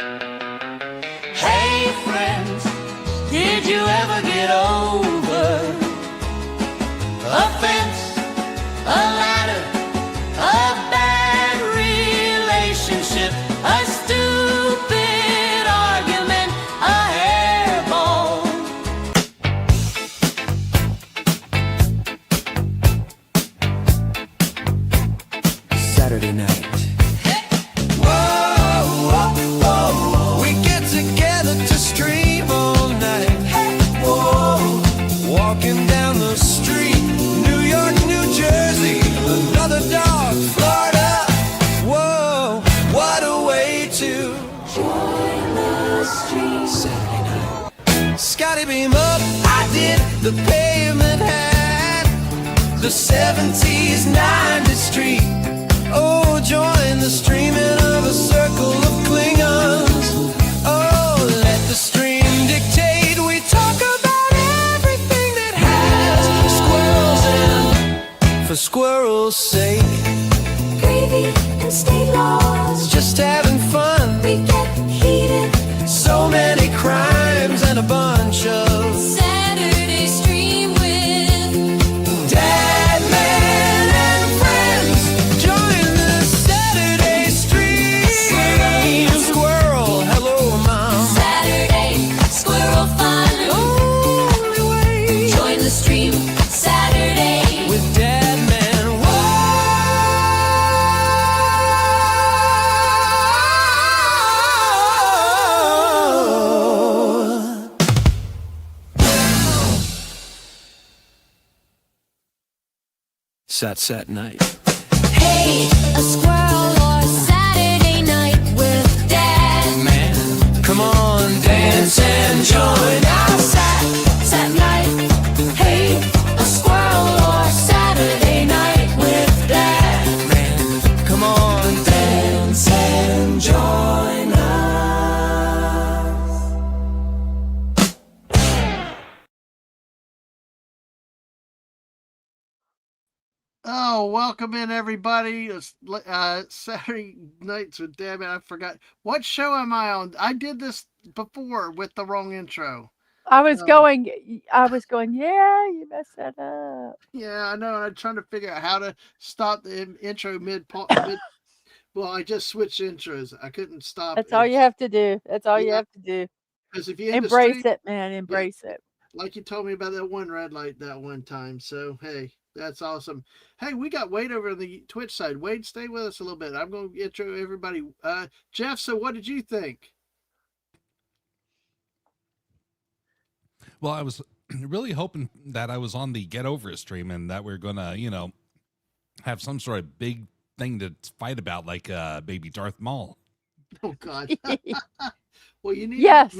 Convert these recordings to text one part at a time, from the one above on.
Hey friends, did you ever get over a fence, a ladder, a bad relationship, a stupid argument, a hairball? Saturday night. Walking down the street, New York, New Jersey, another dog, Florida. Whoa, what a way to join the street. Saturday night. Scotty beam up, I did the pavement hat, the 70s, 90s street. Oh, join the streaming of a circle of Klingons. Oh, let the stream dictate. We talk about for squirrel's sake, gravy and state laws, just having fun, we get heated, so many crimes and a bunch of Saturday stream with Dadman and friends. Join the Saturday stream. Squirrel, hello mom. Saturday, squirrel fun. Only way. Join the stream Saturday with Dadman. Sat night. Hey, a squirrel or Saturday night with Dad. Man, come on, dance and join our sat night. Hey, a squirrel or Saturday night with Dad. Man, come on, dance and join us. Oh, welcome in everybody. It's Saturday nights with Dadman. I forgot what show am I on. I did this before with the wrong intro. I was going, yeah, you messed that up. Yeah, I know. I'm trying to figure out how to stop the intro mid. Well, I just switched intros. I couldn't stop. That's all you have to do. That's all you have to do. Because if you embrace it, man, embrace it. Like you told me about that one red light that one time. So hey, that's awesome. Hey, we got Wade over on the Twitch side. Wade, stay with us a little bit. I'm going to intro everybody. Jeff, so what did you think? Well, I was really hoping that I was on the Get Over It stream and that we're going to, have some sort of big thing to fight about, like baby Darth Maul. Oh, God. Well, you need yes.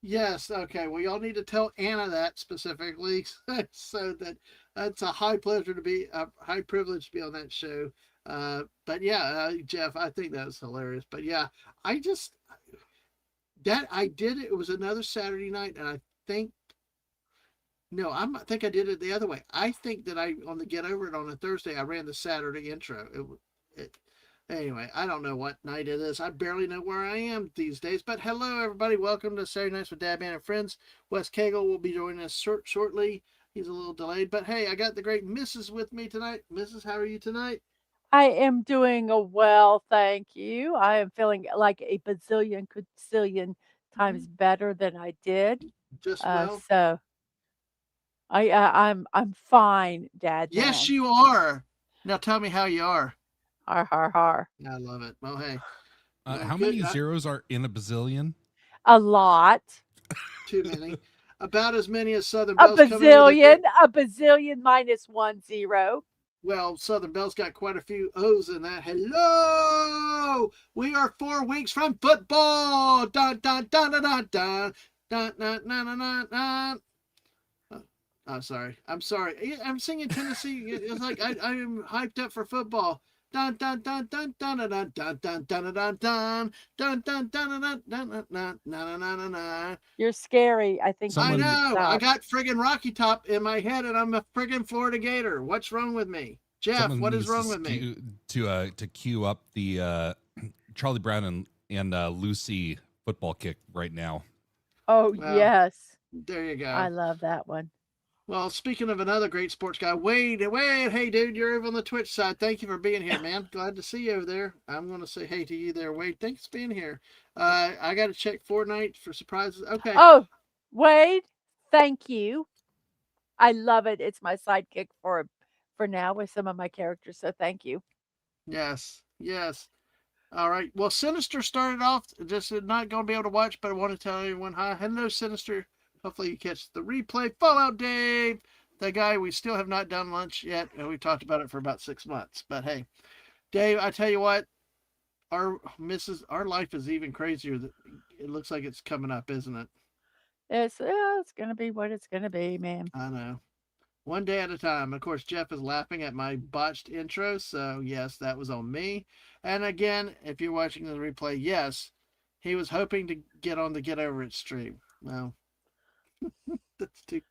Yes. Okay. Well, y'all need to tell Anna that specifically, so that it's a high pleasure to be a high privilege to be on that show. But yeah, Jeff, I think that was hilarious. But yeah, I did it. It was another Saturday night, and I think I did it the other way. I think that on the Get Over It on a Thursday, I ran the Saturday intro. Anyway, I don't know what night it is. I barely know where I am these days. But hello, everybody. Welcome to Saturday Nights with Dadman and Friends. Wes Cagle will be joining us shortly. He's a little delayed. But hey, I got the great Mrs. with me tonight. Mrs., how are you tonight? I am doing well, thank you. I am feeling like a bazillion, quadrillion times better than I did. Just well. So I'm fine, Dad. Yes, you are. Now tell me how you are. Har, har, har. I love it. Well, hey. How many zeros are in a bazillion? A lot. Too many. About as many as Southern A Bell's. a bazillion minus 1 0. Well, Southern Bell's got quite a few O's in that. Hello! We are 4 weeks from football! Dun, dun, dun, dun, dun, dun. Dun, dun, dun, dun, dun, dun. I'm sorry. I'm singing Tennessee. It's like I'm hyped up for football. Dun dun dun dun dun dun dun dun dun dun dun dun dun dun dun dun dun dun. You're scary. I think. I know. I got friggin' Rocky Top in my head, and I'm a friggin' Florida Gator. What's wrong with me, Jeff? What is wrong with me? To cue up the Charlie Brown and Lucy football kick right now. Oh, Well, yes. there you I go. love that one. Well, speaking of another great sports guy, Wade, hey dude, you're over on the Twitch side. Thank you for being here, man. Glad to see you over there. I'm going to say hey to you there, Wade. Thanks for being here. I got to check Fortnite for surprises. Okay. Oh, Wade, thank you. I love it. It's my sidekick for now with some of my characters. So thank you. Yes. Yes. All right. Well, Sinister started off just not going to be able to watch, but I want to tell everyone hi. Hello, Sinister. Hopefully you catch the replay. Fallout Dave, the guy we still have not done lunch yet, and we talked about it for about 6 months. But hey, Dave, I tell you what, our life is even crazier. It looks like it's coming up, isn't it? It's gonna be what it's gonna be, man. I know. One day at a time. Of course, Jeff is laughing at my botched intro, so yes, that was on me. And again, if you're watching the replay, yes, he was hoping to get on the Get Over It stream. Well, that's too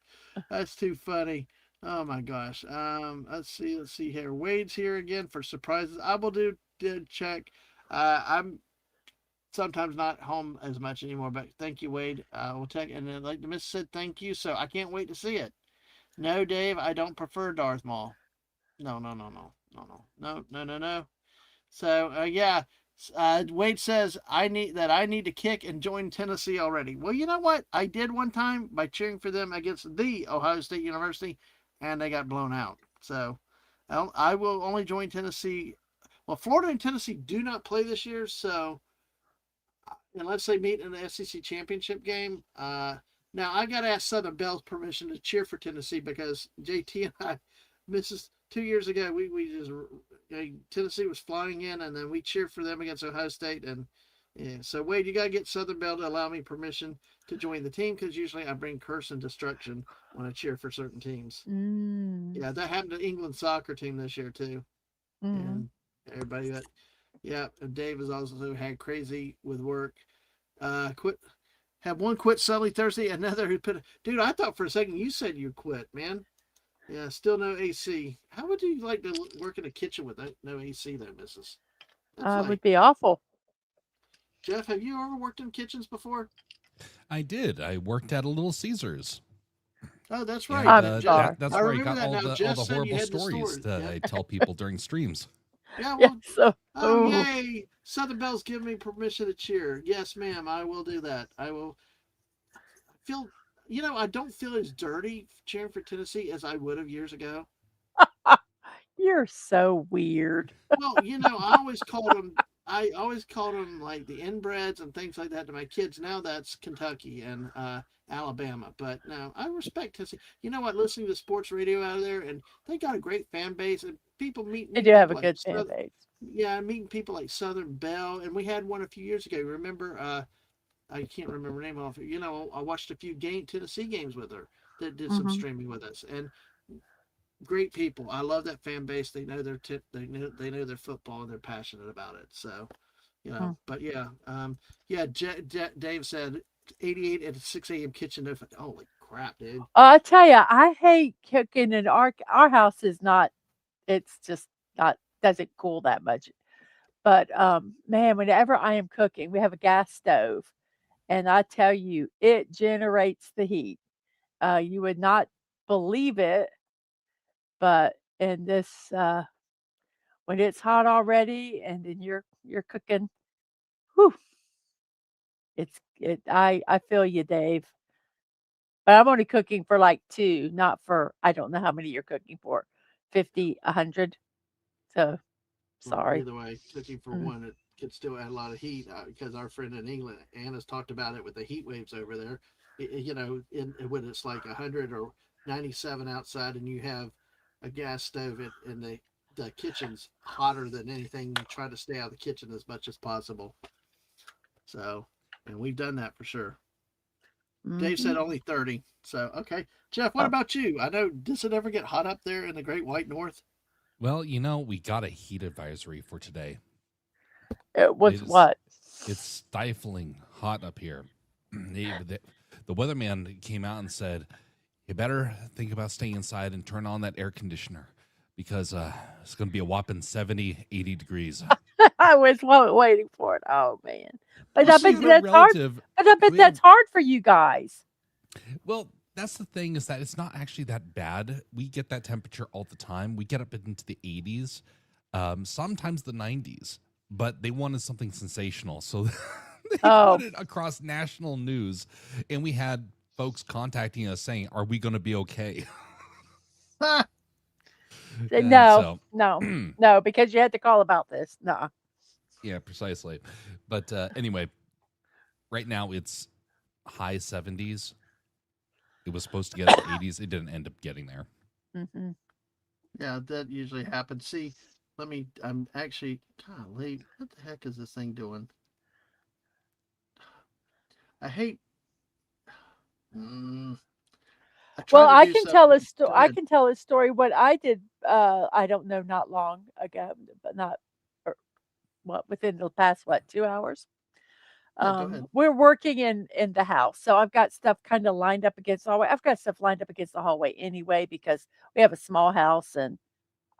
that's too funny. Oh my gosh. Let's see here. Wade's here again for surprises. I will do check. I'm sometimes not home as much anymore, but thank you, Wade. We'll check. And then, like the miss said, thank you. So I can't wait to see it. No, Dave, I don't prefer Darth Maul. No, no, no, no, no, no, no, no, no, no. So yeah, Wade says I need to kick and join Tennessee already. Well, you know what? I did one time by cheering for them against the Ohio State University, and they got blown out. So I will only join Tennessee. Well, Florida and Tennessee do not play this year, so unless they meet in the SEC championship game. Now I got to ask Southern Bell's permission to cheer for Tennessee because JT and I, Mrs. 2 years ago, we just Tennessee was flying in, and then we cheered for them against Ohio State, and yeah. So Wade, you got to get Southern Bell to allow me permission to join the team because usually I bring curse and destruction when I cheer for certain teams. Mm. Yeah, that happened to England soccer team this year too, and everybody that. Yeah, and Dave has also had crazy with work. Quit. Have one quit suddenly Thursday, another who put. Dude, I thought for a second you said you quit, man. Yeah, still no AC. How would you like to work in a kitchen with no AC there, Mrs.? That's Would be awful. Jeff, have you ever worked in kitchens before? I did. I worked at a Little Caesars. Oh, that's And, right. I'm sorry. that's I where I remember got that all now. the Jeff said you horrible had the stories story. that Yeah. I tell people during streams. Yeah, Yeah. well, So. oh, Ooh. yay. Southern Bell's giving me permission to cheer. Yes, ma'am, I will do that. I will feel, I don't feel as dirty cheering for Tennessee as I would have years ago. You're so weird. Well, I always called them like the inbreds and things like that to my kids. Now that's Kentucky and Alabama. But no, I respect Tennessee. You know what? Listening to sports radio out of there, and they got a great fan base, and people They do have a good fan base. Yeah, meeting people like Southern Bell, and we had one a few years ago. Remember? I can't remember her name off. I watched a few Tennessee games with her that did some streaming with us, and great people. I love that fan base. They know they know their football, and they're passionate about it. So, but yeah, Dave said 88 at 6 a.m. kitchen. Holy crap, dude! I tell you, I hate cooking in our house is not. It's just not doesn't cool that much. But man, whenever I am cooking, we have a gas stove, and I tell you, it generates the heat. You would not believe it, but in this when it's hot already, and then you're cooking, whew, I feel you, Dave. But I'm only cooking for like 2, not for I don't know how many you're cooking for, 50, 100. So Well, sorry. either way, cooking for Mm. one, it could still add a lot of heat because our friend in England, Anna's talked about it with the heat waves over there. When it's like 100 or 97 outside, and you have a gas stove in the kitchen's hotter than anything. You try to stay out of the kitchen as much as possible. So, and we've done that for sure. Dave said only 30. So, okay. Jeff, what about you? I know, does it ever get hot up there in the Great White North? Well, we got a heat advisory for today. It was what? It's stifling hot up here. The weatherman came out and said, you better think about staying inside and turn on that air conditioner because it's going to be a whopping 70, 80 degrees. I was waiting for it. Oh man, but Well, I see, bet we're that's hard. relative. But I bet We that's have, hard for you guys. well, that's the thing is that it's not actually that bad. We get that temperature all the time. We get up into the 80s, sometimes the 90s, but they wanted something sensational. So they put Oh it across national news, and we had folks contacting us saying, "Are we going to be okay?" And no, so, no, no, because you had to call about this. No. yeah, precisely. But anyway, right now it's high 70s. It was supposed to get up to 80s. It didn't end up getting there. Hmm. Yeah, that usually happens. See, I'm actually, golly, what the heck is this thing doing? I hate, mm, I Well, try to I do can tell a something. story. Go I ahead. can tell a story. What I did, I don't know, not long ago, but not, or, what, within the past, what, 2 hours. Yeah, go ahead. We're working in the house, so I've got stuff kind of lined up against the hallway. I've got stuff lined up against the hallway anyway because we have a small house and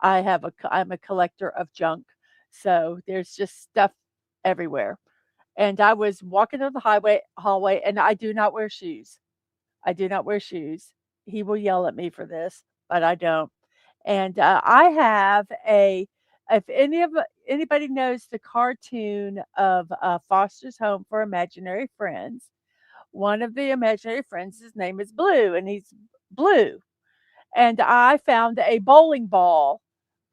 I'm a collector of junk, so there's just stuff everywhere. And I was walking down the hallway, and I do not wear shoes. I do not wear shoes. He will yell at me for this, but I don't. And I have a. If anybody knows the cartoon of Foster's Home for Imaginary Friends, one of the imaginary friends, his name is Blue, and he's blue. And I found a bowling ball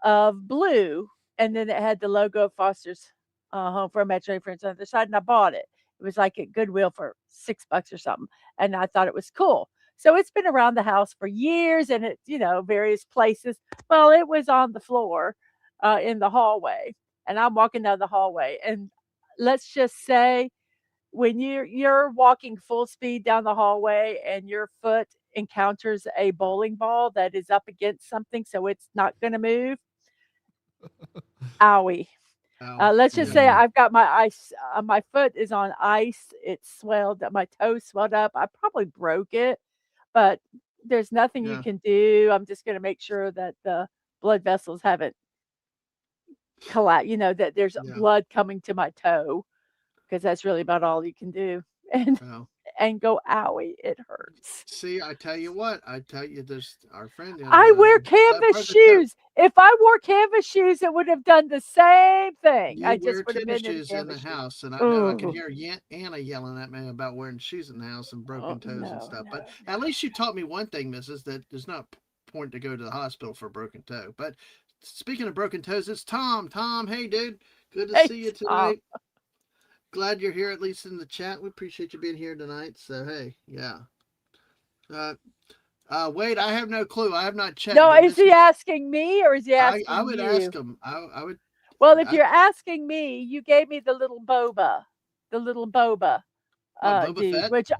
of blue, and then it had the logo of Foster's Home for Imaginary Friends on the other side, and I bought it. It was like at Goodwill for $6 or something, and I thought it was cool. So it's been around the house for years, and it's various places. Well, it was on the floor in the hallway, and I'm walking down the hallway, and let's just say when you're walking full speed down the hallway and your foot encounters a bowling ball that is up against something, so it's not going to move. Owie. Ow. Let's just Yeah. say Mm. I've got my foot is on ice. It's swelled up. My toe swelled up. I probably broke it, but there's nothing you Yeah. can do. I'm just going to make sure that the blood vessels haven't collapsed, that there's Yeah. blood coming to my toe because that's really about all you can do. And Well, and go, owie, it hurts. see, I tell you what, there's our friend I wear that canvas brother Toe. shoes. If I wore canvas shoes, it would have done the same thing. I You just wear would have tennis been in shoes in the canvas shoes. house, and I know I can Oh, hear Anna yelling at me about wearing shoes in the house and oh broken toes and no, stuff. But no. at least you taught me one thing, Mrs., that there's not point to go to the hospital for a broken toe. But speaking of broken toes, it's Tom. Tom, hey dude, good to Hey, see you Tom. tonight. Glad you're here, at least in the chat. We appreciate you being here tonight. So hey, yeah. Uh, Wade, I have no clue. I have not checked, No, but is he Mrs. asking me or is he I asking would ask you? him. I would. Well, if I you're asking me, you gave me the little boba, What, Boba dude. Fett? Which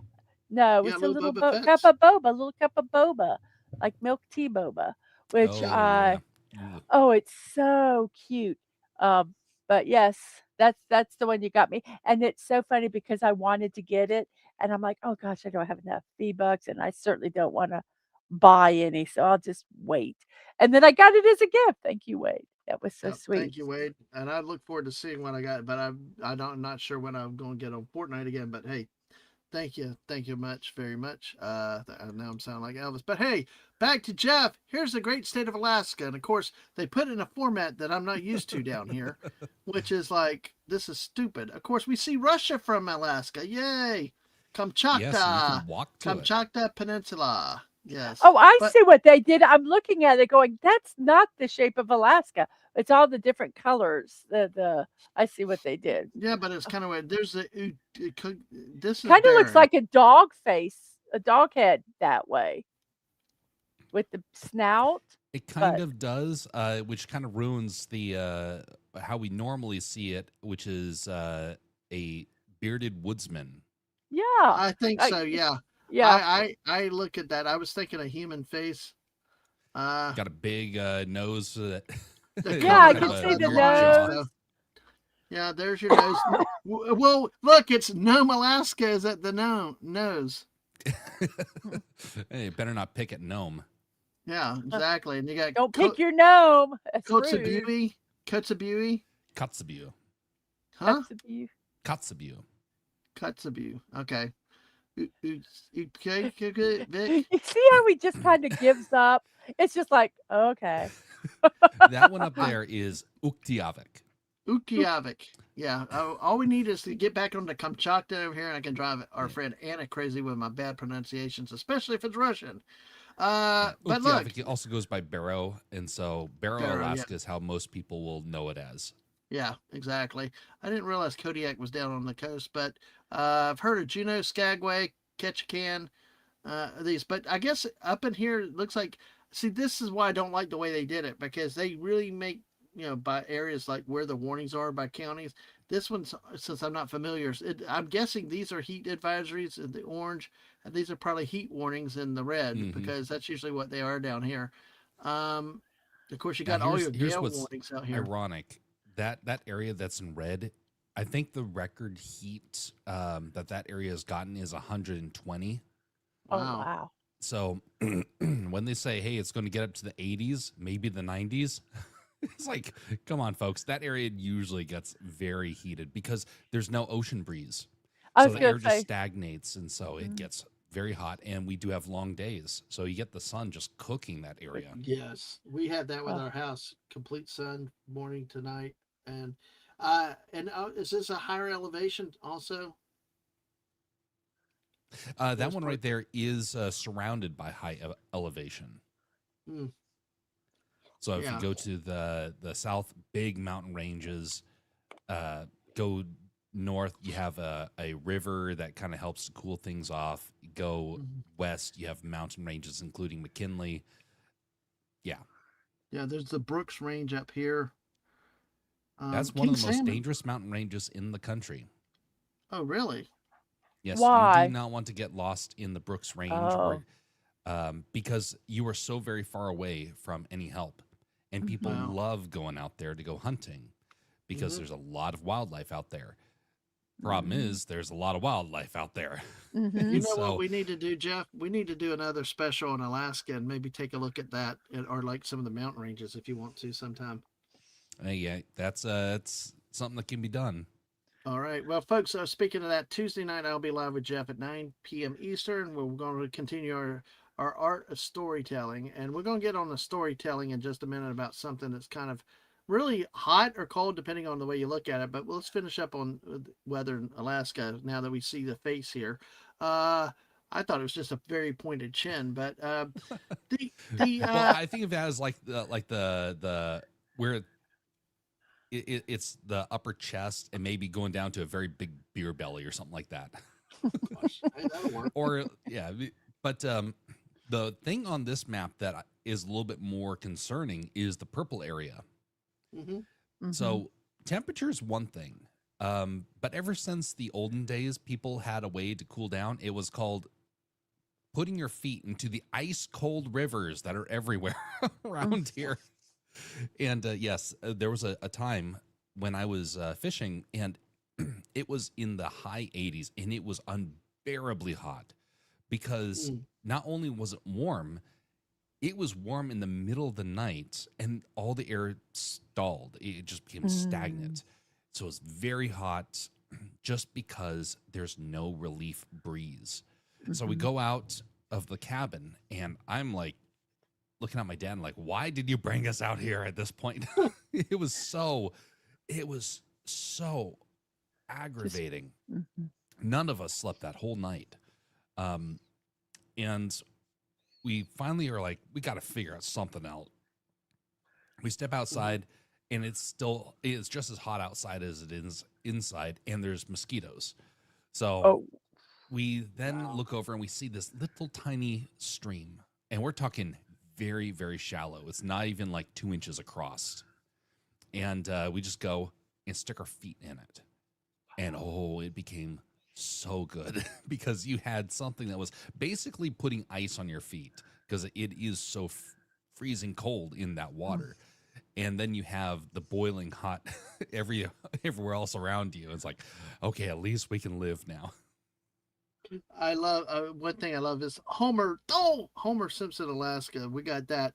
no, Yeah, it's a little little Boba cup Fett's. of boba, little cup of boba, like milk tea boba. Which Oh yeah. Ugh. oh, it's so cute. Um, but yes, that's the one you got me, and it's so funny because I wanted to get it, and I'm like, oh gosh, I don't have enough V-Bucks, and I certainly don't want to buy any, so I'll just wait. And then I got it as a gift. Thank you, Wade. That was so Yep, sweet. thank you, Wade. And I look forward to seeing what I got, but I'm not sure when I'm going to get on Fortnite again. But hey, thank you much, very much. Now I'm sounding like Elvis. But hey, back to Jeff. Here's the great state of Alaska, and of course they put in a format that I'm not used to down here, which is like this is stupid. Of course we see Russia from Alaska. Yay, Yes, and you Kamchatka, can walk to it. Kamchatka Peninsula. Yes, Oh, I but see what they did. I'm looking at it going, that's not the shape of Alaska. It's all the different colors. The I see what they did. yeah, but it's kind of weird. This is Kind of looks barren. like a dog face, a dog head that way with the snout, It kind but of does, which kind of ruins the how we normally see it, which is a bearded woodsman. yeah. I think I, so. Yeah, yeah. I look at that. I was thinking a human face. Got a big nose that That Yeah, and comes I kind of can out a see by the the weird line. jaw. nose. So yeah, there's your nose. Well, look, it's Nome, Alaska. Is at the nose? Hey, better not pick at gnome. Yeah, exactly. And you got Don't pick your gnome. That's rude. Kotzebue. Kotzebue. Huh? Kotzebue. Kotzebue. Kotzebue. Okay. Okay, okay, Vic. You see how he just kind of gives up? It's just like, okay. That one up there is Uktiavik. Ukijavik. Yeah. All we need is to get back on the Kamchatka over here, and I can drive our Yeah. friend Anna crazy with my bad pronunciations, especially if it's Russian. Yeah. But look, Uktiavik also goes by Barrow, and so Barrow, Barrow, yeah. Alaska is how most people will know it as. Yeah, exactly. I didn't realize Kodiak was down on the coast, but I've heard of Juneau, Skagway, Ketchikan, these. But I guess up in here, it looks like. See, this is why I don't like the way they did it, because they really make, by areas like where the warnings are by counties. This one's, since I'm not familiar, I'm guessing these are heat advisories in the orange, and these are probably heat warnings in the red, Mhm. because that's usually what they are down here. Of course, you Now got all your here's gale what's warnings out here. ironic. That area that's in red, I think the record heat that area has gotten is 120. Oh, Wow. wow. So when they say, hey, it's going to get up to the 80s, maybe the 90s, it's like, come on, folks. That area usually gets very heated because there's no ocean breeze. I So was the going air to just say, stagnates. And so it Mhm. gets very hot. And we do have long days. So you get the sun just cooking that area. Yes, we had that with Oh. our house. Complete sun, morning to night, and is this a higher elevation also? That Those one part- right there is surrounded by high elevation. Hmm, So if you yeah, go to the south, big mountain ranges, go north, you have a river that kind of helps to cool things off. Go mhm. west, you have mountain ranges, including McKinley. Yeah, Yeah. There's the Brooks Range up here. that's one King of the most Salmon. dangerous mountain ranges in the country. Oh, really? Yes, you do Why? not want to get lost in the Brooks Range, Oh. or because you are so very far away from any help, and people Wow. love going out there to go hunting because Mhm. there's a lot of wildlife out there. Problem Mhm. is, there's a lot of wildlife out there. You Mhm. know what So, we need to do, Jeff? We need to do another special in Alaska and maybe take a look at that, or like some of the mountain ranges if you want to sometime. yeah, that's it's something that can be done. All right. Well, folks, speaking of that, Tuesday night I'll be live with Jeff at 9 p.m. Eastern. We're going to continue our art of storytelling, and we're going to get on the storytelling in just a minute about something that's kind of really hot or cold, depending on the way you look at it. But let's finish up on weather in Alaska now that we see the face here. I thought it was just a very pointed chin, but the Well, I think of that as like the where it's the upper chest and maybe going down to a very big beer belly or something like that. gosh, hey, that'll work. Or yeah, but the thing on this map that is a little bit more concerning is the purple area. Hmm. Mhm. So temperature is one thing, but ever since the olden days, people had a way to cool down. It was called putting your feet into the ice cold rivers that are everywhere around here. And yes, there was a time when I was fishing, and it was in the high 80s, and it was unbearably hot because Mm. not only was it warm, it was warm in the middle of the night, and all the air stalled. It just became stagnant. So it's very hot just because there's no relief breeze. So we Mhm. go out of the cabin, and I'm like looking at my dad, like, why did you bring us out here at this point? it was so aggravating. Mhm. None of us slept that whole night. And we finally are like, we got to figure out something out. We step outside, and it's just as hot outside as it is inside, and there's mosquitoes. So Oh. we then Wow. look over and we see this little tiny stream, and we're talking very, very shallow. It's not even like 2 inches across. And we just go and stick our feet in it. And oh, it became so good because you had something that was basically putting ice on your feet because it is so freezing cold in that water. And then you have the boiling hot everywhere else around you. It's like, okay, at least we can live now. I love one thing I love is Homer. Oh, Homer Simpson, Alaska. We got that.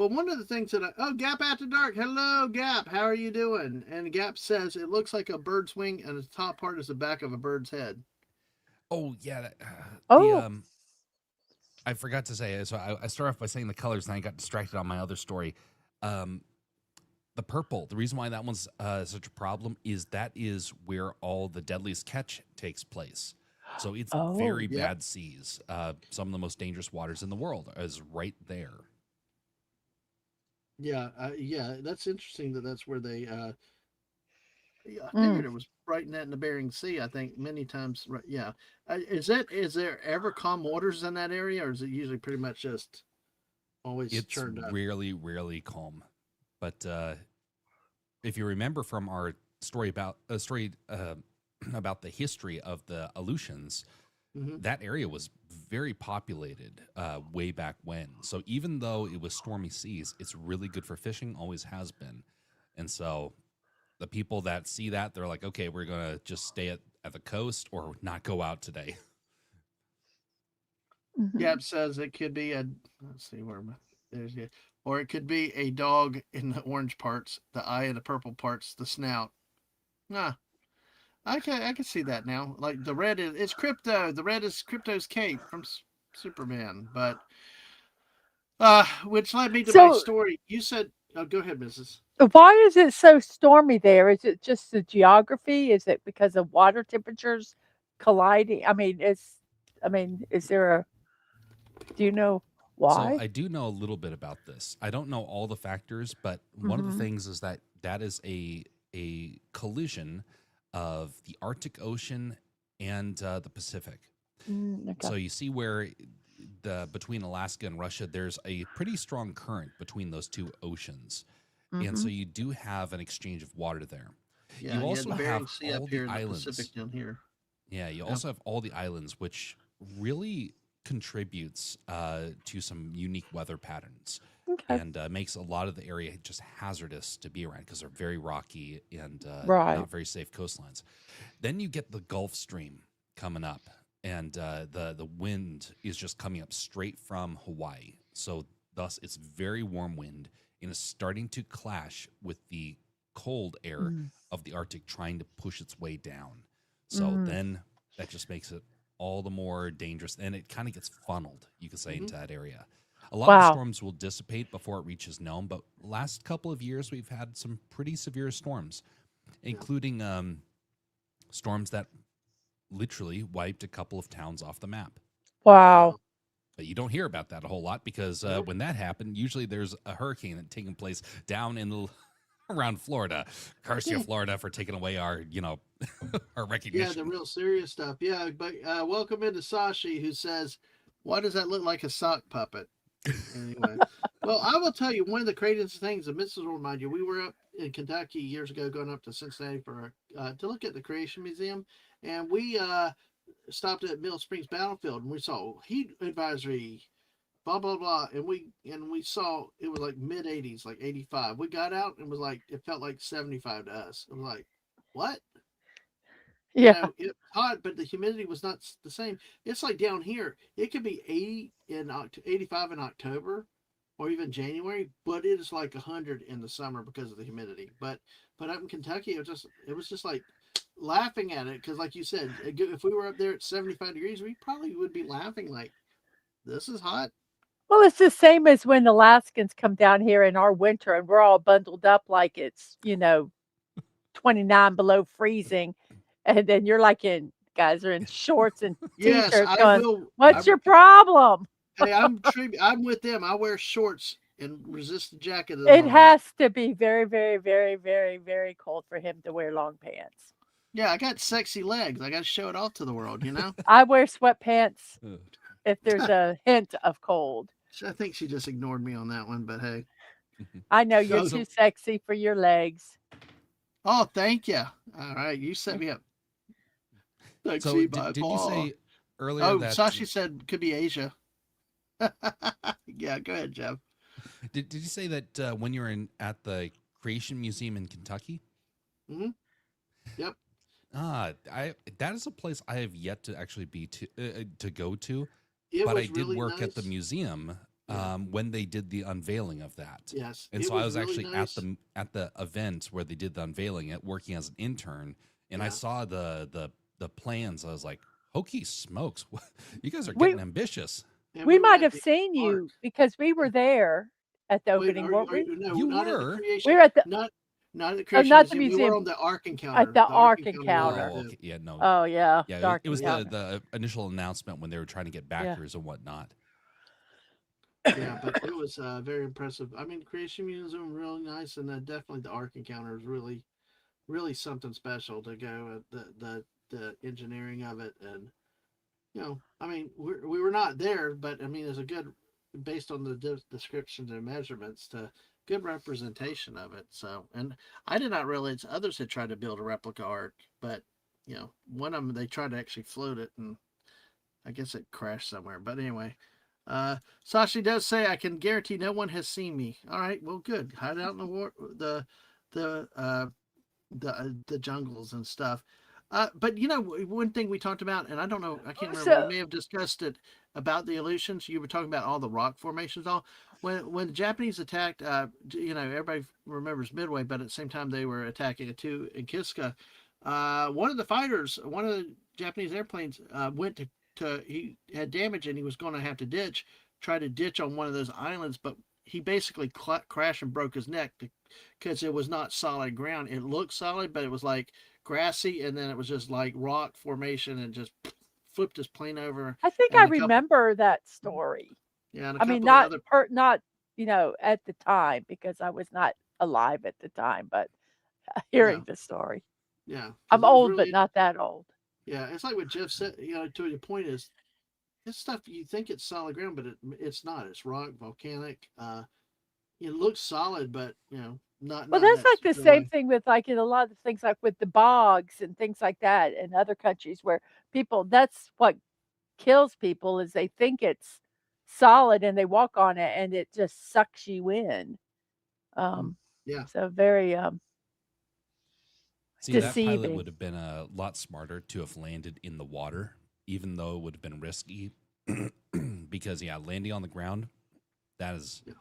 Well, one of the things that Gap After Dark. Hello, Gap. How are you doing? And Gap says it looks like a bird's wing, and the top part is the back of a bird's head. Oh yeah, the Oh, I forgot to say. So I start off by saying the colors, and I got distracted on my other story. Um, the purple. The reason why that one's such a problem is that is where all the deadliest catch takes place. So it's oh, very Yep. bad seas. Some of the most dangerous waters in the world is right there. Yeah, that's interesting that that's where they. Yeah, I mm. figured it was right in the Bering Sea. I think many times. Right, yeah. Is there ever calm waters in that area, or is it usually pretty much just always It's churned up? rarely calm. But if you remember from our story about the history of the Aleutians, Hmm. that area was very populated way back when. So even though it was stormy seas, it's really good for fishing, always has been. And so the people that see that, they're like, okay, we're going to just stay at the coast or not go out today. Mhm. Gap says it could be a. Let's see where my there's it. Or it could be a dog in the orange parts, the eye in the purple parts, the snout. Nah, I can see that now. Like the red is it's Crypto. The red is Crypto's cape from Superman. But which led me to my So, story. You said, oh, go ahead, Mrs. why is it so stormy there? Is it just the geography? Is it because of water temperatures colliding? I mean, is there a, do you know So why? I do know a little bit about this. I don't know all the factors, but one of the Mhm. things is that is a collision of the Arctic Ocean and the Pacific. Okay. So you see where the between Alaska and Russia, there's a pretty strong current between those two oceans, and so Mhm. you do have an exchange of water there. Yeah, You you had also the have Bering Sea up all the here and the islands. Pacific down here. Yeah, you Yep. also have all the islands, which really contributes to some unique weather patterns Okay. and makes a lot of the area just hazardous to be around because they're very rocky and Right. not very safe coastlines. Then you get the Gulf Stream coming up, and the wind is just coming up straight from Hawaii. So thus, it's very warm wind and is starting to clash with the cold air Mm. of the Arctic trying to push its way down. So Mm. then that just makes it all the more dangerous, and it kind of gets funneled, you could say, Hmm. into that area. A lot of the Wow. storms will dissipate before it reaches Nome, but last couple of years we've had some pretty severe storms, Yeah. including storms that literally wiped a couple of towns off the map. Wow. Wow. But you don't hear about that a whole lot because Nope. when that happened, usually there's a hurricane that's taking place down in the around Florida. Curse you, Florida, for taking away our our Yeah, the recognition. real serious stuff. Yeah, but welcome into Sashi, who says, "Why does that look like a sock puppet?" Anyway, well, I will tell you one of the craziest things. And Mrs. will remind you, we were up in Kentucky years ago, going up to Cincinnati for to look at the Creation Museum, and we stopped at Mill Springs Battlefield, and we saw heat advisory, blah blah blah, and we saw it was like mid 80s, like 85. We got out and was like it felt like 75 to us. I was like, what? Yeah. It hot, but the humidity was not the same. It's like down here, it could be 80 in 85 in October or even January, but it is like 100 in the summer because of the humidity. But up in Kentucky, it was just like laughing at it because, like you said, if we were up there at 75 degrees, we probably would be laughing like, this is hot. Well, it's the same as when Alaskans come down here in our winter and we're all bundled up like it's, 29 below freezing. And then you're like guys are in shorts and Yes, t-shirts I going, will. "What's your problem?" Hey, I'm with them. I wear shorts and resist the jacket of the It moment. has to be very, very, very, very, very cold for him to wear long pants. Yeah, I got sexy legs. I got to show it off to the world, you know? I wear sweatpants Uh, if there's a hint of cold. I think she just ignored me on that one, but hey. I know you're So, too so sexy for your legs. oh, thank you. All right, you set me up. so Sexy by did you far. say earlier Oh, that Sashi said could be Asia. Yeah, go ahead, Jeff. did you say that when you were at the Creation Museum in Kentucky? Hmm. Yep. I that is a place I have yet to actually be to go to, It but I was did really work at the nice. museum when they did the unveiling of that. Yes. And it so I was really actually nice. at the event where they did the unveiling, working as an intern, and I Yeah. saw the plans. I was like, "Hokey smokes, you guys are We getting ambitious." And we we were might at have the seen park. you because we were there at the Wait, opening, weren't we? no, You not at the were? We creation, were at the not at the oh, creation not the museum. We were museum, on the Ark at Encounter. the The Ark Ark Encounter we were Encounter. at Oh, too. okay. Yeah, no. Oh yeah, Yeah, the Ark it was Encounter. the initial announcement when they were trying to get Yeah. backers and whatnot. Yeah, but it was very impressive. I mean, Creation Museum really nice, and definitely the Ark Encounter is really, really something special to go at the engineering of it. And I mean, we were not there, but I mean, it's a good, based on the descriptions and measurements, to good representation of it. So, and I did not realize others had tried to build a replica Ark, but one of them, they tried to actually float it, and I guess it crashed somewhere. But anyway, Sashi does say, I can guarantee no one has seen me. All right, well, good. Hide out in the the jungles and stuff. But one thing we talked about, and I don't know, I can't remember. We So may have discussed it about the illusions. You were talking about all the rock formations. All when the Japanese attacked, everybody remembers Midway, but at the same time they were attacking it too in Kiska. One of the fighters, one of the Japanese airplanes, went to he had damage and he was going to have to try to ditch on one of those islands, but he basically crashed and broke his neck because it was not solid ground. It looked solid, but it was like grassy, and then it was just like rock formation, and just flipped his plane over. I think I And a couple, remember that story. yeah, and a I mean, couple of the other, not at the time because I was not alive at the time, but yeah, hearing the story. yeah, I'm because it was old, but really, not that old. yeah, it's like what Jeff said. To your point is, this stuff you think it's solid ground, but it's not. It's rock, volcanic. It looks solid, but not Well, in that's that like the secure same way. thing with like in a lot of things like with the bogs and things like that in other countries where people that's what kills people is they think it's solid and they walk on it and it just sucks you in. Um, Yeah, so very See, that pilot deceiving. would have been a lot smarter to have landed in the water, even though it would have been risky. Because landing on the ground, that is yeah,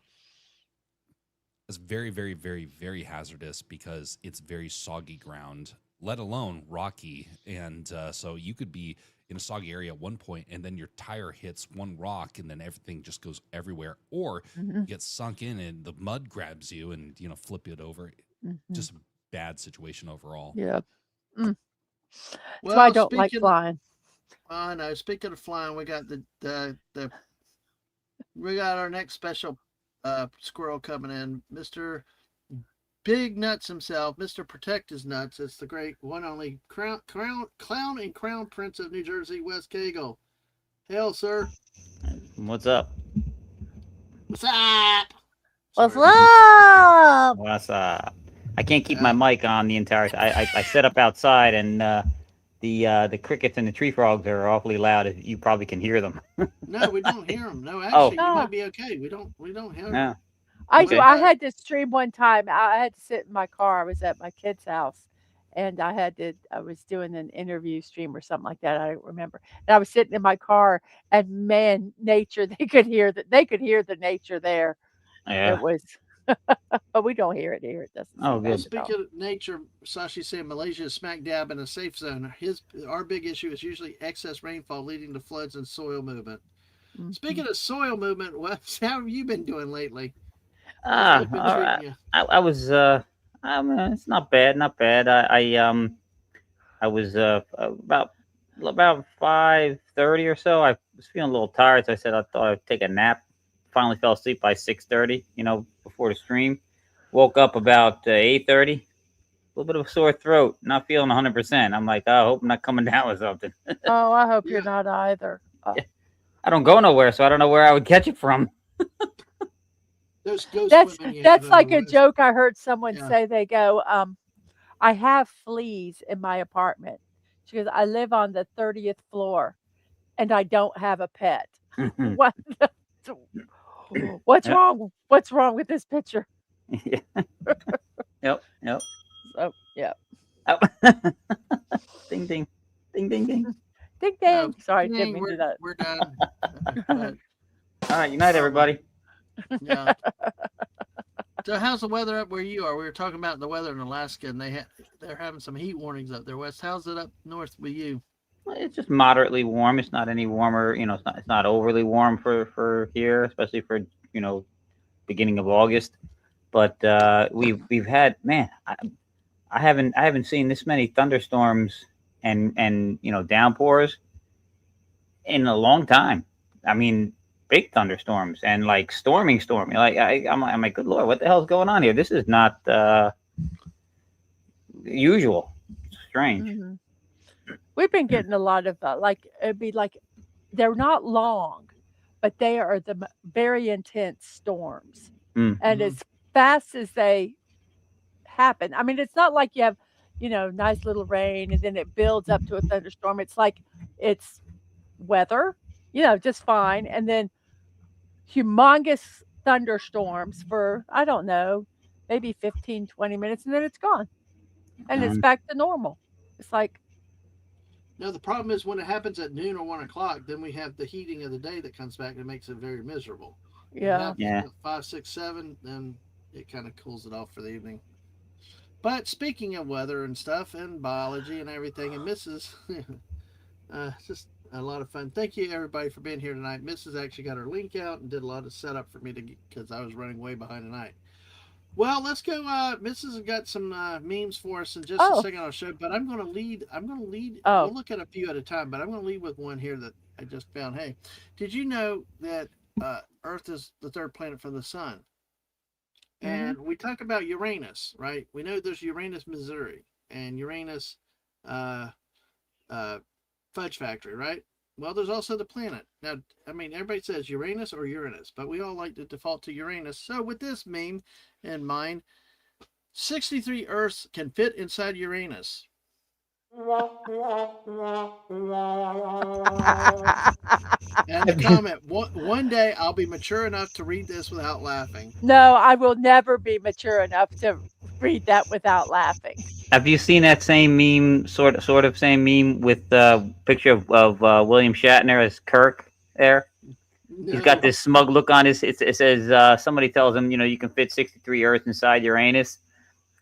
very, very, very, very hazardous because it's very soggy ground, let alone rocky. And so you could be in a soggy area at one point, and then your tire hits one rock, and then everything just goes everywhere, or Mhm, you get sunk in and the mud grabs you and flip it over. mhm. Just a bad situation overall. Yeah. Mm. That's why I well, don't like flying. I know. Speaking of flying, we got we got our next special squirrel coming in, Mr. Big Nuts himself, Mr. Protect His Nuts. It's the great one only clown and crown prince of New Jersey, Wes Cagle. Hail, sir. What's up? What's up? What's Sorry. up? What's up? I can't keep my mic on the entire time. I set up outside, and the crickets and the tree frogs are awfully loud. You probably can hear them. No, we don't hear him. No, Oh. actually, you Ah, might be okay. We don't hear him. Yeah. I do. Okay. I had to stream one time. I had to sit in my car. I was at my kid's house, and I was doing an interview stream or something like that. I don't remember. And I was sitting in my car, and man, nature. They could hear that. They could hear the nature there. It Yeah. was, but we don't hear it here. It doesn't Oh, seem Well, bad good. at all. speaking of nature, Sashi said Malaysia is smack dab in a safe zone. Our big issue is usually excess rainfall leading to floods and soil movement. Mhm. Speaking of soil movement, Wes, how have you been doing lately? How's Ah, life been all treating right. you? I was it's not bad, not bad. I was about 5:30 or so. I was feeling a little tired, so I said I thought I'd take a nap. Finally fell asleep by 6:30. Before the stream. Woke up about 8:30. A little bit of a sore throat, not feeling 100%. I'm like, oh, I hope I'm not coming down with something. Oh, I hope you're Yeah, not either. I don't go nowhere, so I don't know where I would catch it from. those ghost That's women you have that's on the like a West. joke I heard someone Yeah, say. They go, I have fleas in my apartment. She goes, I live on the 30th floor and I don't have a pet. What? What's Yep. wrong? What's wrong with this picture? Yep. Yep. So, yeah. Oh. Ding ding. Ding ding ding. Ding no, ding. Sorry, didn't dang, mean to do that. we're done. But, All right, good night, oh my, everybody. Yeah. So how's the weather up where you are? We were talking about the weather in Alaska, and they're having some heat warnings up there west. How's it up north with you? It's just moderately warm. It's not any warmer. It's not overly warm for here, especially for beginning of August. But we've had, man, I haven't seen this many thunderstorms and downpours in a long time. I mean, big thunderstorms and like storming. Like I'm like, good lord, what the hell's going on here? This is not usual. It's strange. Hmm. We've been getting a lot of like it'd be like they're not long, but they are very intense storms, Mm. and Hmm. as fast as they happen, I mean, it's not like you have nice little rain and then it builds up to a thunderstorm. It's like it's weather, just fine, and then humongous thunderstorms for I don't know, maybe 15, 20 minutes, and then it's gone and it's Um, back to normal. It's like, Now the problem is when it happens at noon or 1 o'clock, then we have the heating of the day that comes back and makes it very miserable. When it yeah. happens yeah. at 5, 6, 7, then it kind of cools it off for the evening. But speaking of weather and stuff and biology and everything, and Mrs. Just a lot of fun. Thank you everybody for being here tonight. Mrs. actually got her link out and did a lot of setup for me to because I was running way behind tonight. Well, let's go. Mrs. has got some memes for us in just a Oh, second on the show, but I'm going to lead. I'm going to lead. oh. We'll look at a few at a time, but I'm going to lead with one here that I just found. Hey, did you know that Earth is the third planet from the sun? Hmm. And we talk about Uranus, right? We know there's Uranus, Missouri, and Uranus, uh, uh, Fudge Factory, right? Well, there's also the planet. Now, I mean, everybody says Uranus or Uranus, but we all like to default to Uranus. So, with this meme in mind, 63 Earths can fit inside Uranus. And the comment, one day I'll be mature enough to read this without laughing. No, I will never be mature enough to read that without laughing. Have you seen that same meme, sort of same meme with picture of William Shatner as Kirk there? He's got No. this smug look on his. It says somebody tells him, you can fit 63 Earths inside Uranus,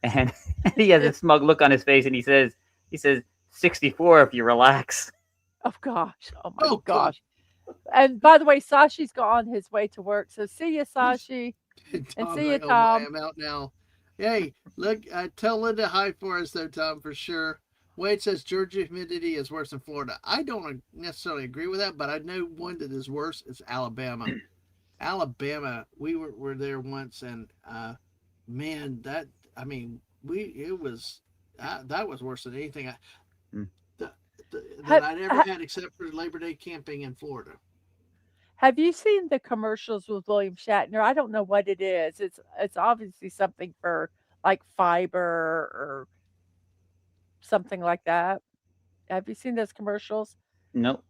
and he has a smug look on his face, and he says 64 if you relax. Oh gosh. Oh my Oh, God. gosh. And by the way, Sashi's on his way to work. So see you, Sashi, and Tom's see you, like, oh my, Tom. I'm out now. Hey, look, tell Linda hi for us, though, Tom, for sure. Wade says Georgia humidity is worse than Florida. I don't necessarily agree with that, but I know one that is worse is Alabama. Alabama, we were there once, and man, I mean, it was that was worse than anything Mm. that, that Have, I'd ever ha, had except for Labor Day camping in Florida. have you seen the commercials with William Shatner? I don't know what it is. It's obviously something for like fiber or something like that. Have you seen those commercials? Nope.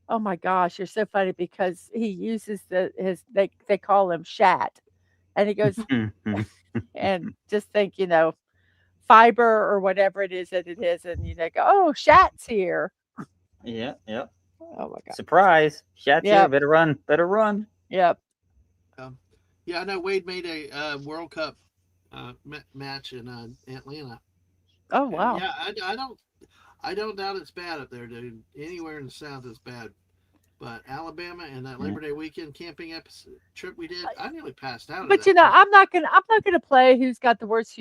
Oh my gosh, you're so funny because he uses they call him Shat, and he goes Mhm. and just think fiber or whatever it is that it is, and go, oh, Shat's here. Yeah, yeah. Oh my god. Surprise! Shat's here. Yep. Better run. Better run. Yep. Um, yeah, I know Wade made a World Cup match in Atlanta. Oh And wow. yeah, I don't doubt it's bad up there, dude. Anywhere in the South is bad. But Alabama and that Yeah. Labor Day weekend camping trip we did, I nearly passed out of But that trip. I'm not gonna play who's got the worst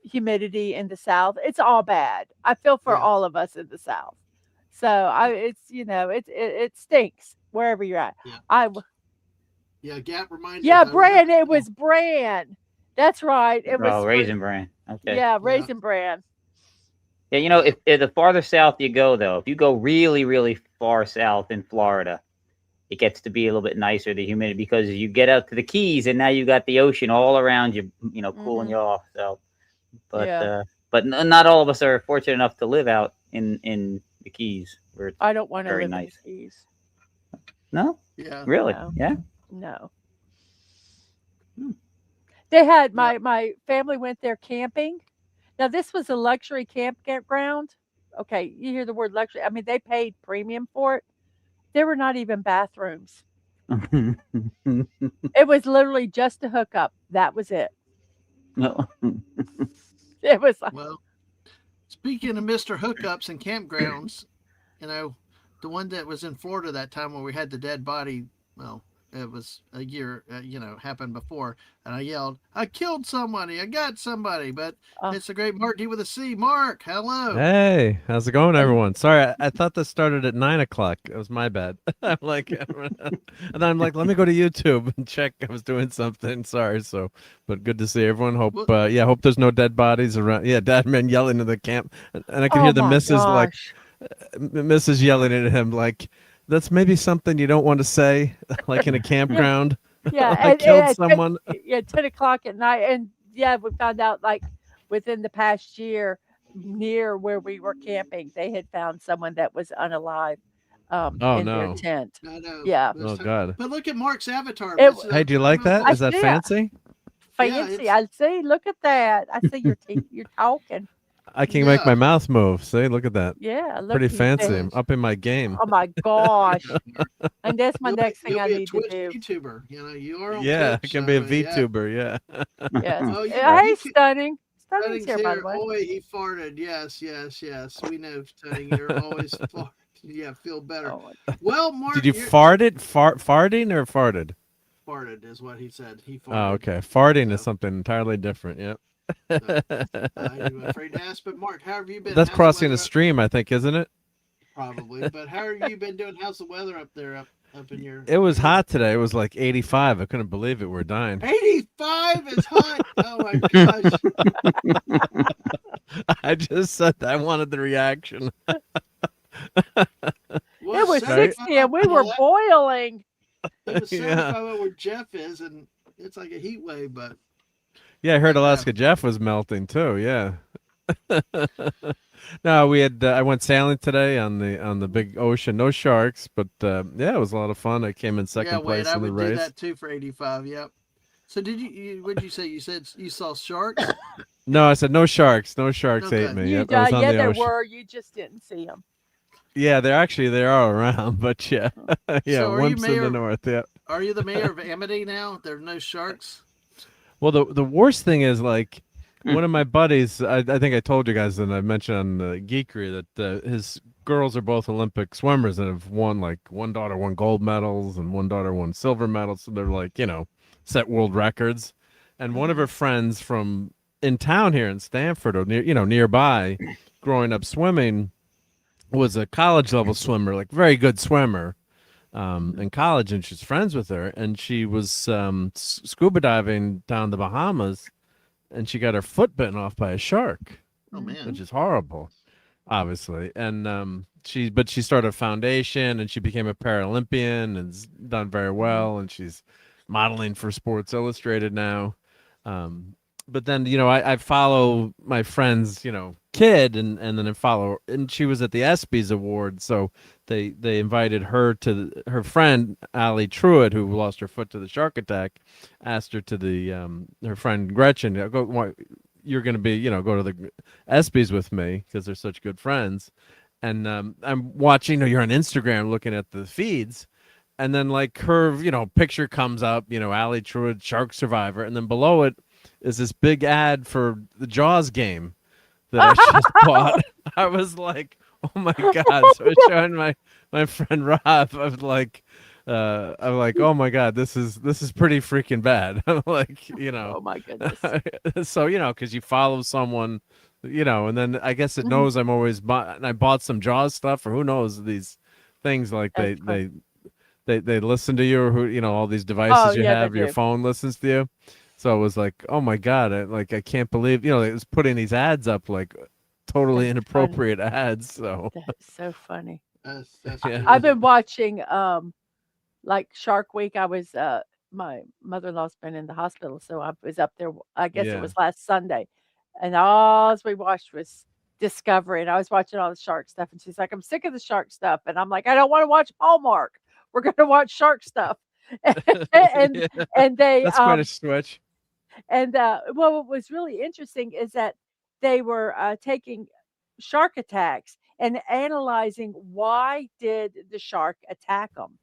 humidity in the South. It's all bad. I feel for Yeah, all of us in the South. So it's it stinks wherever you're at. yeah, I yeah. Gap reminded us. Yeah, I remember. Bran. It Oh, was Bran. That's right. It Oh, was for Raisin Bran. Okay. yeah, yeah, Raisin Bran. Yeah, yeah, if the farther south you go, though, if you go really, really far south in Florida, it gets to be a little bit nicer, the humidity, because you get out to the Keys and now you got the ocean all around you, cooling Hmm. you off. So, but Yeah. not all of us are fortunate enough to live out in the Keys where it's I don't want to very live in the nice. Keys. No, yeah, really, No. yeah. No. Hmm. They had yeah. my family went there camping. Now this was a luxury campground. Okay, you hear the word luxury. I mean, they paid premium for it. There were not even bathrooms. It was literally just a hookup. That was it. No. It was like, Well, speaking of Mr. Hookups and campgrounds, you know, the one that was in Florida that time when we had the dead body, well, it was a year, happened before. And I yelled, I killed somebody. I got somebody. But oh, it's the great Mark D with a C. Mark, hello. Hey, how's it going, hey, everyone? Sorry, I thought this started at 9 o'clock. It was my bad. I'm like, and then I'm like, let me go to YouTube and check. I was doing something. Sorry. But good to see everyone. Hope, Well, hope there's no dead bodies around. Yeah, Dadman yelling in the camp, and I can oh hear the my missus like, gosh. Mrs. yelling at him like, that's maybe something you don't want to say, like in a Yeah, campground. yeah, I and killed someone. yeah, 10 o'clock at night, and yeah, we found out like within the past year, near where we were camping, they had found someone that was unalive, Oh in their no. tent. I know. Yeah, Oh God. But look at Mark's avatar. it It's Hey, do you talking like about that? I Is that see it. fancy? Yeah, Fancy. I see. Look at that. I see your teeth. You're talking. I can make my yeah. mouth move. See, look at that. Yeah. Look, Pretty you fancy. see. I'm Nice. up in my game. Oh my gosh. And that's my next thing You'll I be a need to Twitch do. YouTuber. You are on Yeah, I Twitch, can be a so yeah. VTuber. Yeah. Yes. Oh, Hey, Stunning. Stunning's Tunning's here, by the here. way. Oh, he farted. Yes, yes, yes. We know, Tunning. You're always fart. Yeah, feel better. Oh, Well, Did Mark, you you're fart it? Farting or farted? farted is what he said. He Oh, farted. okay. Farting is So, something entirely different. Yep. so I'm afraid to ask, but Mark, how have you been? That's How's the crossing a weather up? stream, I think, isn't it? Probably, but how have you been doing? How's the weather up there? Up in It was your hot today. It was like 85. I couldn't believe it. We're dying. 85 is hot. Oh my gosh. I just said that. I wanted the reaction. Well, it was Right? 75 60 and we were well, boiling. it was Yeah. 75 where Jeff is, and it's like a heat wave, but Yeah, I heard but Alaska Jeff was melting too. Yeah. No, we had. I went sailing today on the big ocean. No sharks, but yeah, it was a lot of fun. I came in yeah, second Wade, place I in the would do race. that too for 85. Yep. So what did you say? You said you saw sharks? No, I said no sharks. No sharks ate Okay. me. You Yep, I was on yeah, the there ocean. were. You just didn't see them. Yeah, they are around, but yeah, yeah, So once in the north. Yeah. are you the mayor of Amity now? There are no sharks? Well, the worst thing is like Hmm. one of my buddies. I think I told you guys, and I mentioned on the Geekery that his girls are both Olympic swimmers and have won, like, one daughter won gold medals and one daughter won silver medals. So they're like, set world records. And one of her friends from in town here in Stanford or nearby, growing up swimming, was a college level swimmer, like very good swimmer, in college, and she's friends with her. And she was scuba diving down the Bahamas, and she got her foot bitten off by a shark, Oh man. which is horrible, obviously. And but she started a foundation, and she became a Paralympian, and has done very well. And she's modeling for Sports Illustrated now. Um, but then I follow my friend's kid, and then I follow, and she was at the ESPYS award, so they invited her to her friend Allie Truitt, who lost her foot to the shark attack, asked her to the her friend Gretchen, you're going to be go to the ESPYS with me because they're such good friends. And I'm watching, you're on Instagram looking at the feeds, and then like her picture comes up, Allie Truitt, shark survivor, and then below it is this big ad for the Jaws game that I just bought. I was like, oh my god. So I was showing my friend Rob. I'm like, oh my god, this is pretty freaking bad. I'm like, Oh my goodness. so because you follow someone, and then I guess it Mhm. knows I'm always and I bought some Jaws stuff, or who knows, these things like That's fun. they listen to you, or who all these Oh devices you yeah, they have, your do. phone listens to you. So I was like, oh my god, I can't believe it was putting these ads up, like totally That's funny. inappropriate ads. So That's so funny. That's Yeah. I've crazy. been watching like Shark Week. I was my mother-in-law's been in the hospital, so I was up there. I guess it yeah. was last Sunday, and all we watched was Discovery, and I was watching all the shark stuff. And she's like, "I'm sick of the shark stuff," and I'm like, "I don't want to watch Hallmark. We're going to watch shark stuff." and Yeah. and they That's quite a switch. and well, what was really interesting is that they were taking shark attacks and analyzing why did the shark attack them.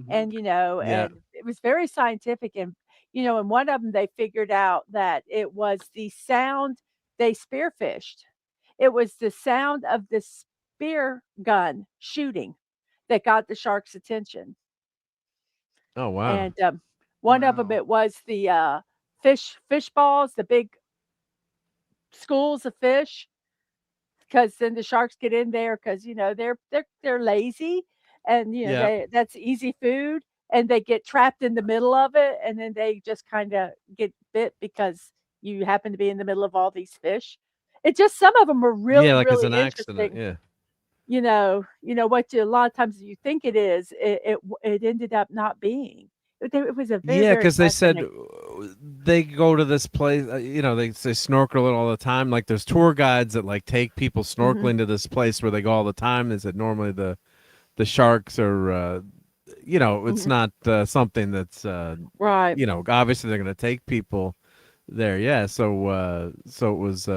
and you know, Yeah. and it was very scientific, and you know, in one of them they figured out that it was the sound they spearfished. It was the sound of the spear gun shooting that got the shark's attention. Oh wow. And one of them, Wow. it was the fish balls, the big schools of fish, because then the sharks get in there because you know they're lazy, and you know Yeah. that's easy food, and they get trapped in the middle of it, and then they just kind of get bit because you happen to be in the middle of all these fish. It just some of them were Yeah, really like it's really an accident. interesting. Yeah. You know what you, a lot of times you think it is, it ended up not being. It was a very Yeah, very because they said fascinating. they go to this place. You know, they snorkel it all the time. Like there's tour guides that like take people Hmm. snorkeling to this place where they go all the time. They said normally the sharks are, you know, it's Hmm. not something that's, Right. you know, obviously they're going to take people there. Yeah. So it was.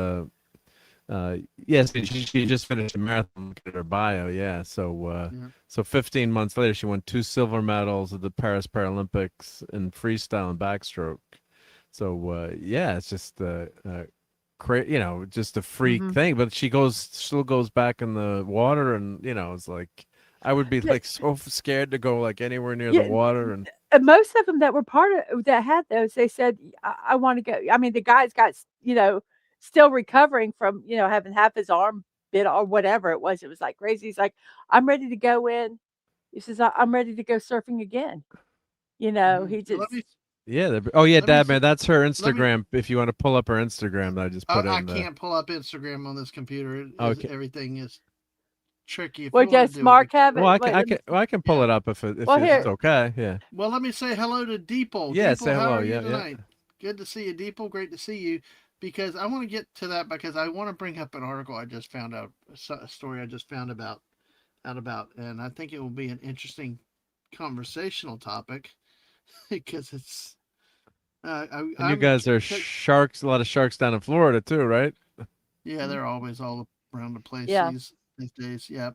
Yes, she just finished a marathon. Look at her bio. Yeah, Yeah. so 15 months later, she won 2 silver medals at the Paris Paralympics in freestyle and backstroke. So yeah, it's just you know, just a freak Hmm. thing. But still goes back in the water, and you know, it's like I would be like so scared to go like anywhere near the Yeah, water, and and most of them that were part of that had those, they said, I wanna go." I mean, the guy's got s you know, still recovering from, you know, having half his arm bit or whatever it was like crazy. He's like, "I'm ready to go in." He says, I'm ready to go surfing again." You know, Mhm. he Let just me yeah. Oh yeah, let me Dad, say, man, that's her let me. Instagram. If you want to pull up her Instagram, that I just put I in the. can't pull up Instagram on this computer. Okay. Everything is tricky. If well, you want to does do it, Mark have Well, it? Wait, let me I can pull yeah. it up if well, it's here okay. Yeah. Well, let me say hello to Deeple. Yeah. Deeple, Say how hello. are you Yeah. Yeah. tonight? Good to see you, Deeple. Great to see you. Because I want to get to that because I want to bring up an article I just found out, a story I just found about, and I think it will be an interesting conversational topic because it's And you guys are sharks. A lot of sharks down in Florida too, right? yeah, mhm, they're always all around the place yeah. these days. Yeah.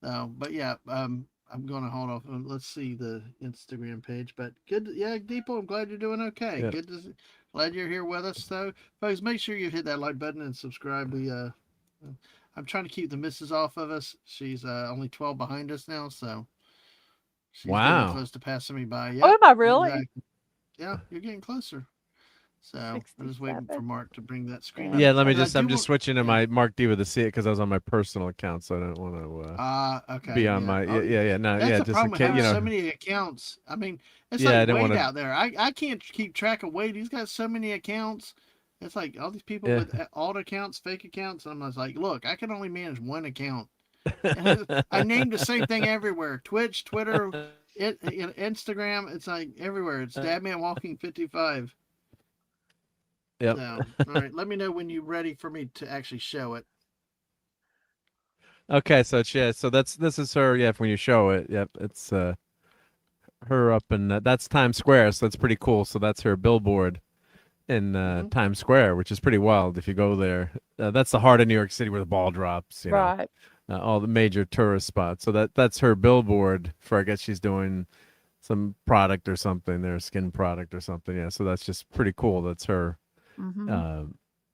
But yeah, I'm gonna hold off. Let's see the Instagram page. But good, yeah, Deepo, I'm glad you're doing okay. Yeah. Good to glad you're here with us, though, folks. Make sure you hit that like button and subscribe. I'm trying to keep the missus off of us. She's only 12 behind us now, so she's getting Wow. close to passing me by. Oh, Yep, am I really? exactly. Yeah, you're getting closer. So I'm just waiting for 67? Mark to bring that screen up. Yeah. Let me Okay. But I just. do I'm just want, switching to yeah. my Mark D with a C because I was on my personal account, so I don't want to be Okay, on yeah. my. Oh, Yeah. Yeah. Yeah. No. that's Yeah. the Just in problem with case, having you so know. many accounts. I mean, it's Yeah. like I didn't want Wade to. out there. I can't keep track of Wade. He's got so many accounts. It's like all these people Yeah. with alt accounts, fake accounts. And I was like, look, I can only manage one account. And I named the same thing everywhere: Twitch, Twitter, Instagram. It's like everywhere. It's Dadman Walking 55. Yep. So, all right, let me know when you're ready for me to actually show it. Okay. So yeah. So this is her. Yeah. When you show it. Yep. It's her up in that's Times Square. So that's pretty cool. So that's her billboard in Hmm. Times Square, which is pretty wild if you go there. That's the heart of New York City where the ball drops, you know, Right. all the major tourist spots. So that's her billboard for, I guess she's doing some product or something, their skin product or something. Yeah, so that's just pretty cool. That's her Mhm. uh,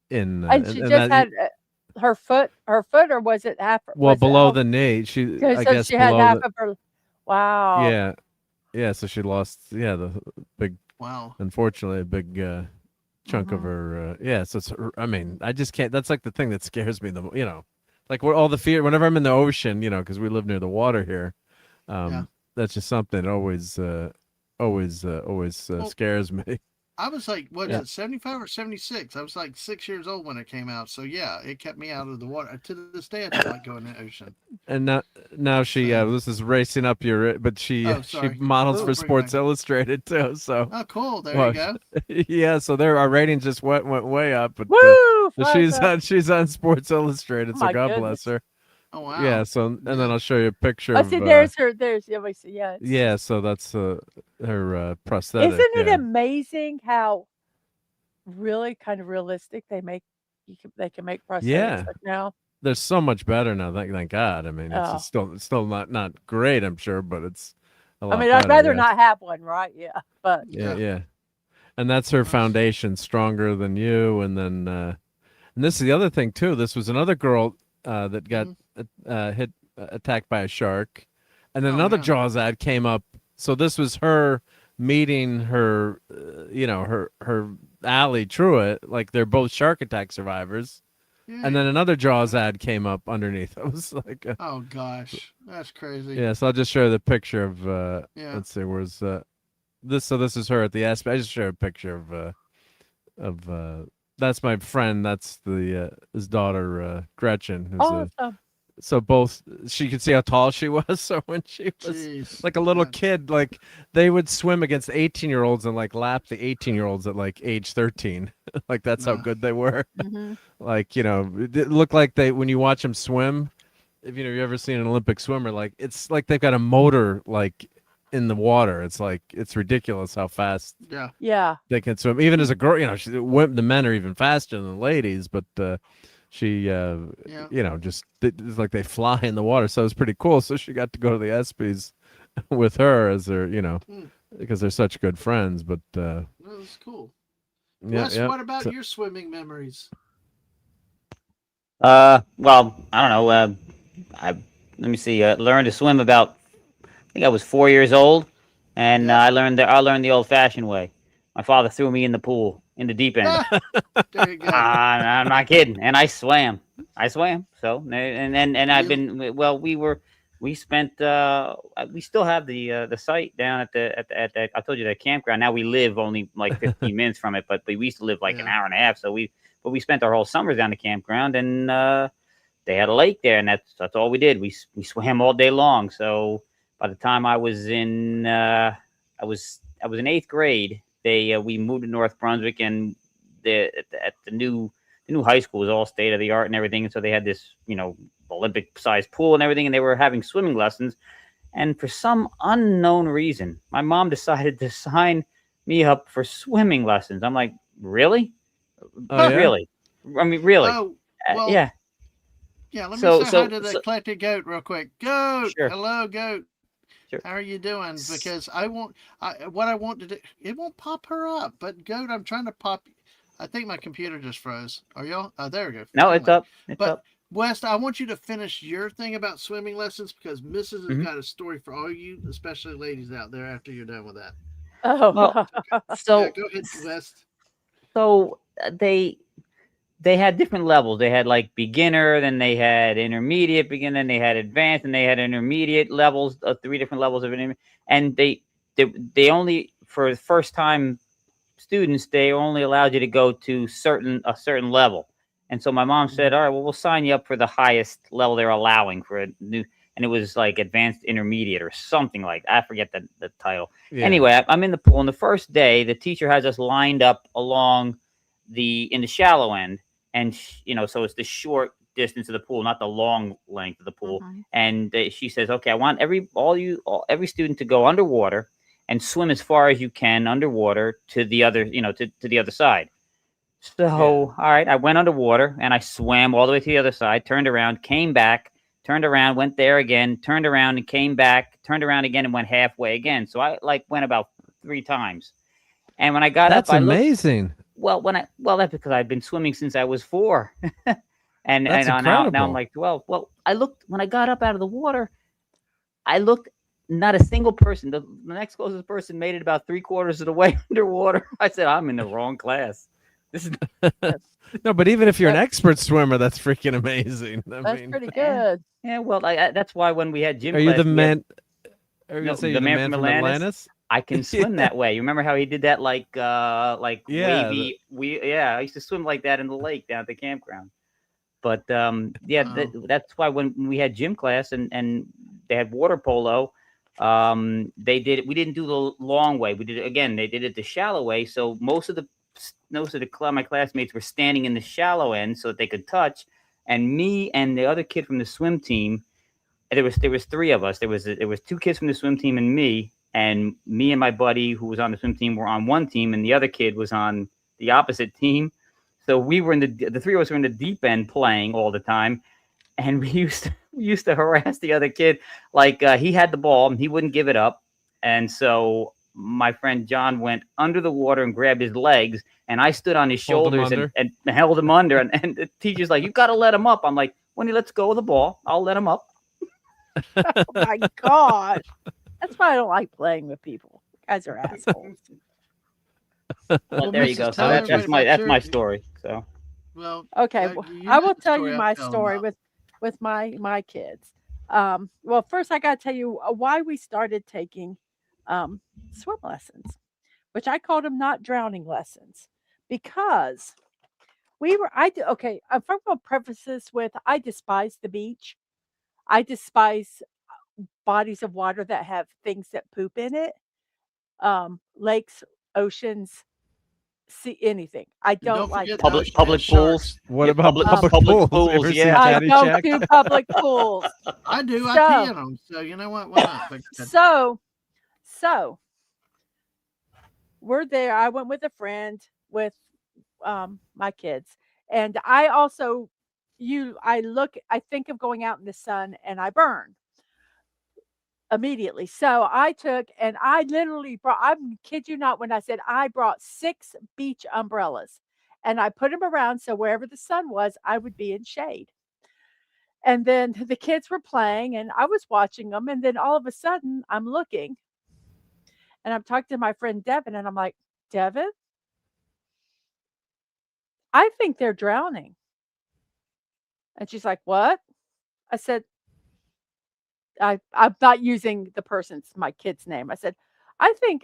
in And she and just that had, her foot, or was it half, well was it below how, the knee. She, 'cause I so guess she had below half the, of her, wow. yeah, yeah. So she lost, yeah, the big, Wow. unfortunately, a big chunk of Mhm. her. Yeah, so it's. I mean, I just can't. That's like the thing that scares me. You know, like what all the fear. Whenever I'm in the ocean, you know, because we live near the water here, Yeah. that's just something that always Well, scares me. I was like, what is Yeah. it, 75 or 76? I was like 6 years old when it came out. So yeah, it kept me out of the water. To this day, I don't like going in the ocean. And now she So, this is racing up your but she oh, she sorry. models Oh, for bring it back. Sports Illustrated too. So Oh, cool. There you well, go. yeah. So there our ratings just went way up, Woo! but Flies up. she's on Sports Illustrated. Oh So my God bless goodness. her. Oh, Yeah, wow. so and then Yeah. I'll show you a picture Oh, of see, there's her, yeah, we see, yeah, it's yeah, just, so that's her prosthetic, isn't it yeah. amazing how really kind of realistic they can make prosthetics Yeah. like now? They're so much better now, thank God. I mean, it's Oh, just still not great, I'm sure, but it's a I lot mean, I'd better, rather yeah. not have one, right? Yeah, but Yeah, Yeah. yeah. And that's her Nice. foundation, stronger than you. And then, and this is the other thing too. This was another girl that got attacked by a shark, and then Oh, another man. Jaws ad came up. So this was her meeting her, her Allie Truitt. Like they're both shark attack survivors. And then Yeah. another Jaws ad came up underneath. It was like, Oh gosh, that's crazy. yeah. So I'll just show you the picture of. Yeah. Let's see, where's this? So this is her at the ESPY. I just showed a picture of that's my friend. That's the his daughter Gretchen. Who's awesome. so both she could see how tall she was. So when she was Jeez. like a little Yeah. kid, like they would swim against 18-year-olds and like lap the 18-year-olds at like age 13. Like that's how Nah. good they were. Hmm. Like it looked like they when you watch them swim. If you ever seen an Olympic swimmer, like it's like they've got a motor like in the water. It's like it's ridiculous how fast Yeah. Yeah. they can swim. Even as a girl, the men are even faster than the ladies, but she, Yeah. just it's like they fly in the water. So it was pretty cool. So she got to go to the ESPYS with her as their, because they're such good friends. But That was cool. yeah, Wes, yeah. what about So- your swimming memories? Well, I don't know. Let me see. Learned to swim about. I think I was 4 years old, and Yeah. I learned the old-fashioned way. My father threw me in the pool, in the deep end. Ah, there you go. I'm not kidding. And I swam. So and I've been we spent we still have the site down at the I told you that campground. Now we live only like 15 minutes from it, but we used to live like an Yeah. hour and a half. So we spent our whole summers down the campground, and they had a lake there, and that's all we did. We swam all day long. So by the time I was in I was in eighth grade, we moved to North Brunswick, and at the new high school was all state of the art and everything. And so they had this Olympic sized pool and everything, and they were having swimming lessons. And for some unknown reason, my mom decided to sign me up for swimming lessons. I'm like, really? Oh, yeah? Really? I mean, really? Oh, well, Yeah. Yeah, let me So- say so- hi to the so- collected goat real quick. Goat, Sure. hello, goat. Sure. How are you doing? Because what I want to do, it won't pop her up. But goat, I'm trying to pop. I think my computer just froze. Are y'all? Oh, there we go. No, it's Finally. up. It's But up. West, I want you to finish your thing about swimming lessons because Mrs. has Mhm. got a story for all you, especially ladies out there. After you're done with that, Oh, Well, So yeah, go ahead, West. So they had different levels. They had like beginner, then they had intermediate beginner, then they had advanced, and they had intermediate levels, 3 different levels of intermediate. And they only, for first time students, they only allowed you to go to a certain level. And so my mom said, all right, well, we'll sign you up for the highest level they're allowing for a new, and it was like advanced intermediate or something like that. I forget the title. Yeah. Anyway, I'm in the pool, and the first day, the teacher has us lined up along in the shallow end, and so it's the short distance of the pool, not the long length of the pool. Mhm. And she says, okay, I want every student to go underwater and swim as far as you can underwater to the other, to the other side. So, all right, I went underwater and I swam all the way to the other side, turned around, came back, turned around, went there again, turned around and came back, turned around again and went halfway again. So I went about 3 times. And when I got That's up, I looked, amazing. that's because I've been swimming since I was 4. and That's now I'm incredible. like 12. Well, I looked when I got up out of the water, I looked, not a single person. The next closest person made it about 3/4 of the way underwater. I said, I'm in the wrong class. This is No, but even if you're an expert swimmer, that's freaking amazing. I that's mean, pretty good. yeah. Well, that's why when we had gym are you class, the we had- man? Are you No, gonna say the you're the man man from from Atlantis? Atlantis? I can swim that way. You remember how he did that, like Yeah, wavy? I used to swim like that in the lake down at the campground. But that's why when we had gym class and they had water polo, we didn't do the long way. We did it again. They did it the shallow way. So most of my classmates were standing in the shallow end so that they could touch, and me and the other kid from the swim team. There was 3 of us. There was 2 kids from the swim team and me and my buddy who was on the swim team were on one team, and the other kid was on the opposite team. So we were the 3 of us were in the deep end playing all the time, and we used to harass the other kid. Like he had the ball and he wouldn't give it up, And so my friend John went under the water and grabbed his legs, and I stood on his Hold him shoulders and held him under. And the teacher's like, "You got to let him up." I'm like, "When he lets go of the ball, I'll let him up." Oh my gosh. That's why I don't like playing with people. You guys are assholes. But Well, there you Mrs. go. So Tell that's everybody that's about my your- story. So Well, Okay, you I know will the tell story you I'm my telling story about. with my kids. Well, first I got to tell you why we started taking swim lessons, which I called them not drowning lessons, because okay. I'm going to preface this with I despise the beach. I despise bodies of water that have things that poop in it, lakes, oceans, see anything. I And don't don't like forget it. the public ocean public has pools. sharks. What Yeah, about public public pools? You pools, ever see yeah. I don't Caddyshack? do public pools. I do. I pee So in them. So you know what? Why not? But so so we're there. I went with a friend with my kids, and I also I think of going out in the sun and I burn immediately. So I took and I literally brought, I kid you not when I said I brought 6 beach umbrellas, and I put them around so wherever the sun was, I would be in shade. And then the kids were playing and I was watching them, and then all of a sudden I'm looking and I'm talking to my friend Devin, and I'm like, "Devin, I think they're drowning." And she's like, "What?" I said, I'm not using my kid's name. I said, I think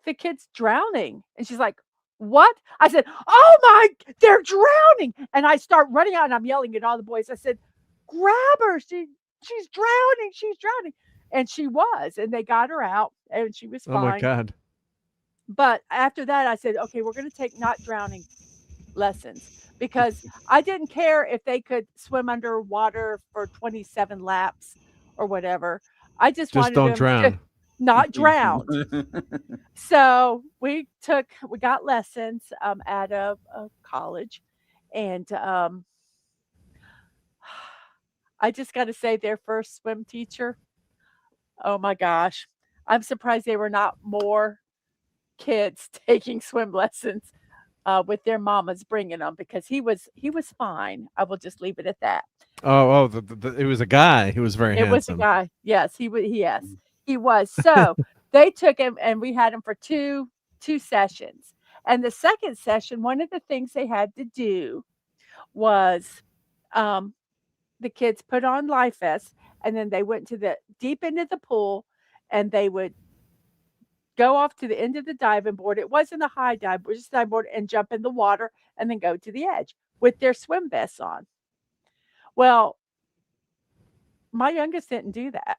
the kid's drowning." And she's like, "What?" I said, "Oh my, they're drowning." And I start running out and I'm yelling at all the boys. I said, "Grab her. She's drowning. She's drowning." And she was, and they got her out and she was Oh my fine. God. But after that, I said, "Okay, we're going to take not drowning lessons," because I didn't care if they could swim underwater for 27 laps or whatever. I just Just wanted don't them to drown. not drown. So we got lessons at a college, and I just got to say, their first swim teacher, oh my gosh, I'm surprised they were not more kids taking swim lessons with their mamas bringing them, because he was fine. I will just leave it at that. Oh, it was a guy. He was very It was a handsome. guy. Yes, he was. Yes, he was. So they took him, and we had him for two sessions. And the second session, one of the things they had to do was, um, the kids put on life vests, and then they went to the deep end of the pool, and they would go off to the end of the diving board. It wasn't a high dive, it was just a dive board, and jump in the water, and then go to the edge with their swim vests on. Well, my youngest didn't do that.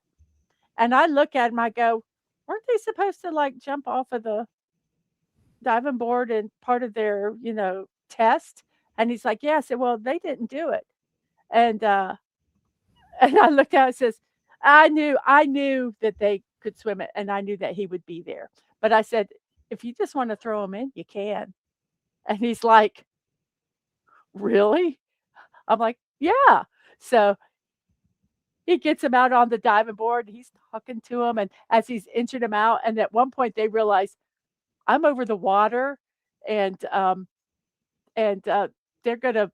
And I look at him, I go, "Weren't they supposed to like jump off of the diving board and part of their, test?" And he's like, "Yeah." I said, "Well, they didn't do it." And and I looked at it and says, I knew that they could swim it, and I knew that he would be there. But I said, "If you just want to throw him in, you can." And he's like, "Really?" I'm like, "Yeah." So he gets him out on the diving board. He's talking to him, and as he's inching him out, and at one point they realize I'm over the water, and they're gonna.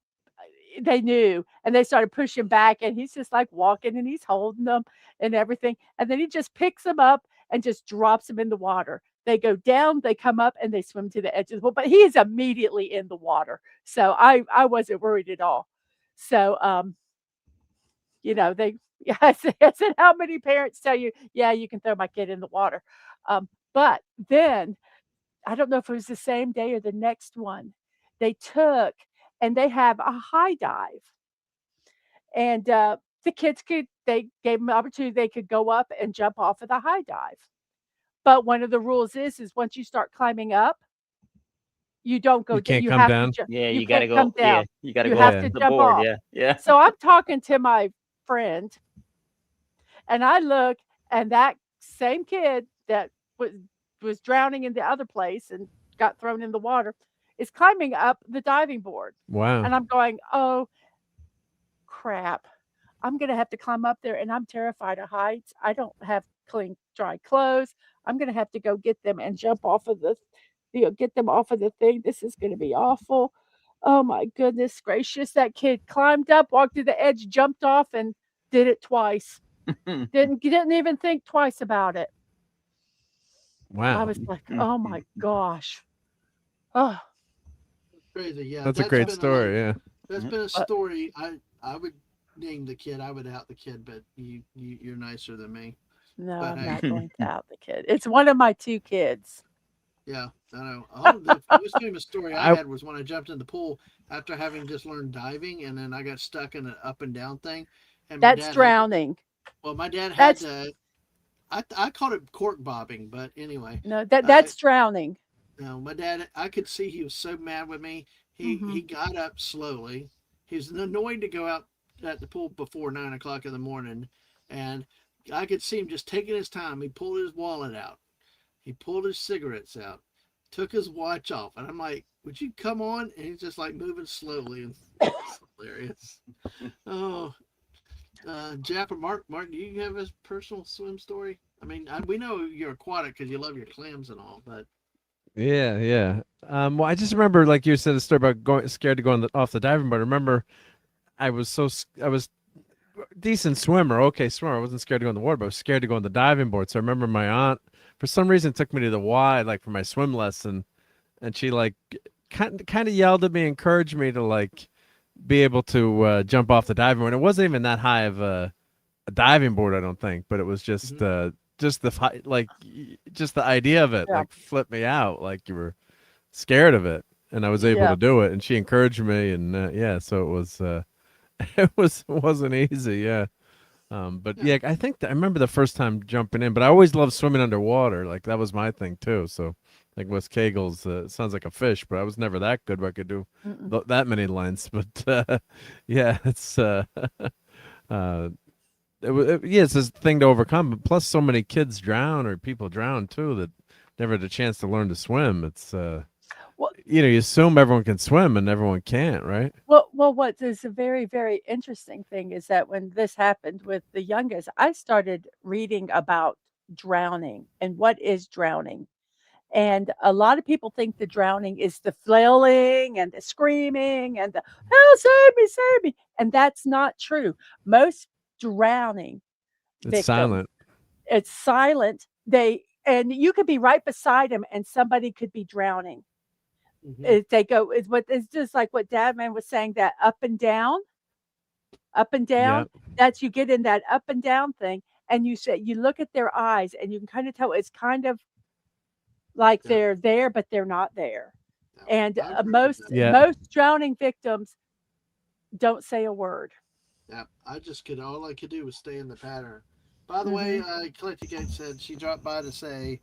They knew, and they started pushing back, and he's just like walking, and he's holding them and everything, and then he just picks them up and just drops them in the water. They go down, they come up, and they swim to the edge of the pool, but he is immediately in the water, so I wasn't worried at all. So they yeah, I said, "How many parents tell you, yeah, you can throw my kid in the water?" But then I don't know if it was the same day or the next one. They took and they have a high dive, and the kids they gave them the opportunity, they could go up and jump off of the high dive. But one of the rules is once you start climbing up, you don't go You down. can't You come have to down. Yeah, you you gotta can't come go. Yeah, down. you gotta You go have up Yeah. to the jump board. off. Yeah, yeah. So I'm talking to my friend, and I look, and that same kid that was drowning in the other place and got thrown in the water is climbing up the diving board. Wow. And I'm going, "Oh, crap. I'm going to have to climb up there, and I'm terrified of heights. I don't have clean, dry clothes. I'm going to have to go get them and jump off of get them off of the thing. This is going to be awful. Oh my goodness gracious. That kid climbed up, walked to the edge, jumped off, and did it twice. Didn't even think twice about it. I Wow. was like, oh my gosh. Oh, Crazy. Yeah, That's a that's great been story. Yeah. That's been a story. I would name the kid. I would out the kid, but you're nicer than me. no, But I'm hey, not going to out the kid. It's one of my 2 kids. yeah, I know. The most famous story I I had was when I jumped in the pool after having just learned diving, and then I got stuck in an up and down thing, and my That's dad had. drowning. Well, my dad had That's to. I called it cork bobbing, but anyway, no, I that's drowning. no, my dad. I could see he was so mad with me. He Mhm. got up slowly. He was annoyed to go out at the pool before 9 o'clock in the morning, and I could see him just taking his time. He pulled his wallet out. He pulled his cigarettes out, took his watch off, and I'm like, "Would you come on?" And he's just like moving slowly, and it's hilarious. Oh, Jeff or Mark, do you have a personal swim story? I mean, we know you're aquatic because you love your clams and all, but Yeah, yeah. Well, I just remember, like you said, a story about going scared to go off the diving board. I remember I was a decent swimmer, okay swimmer. I wasn't scared to go in the water, but I was scared to go on the diving board. So I remember my aunt, for some reason, took me to the Y, like for my swim lesson, and she like kind of yelled at me, encouraged me to like be able to jump off the diving board. It wasn't even that high of a diving board, I don't think, but it was just just the idea of it Yeah. like flipped me out, like you were scared of it, and I was able Yeah. to do it, and she encouraged me, and yeah, so it was it wasn't easy, yeah. But yeah, yeah, I think I remember the first time jumping in, but I always loved swimming underwater. Like that was my thing too. So, like Wes Kegel's, sounds like a fish, but I was never that good where I could do Mm-mm. that many lines. But yeah, it's uh, yeah, it's this thing to overcome. But plus, so many kids drown or people drown too that never had a chance to learn to swim. It's Well, you assume everyone can swim and everyone can't, right? what is a very, very interesting thing is that when this happened with the youngest, I started reading about drowning and what is drowning. And a lot of people think the drowning is the flailing and the screaming and the "Help, save me," and that's not true. Most drowning It's victims, silent. it's silent. And you could be right beside them, and somebody could be drowning. mm-hmm. If they go, it's just like what Dadman was saying, that up and Yeah, down. That's you get in that up and down thing, and you look at their eyes, and you can kind of tell it's kind of like Yeah, they're there, but they're not there. yeah. And I agree with most that. yeah. most drowning victims don't say a word. Yeah, all I could do was stay in the pattern. By the way, Hmm. Collecty Gate said she dropped by to say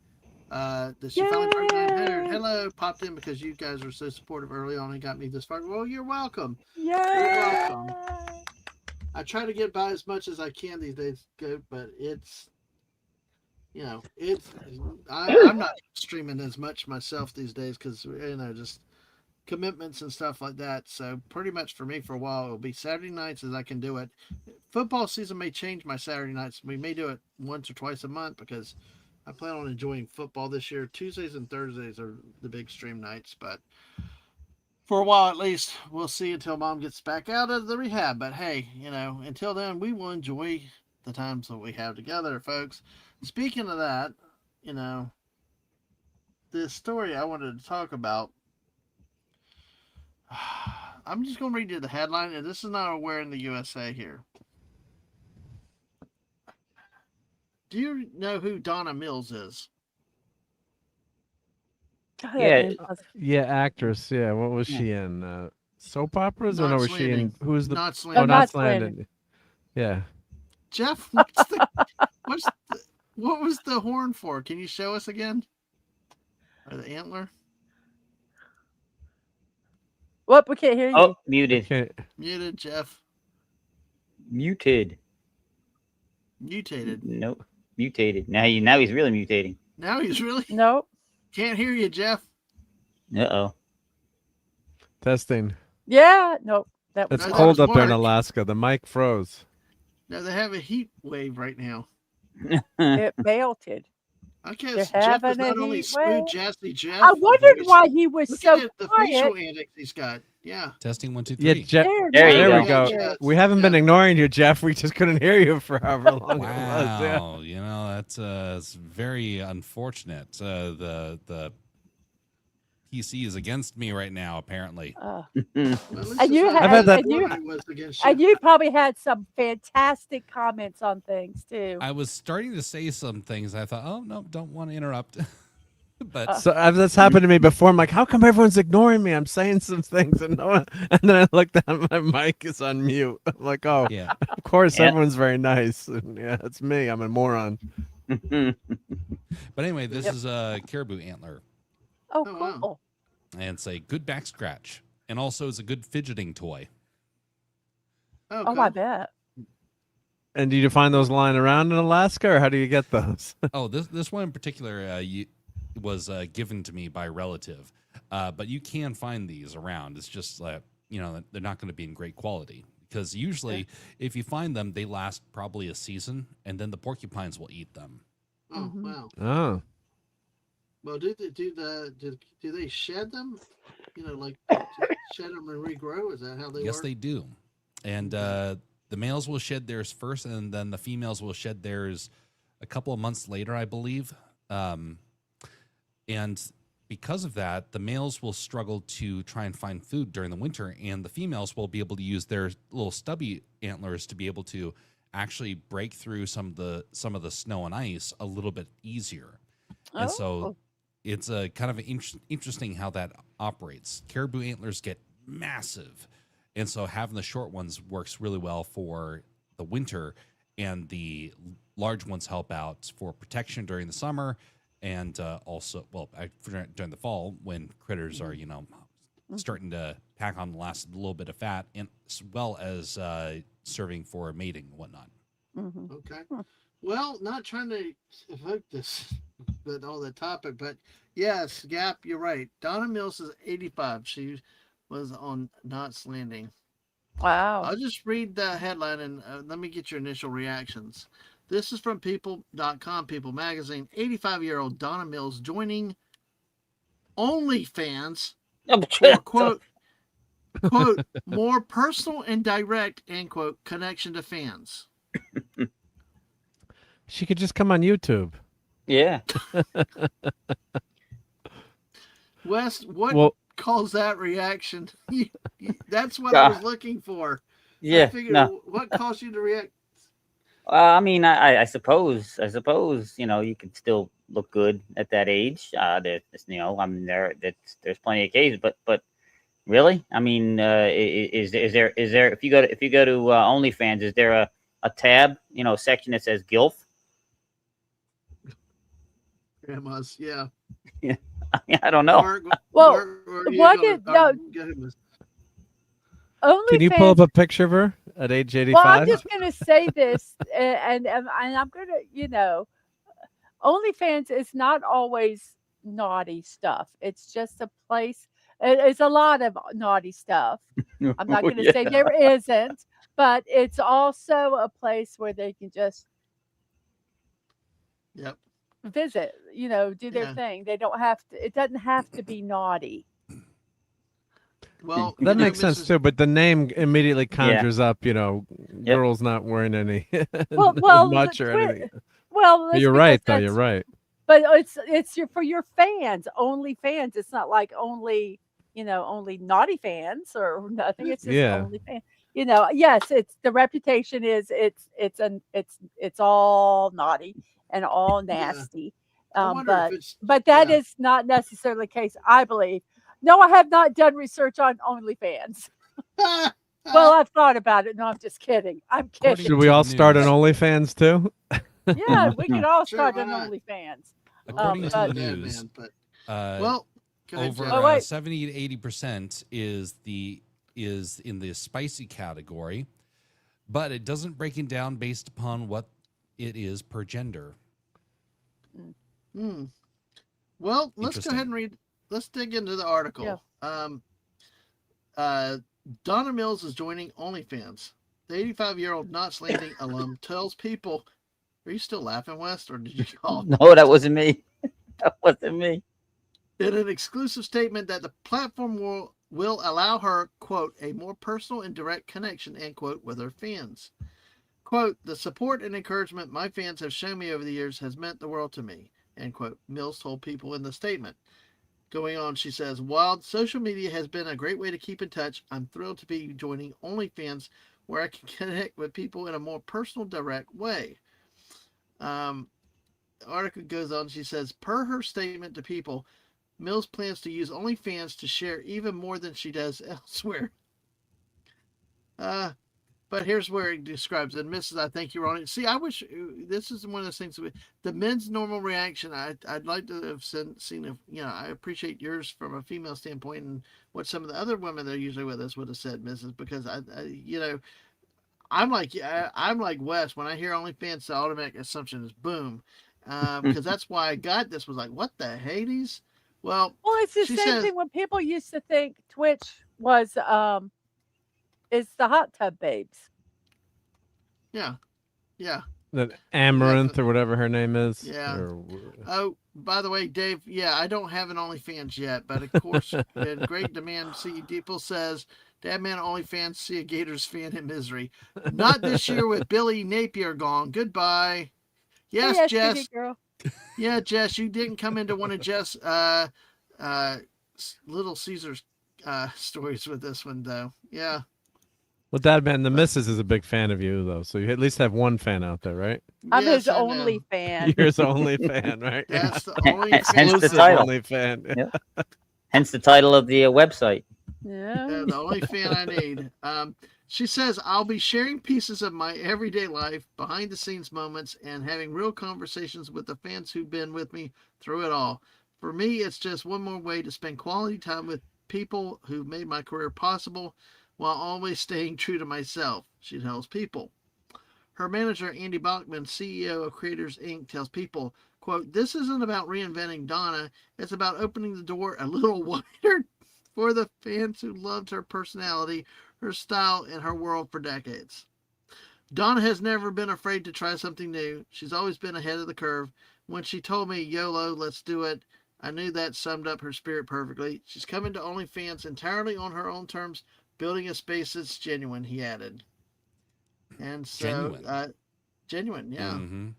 that she finally broke 900. Yay! Hello, popped in because you guys were so supportive early on and got me this far. Well, you're welcome. You're Yay! welcome. I try to get by as much as I can these days, but it's I'm not streaming as much myself these days because just commitments and stuff like that. So pretty much for me for a while it'll be Saturday nights as I can do it. Football season may change my Saturday nights. We may do it once or twice a month because I plan on enjoying football this year. Tuesdays and Thursdays are the big stream nights, but for a while at least, we'll see until mom gets back out of the rehab. But hey, until then, we will enjoy the times that we have together, folks. Speaking of that, this story I wanted to talk about. I'm just going to read you the headline, and this is not where in the USA here. Do you know who Donna Mills is? God, that Yeah, name sounds- Yeah, actress. Yeah, what was Yeah. she in? Soap operas? Or no, Knots was she in? Landing. Who's the? Knots Oh, Landing. Knots Knots Landing. Landing. Yeah. Jeff, what was the horn for? Can you show us again? Or the antler? Whoop, we can't hear you. oh, muted, Okay. Muted, Jeff. muted. Mutated. Nope, mutated. Now he's really mutating. Now he's really No. can't hear you, Jeff. Uh-oh. Testing. Yeah. Nope. That was It's that Mark. cold was up there in Mark. Alaska. The mic froze. No, they have a heat wave right now. It melted. I They're guess Jeff is having a not only heat smooth wave. Jazzy Jeff I wondered voice. why he was Look so at the quiet. facial antics he's got. Yeah. Testing 1, 2, Yeah, 3. Jeff. There you There go. we go. Yeah. We haven't been Yeah. ignoring you, Jeff. We just couldn't hear you for however long it was. Yeah. Wow, you know that's it's very unfortunate. The PC is against me right now, apparently. Well, at least And you it's not I've had as that- Jordan was against And you. you probably had some fantastic comments on things too. I was starting to say some things. I thought, oh no, don't want to interrupt. But So that's happened to me before. I'm like, how come everyone's ignoring me? I'm saying some things, and no one. And then I look down, my mic is on mute. I'm like, oh, yeah, of course, Yeah. everyone's very nice. And yeah, it's me. I'm a moron. but anyway, this Yep. is a caribou antler, Oh, Oh, wow. cool. and it's a good back scratch, and also is a good fidgeting toy. Oh, Oh, cool. I bet. And do you find those lying around in Alaska, or how do you get those? Oh, this one in particular was given to me by a relative, but you can find these around. It's just they're not going to be in great quality because usually if you find them, they last probably a season, and then the porcupines will eat them. Oh, Mhm. wow. Oh, Well, do they shed them? You know, like to shed them and regrow? Is that how they Yes, work? they do, and the males will shed theirs first, and then the females will shed theirs a couple of months later, I believe. And because of that, the males will struggle to try and find food during the winter, and the females will be able to use their little stubby antlers to be able to actually break through some of the snow and ice a little bit easier. And so Oh. it's a kind of interesting how that operates. Caribou antlers get massive, and so having the short ones works really well for the winter, and the large ones help out for protection during the summer. And also, during the fall when critters are, starting to pack on the last little bit of fat, and as well as serving for mating and whatnot. Mhm. Okay. Well, not trying to evoke this, but on the topic, but yes, Gap, you're right. Donna Mills is 85. She was on Knots Landing. Wow. I'll just read the headline and let me get your initial reactions. This is from People.com, People Magazine. 85-year-old Donna Mills joining OnlyFans for, quote, more personal and direct, end quote, connection to fans. she could just come on YouTube. Yeah. Wes, what Well, calls that reaction? That's what I Ah. was looking for. I Yeah. figured, No. what caused you to react? I mean, I suppose, you can still look good at that age. There's, I mean, there's plenty of cases, but really, I mean, is there if you go to OnlyFans, is there a tab, section that says GILF? Grandma's, yeah. I don't know. Mark, Well, where you what going? did- no. Go ahead, Miss. can you pull up OnlyFans. a picture of her at age 85? Well, I'm just gonna say this, and I'm gonna, OnlyFans is not always naughty stuff. It's just a place. It's a lot of naughty stuff. I'm not going to say there isn't, but it's also a place where they can just Yep. visit, do their Yeah. thing. They don't have to. It doesn't have to be naughty. Well, That makes sense Mrs. too, but the name immediately conjures up, girls not wearing any Well, much or Twi- anything. Well, But it's you're because right, though. that's- You're right. But it's for your fans, only fans. It's not like only only naughty fans or nothing. It's just Yeah. only fans. Yes, it's the reputation is it's all naughty and all nasty. I wonder if it's But that yeah. is not necessarily the case, I believe. No, I have not done research on OnlyFans. Well, I've thought about it. No, I'm just kidding. I'm kidding. Should we all start an News. OnlyFans too? Yeah, we could all Sure, start why an not? OnlyFans. According to but- the Bad news, man, but uh, well, go ahead, over Jeff. Oh, wait. 70 to 80% is in the spicy category, but it doesn't break it down based upon what it is per gender. Hmm. Well, let's go ahead and read. Let's dig into the article. Yeah. Donna Mills is joining OnlyFans. The 85-year-old Knots Landing alum tells people, "Are you still laughing, West, or did you call?" No, that wasn't me. That wasn't me. In an exclusive statement that the platform will allow her, quote, a more personal and direct connection, end quote, with her fans. Quote, the support and encouragement my fans have shown me over the years has meant the world to me, end quote, Mills told people in the statement. Going on, she says, while social media has been a great way to keep in touch, I'm thrilled to be joining OnlyFans where I can connect with people in a more personal, direct way. The article goes on, she says, per her statement to people, Mills plans to use OnlyFans to share even more than she does elsewhere. But here's where it describes it. Mrs. I think you're on it. See, I wish this is one of those things. The men's normal reaction. I'd like to have seen if I appreciate yours from a female standpoint and what some of the other women that are usually with us would have said, Mrs. Because I'm like Wes. When I hear OnlyFans, the automatic assumption is boom, because that's why I got this. Was like, what the Hades? Well, it's the same thing when people used to think Twitch was is the hot tub babes. Yeah. That Amaranth or whatever her name is. Yeah. Oh, by the way, Dave, yeah, I don't have an OnlyFans yet, but of course, in great demand, see, Deeple says, Dadman OnlyFans, see a Gators fan in misery. Not this year with Billy Napier gone. Goodbye. Yes, Jess. Girl. Yeah, Jess, you didn't come into one of Jess' Little Caesars stories with this one, though. Yeah. Well, Dadman, the missus is a big fan of you, though, so you at least have one fan out there, right? I'm his only fan. You're his only fan, right? That's the only Hence the title. Only fan. Yeah. Hence the title of the website. Yeah, the only fan I need. She says, I'll be sharing pieces of my everyday life, behind the scenes moments, and having real conversations with the fans who've been with me through it all. For me, it's just one more way to spend quality time with people who've made my career possible while always staying true to myself, she tells people. Her manager, Andy Bachman, CEO of Creators Inc., tells people, quote, this isn't about reinventing Donna. It's about opening the door a little wider for the fans who loved her personality, her style, and her world for decades. Donna has never been afraid to try something new. She's always been ahead of the curve. When she told me, YOLO, let's do it, I knew that summed up her spirit perfectly. She's coming to OnlyFans entirely on her own terms, building a space that's genuine, he added. And so, genuine, yeah. Mm-hmm.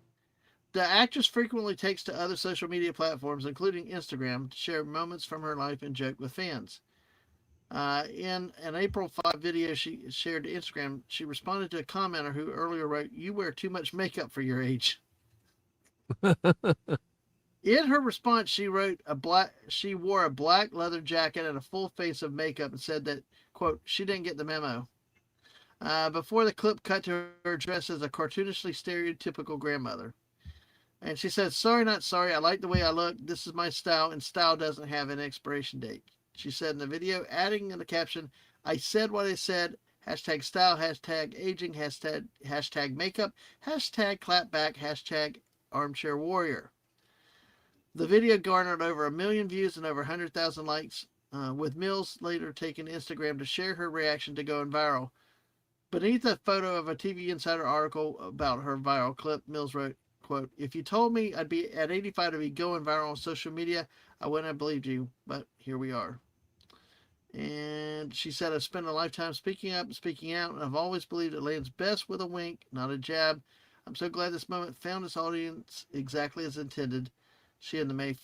The actress frequently takes to other social media platforms, including Instagram, to share moments from her life and joke with fans. In an April 5 video she shared to Instagram, she responded to a commenter who earlier wrote, you wear too much makeup for your age. In her response, she wrote she wore a black leather jacket and a full face of makeup and said that, quote, she didn't get the memo. Before the clip cut to her dressed as a cartoonishly stereotypical grandmother. And she said, sorry, not sorry. I like the way I look. This is my style, and style doesn't have an expiration date. She said in the video, adding in the caption, I said what I said. Hashtag style, hashtag aging, hashtag makeup, hashtag clapback, hashtag armchair warrior. The video garnered over 1 million views and over 100,000 likes, with Mills later taking Instagram to share her reaction to going viral. Beneath a photo of a TV Insider article about her viral clip, Mills wrote, quote, if you told me I'd be at 85 to be going viral on social media, I wouldn't have believed you, but here we are. And she said, I've spent a lifetime speaking up and speaking out, and I've always believed it lands best with a wink, not a jab. I'm so glad this moment found its audience exactly as intended. She in the May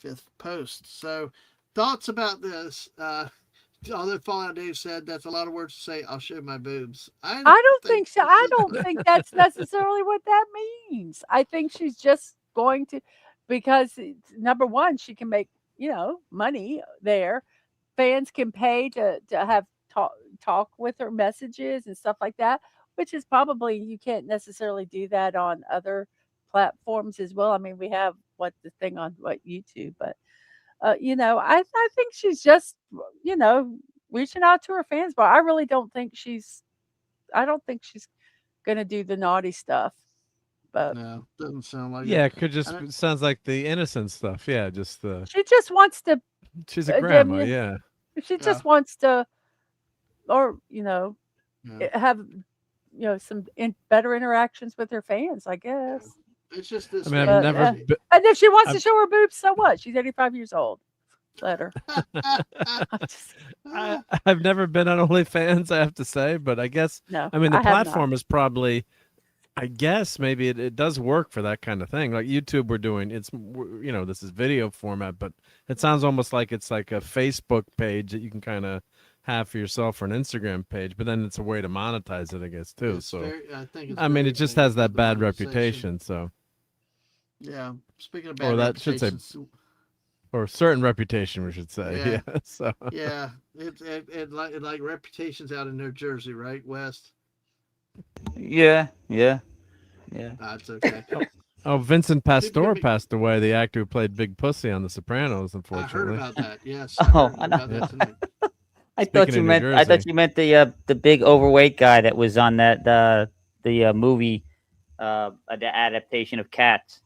5th post. So, thoughts about this? Although Fallout Dave said that's a lot of words to say, I'll show my boobs. I don't think so. I don't think that's necessarily what that means. I think she's just going to, because number one, she can make, money there. Fans can pay to have talk with her messages and stuff like that, which is probably, you can't necessarily do that on other platforms as well. I mean, we have the thing on YouTube, but I think she's just reaching out to her fans, but I really don't think she's gonna do the naughty stuff. But no, doesn't sound like yeah, it. it could just sounds like the innocent stuff. Yeah, just the she just wants to. She's a grandma, yeah. She just wants to, or Yeah. have some better interactions with her fans, I guess. It's just this I mean, I've day and never. age. And if she wants to I've, show her boobs, so what? She's 85 years old. Let her. I just, I've never been on OnlyFans, I have to say, but I guess no, I mean the I have not. platform is probably. I guess maybe it does work for that kind of thing. Like YouTube, we're doing this is video format, but it sounds almost like it's like a Facebook page that you can kind of have for yourself or an Instagram page, but then it's a way to monetize it, I guess, too. It's So I think it's I mean, very it just effective has for that the bad monetization. reputation. So Yeah. Speaking of or bad that should say, reputations, or certain reputation, we should say. Yeah. Yeah. So yeah, it like reputations out in New Jersey, right, West? Yeah. That's okay. oh, Vincent Pastore Maybe- passed away, the actor who played Big Pussy on The Sopranos. I Unfortunately, heard about that. Yes. Oh, I I know. heard about that tonight. I Speaking thought you of New meant. I thought Jersey. you meant the big overweight guy that was on that the movie, the adaptation of Cats.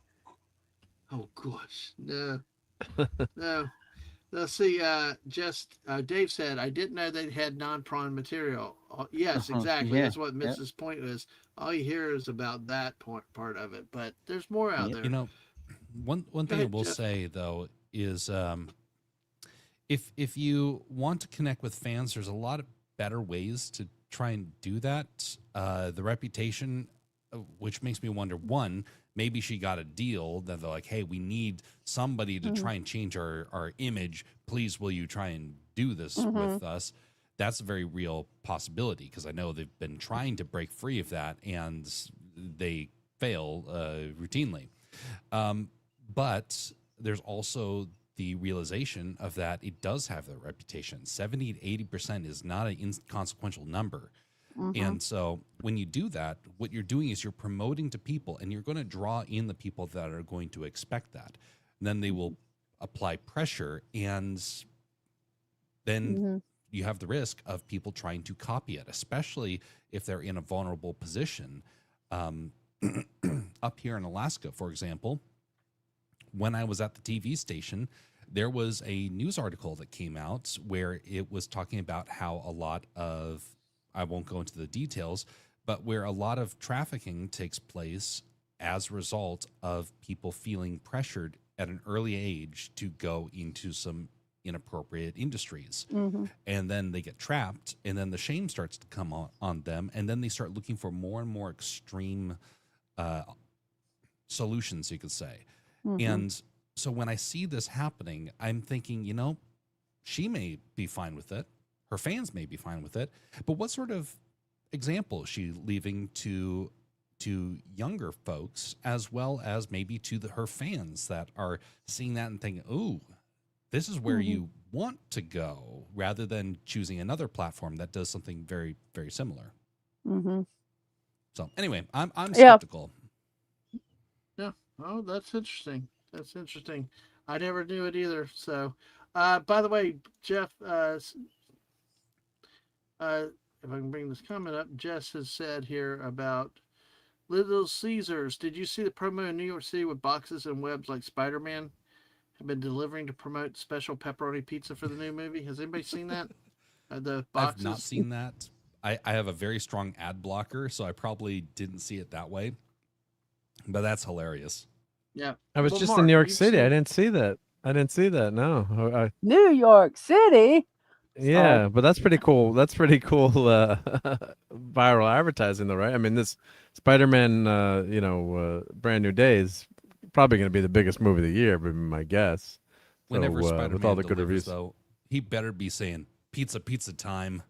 Oh gosh, no, no. Let's see. Dave said, I didn't know they had non-prawn material. Yes, exactly. Yeah. That's what Mrs. Point was. All you hear is about that part of it, but there's more out Yeah. there. One thing I ahead, will Jeff. say though is if you want to connect with fans, there's a lot of better ways to try and do that. The reputation, which makes me wonder, one, maybe she got a deal that they're like, hey, we need somebody to try and change our image. Please, will you try and do this with us? That's a very real possibility because I know they've been trying to break free of that and they fail routinely. But there's also the realization of that it does have that reputation. 70 to 80% is not an inconsequential number. And so when you do that, what you're doing is you're promoting to people and you're going to draw in the people that are going to expect that. And then they will apply pressure and then you have the risk of people trying to copy it, especially if they're in a vulnerable position. Up here in Alaska, for example, when I was at the TV station, there was a news article that came out where it was talking about how a lot of, I won't go into the details, but where a lot of trafficking takes place as a result of people feeling pressured at an early age to go into some inappropriate industries. And then they get trapped, and then the shame starts to come on them, and then they start looking for more and more extreme solutions, you could say. And so when I see this happening, I'm thinking, she may be fine with it. Her fans may be fine with it. But what sort of example is she leaving to younger folks as well as maybe to her fans that are seeing that and thinking, ooh, this is where you want to go, rather than choosing another platform that does something very, very similar. So anyway, I'm skeptical. Yeah. Oh, that's interesting. That's interesting. I never knew it either. So, by the way, Jeff, if I can bring this comment up, Jess has said here about Little Caesars. Did you see the promo in New York City with boxes and webs like Spider-Man have been delivering to promote special pepperoni pizza for the new movie? Has anybody seen that? The boxes? I've not seen that. I have a very strong ad blocker, so I probably didn't see it that way. But that's hilarious. Yeah. I was Well, just Mark, in New York you've City. seen- I didn't see that. No. New York City. Yeah, but that's pretty cool. That's pretty cool viral advertising, though, right? I mean, this Spider-Man, Brand New Day is probably going to be the biggest movie of the year, would be my guess. Whenever So, Spider-Man with all the good delivers, reviews. though, he better be saying pizza time.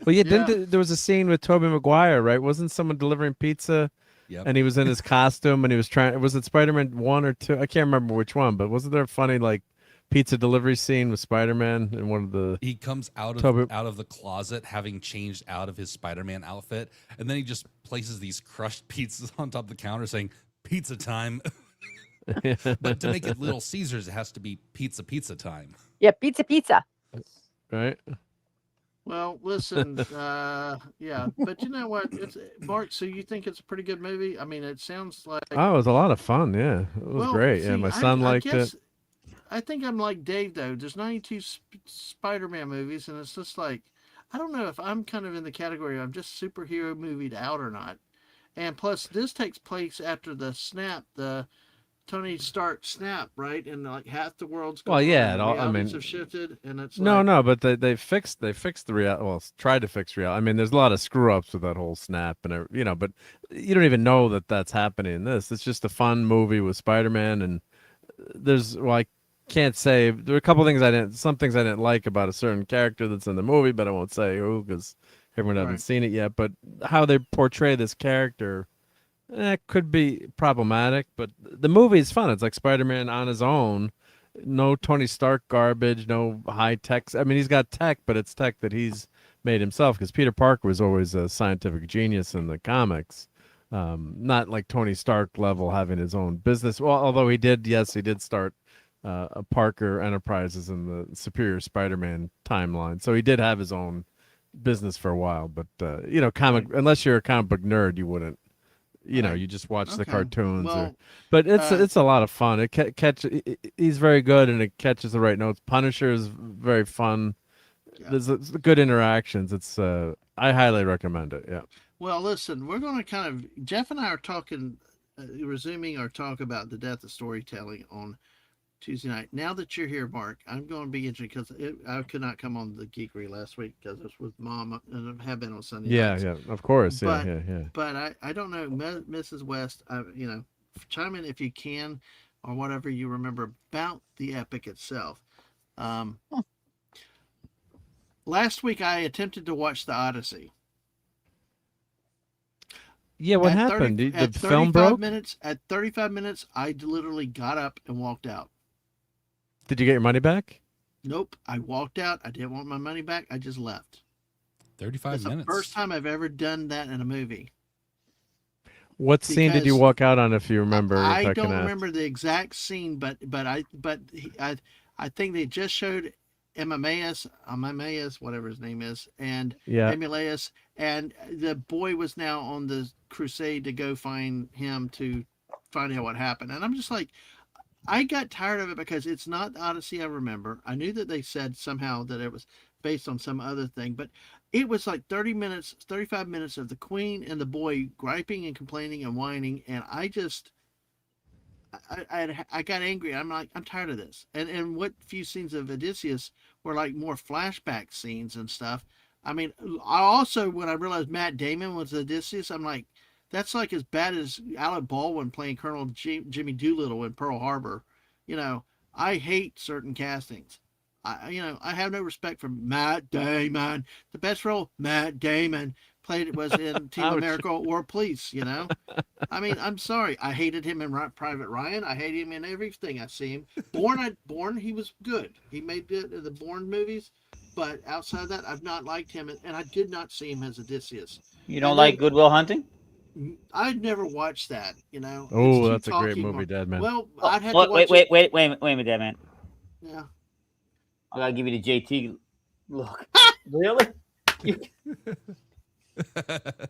Well, yeah, there was a scene with Tobey Maguire, right? Wasn't someone delivering pizza? Yep. And he was in his costume, and he was trying. Was it Spider-Man 1 or 2? I can't remember which one, but wasn't there a funny pizza delivery scene with Spider-Man in one of the? He comes out of the closet having changed out of his Spider-Man outfit, and then he just places these crushed pizzas on top of the counter, saying "Pizza time." But to make it Little Caesars, it has to be pizza time. Yeah, pizza. Right. Well, listen, yeah, but you know what? It's Mark. So you think it's a pretty good movie? I mean, it sounds like. Oh, it was a lot of fun. Yeah, it was great. Yeah, my son liked it. I think I'm like Dave though. There's 92 Spider-Man movies, and it's just like I don't know if I'm kind of in the category of just superhero movied out or not. And plus, this takes place after the snap, the Tony Stark snap, right? And like half the world's Well, gone, yeah, and it the all, I realities mean, have shifted, and it's no, like, no, but they fixed the real, well, tried to fix real. I mean, there's a lot of screw ups with that whole snap and but you don't even know that that's happening in this. It's just a fun movie with Spider-Man, and well, I can't say there are a couple things some things I didn't like about a certain character that's in the movie, but I won't say who because everyone hasn't right, seen it yet. But how they portray this character, could be problematic. But the movie is fun. It's like Spider-Man on his own. No Tony Stark garbage, no high tech. I mean, he's got tech, but it's tech that he's made himself because Peter Parker was always a scientific genius in the comics. Not like Tony Stark level having his own business. Well, although yes, he did start a Parker Enterprises in the Superior Spider-Man timeline, so he did have his own business for a while. But unless you're a comic book nerd, you wouldn't. right. You just watch the Okay. cartoons, Well, but it's uh, it's a lot of fun. He's very good, and it catches the right notes. Punisher is very fun. yeah. There's good interactions. I highly recommend it. Yeah. Well, listen, we're going to Jeff and I are talking, resuming our talk about the death of storytelling on Tuesday night. Now that you're here, Mark, I'm going to be interested because I could not come on the Geekery last week because it was with Mom and I have been on Sunday Yeah, nights. yeah, of course. Yeah, But yeah, yeah. but I don't know, Mrs. West. Chime in if you can, or whatever you remember about the epic itself. Um, Last week I attempted to watch the Odyssey. Yeah, what At happened? 30 The at film 35 broke? minutes, at 35 minutes, I literally got up and walked out. Did you get your money back? Nope, I walked out. I didn't want my money back. I just left. 35 That's the minutes. first time I've ever done that in a movie. What scene did you Because walk out on, if you remember? I if I don't can ask? remember the exact scene, I think they just showed Emmaus, whatever his name is, and Yeah. Emilius, and the boy was now on the crusade to go find him to find out what happened. And I'm just like, I got tired of it because it's not the Odyssey I remember. I knew that they said somehow that it was based on some other thing, but it was like 30 minutes, 35 minutes of the queen and the boy griping and complaining and whining. And I got angry. I'm like, I'm tired of this. And what few scenes of Odysseus were like more flashback scenes and stuff. I mean, I also, when I realized Matt Damon was Odysseus, I'm like, that's like as bad as Alec Baldwin playing Colonel Jimmy Doolittle in Pearl Harbor. I hate certain castings. I have no respect for Matt Damon. The best role Matt Damon played was in Team Ouch. America or Police. I mean, I'm sorry. I hated him in Private Ryan. I hate him in everything I see him. Born, he was good. He made the Bourne movies, but outside of that, I've not liked him, and I did not see him as Odysseus. You don't And like then Goodwill Hunting? I'd never watched that. It's Oh, too that's a great talky movie, Dadman. Well, Oh, I'd have to watch wait it. a minute, Dad, man. Yeah. I gotta give you the JT look. Really?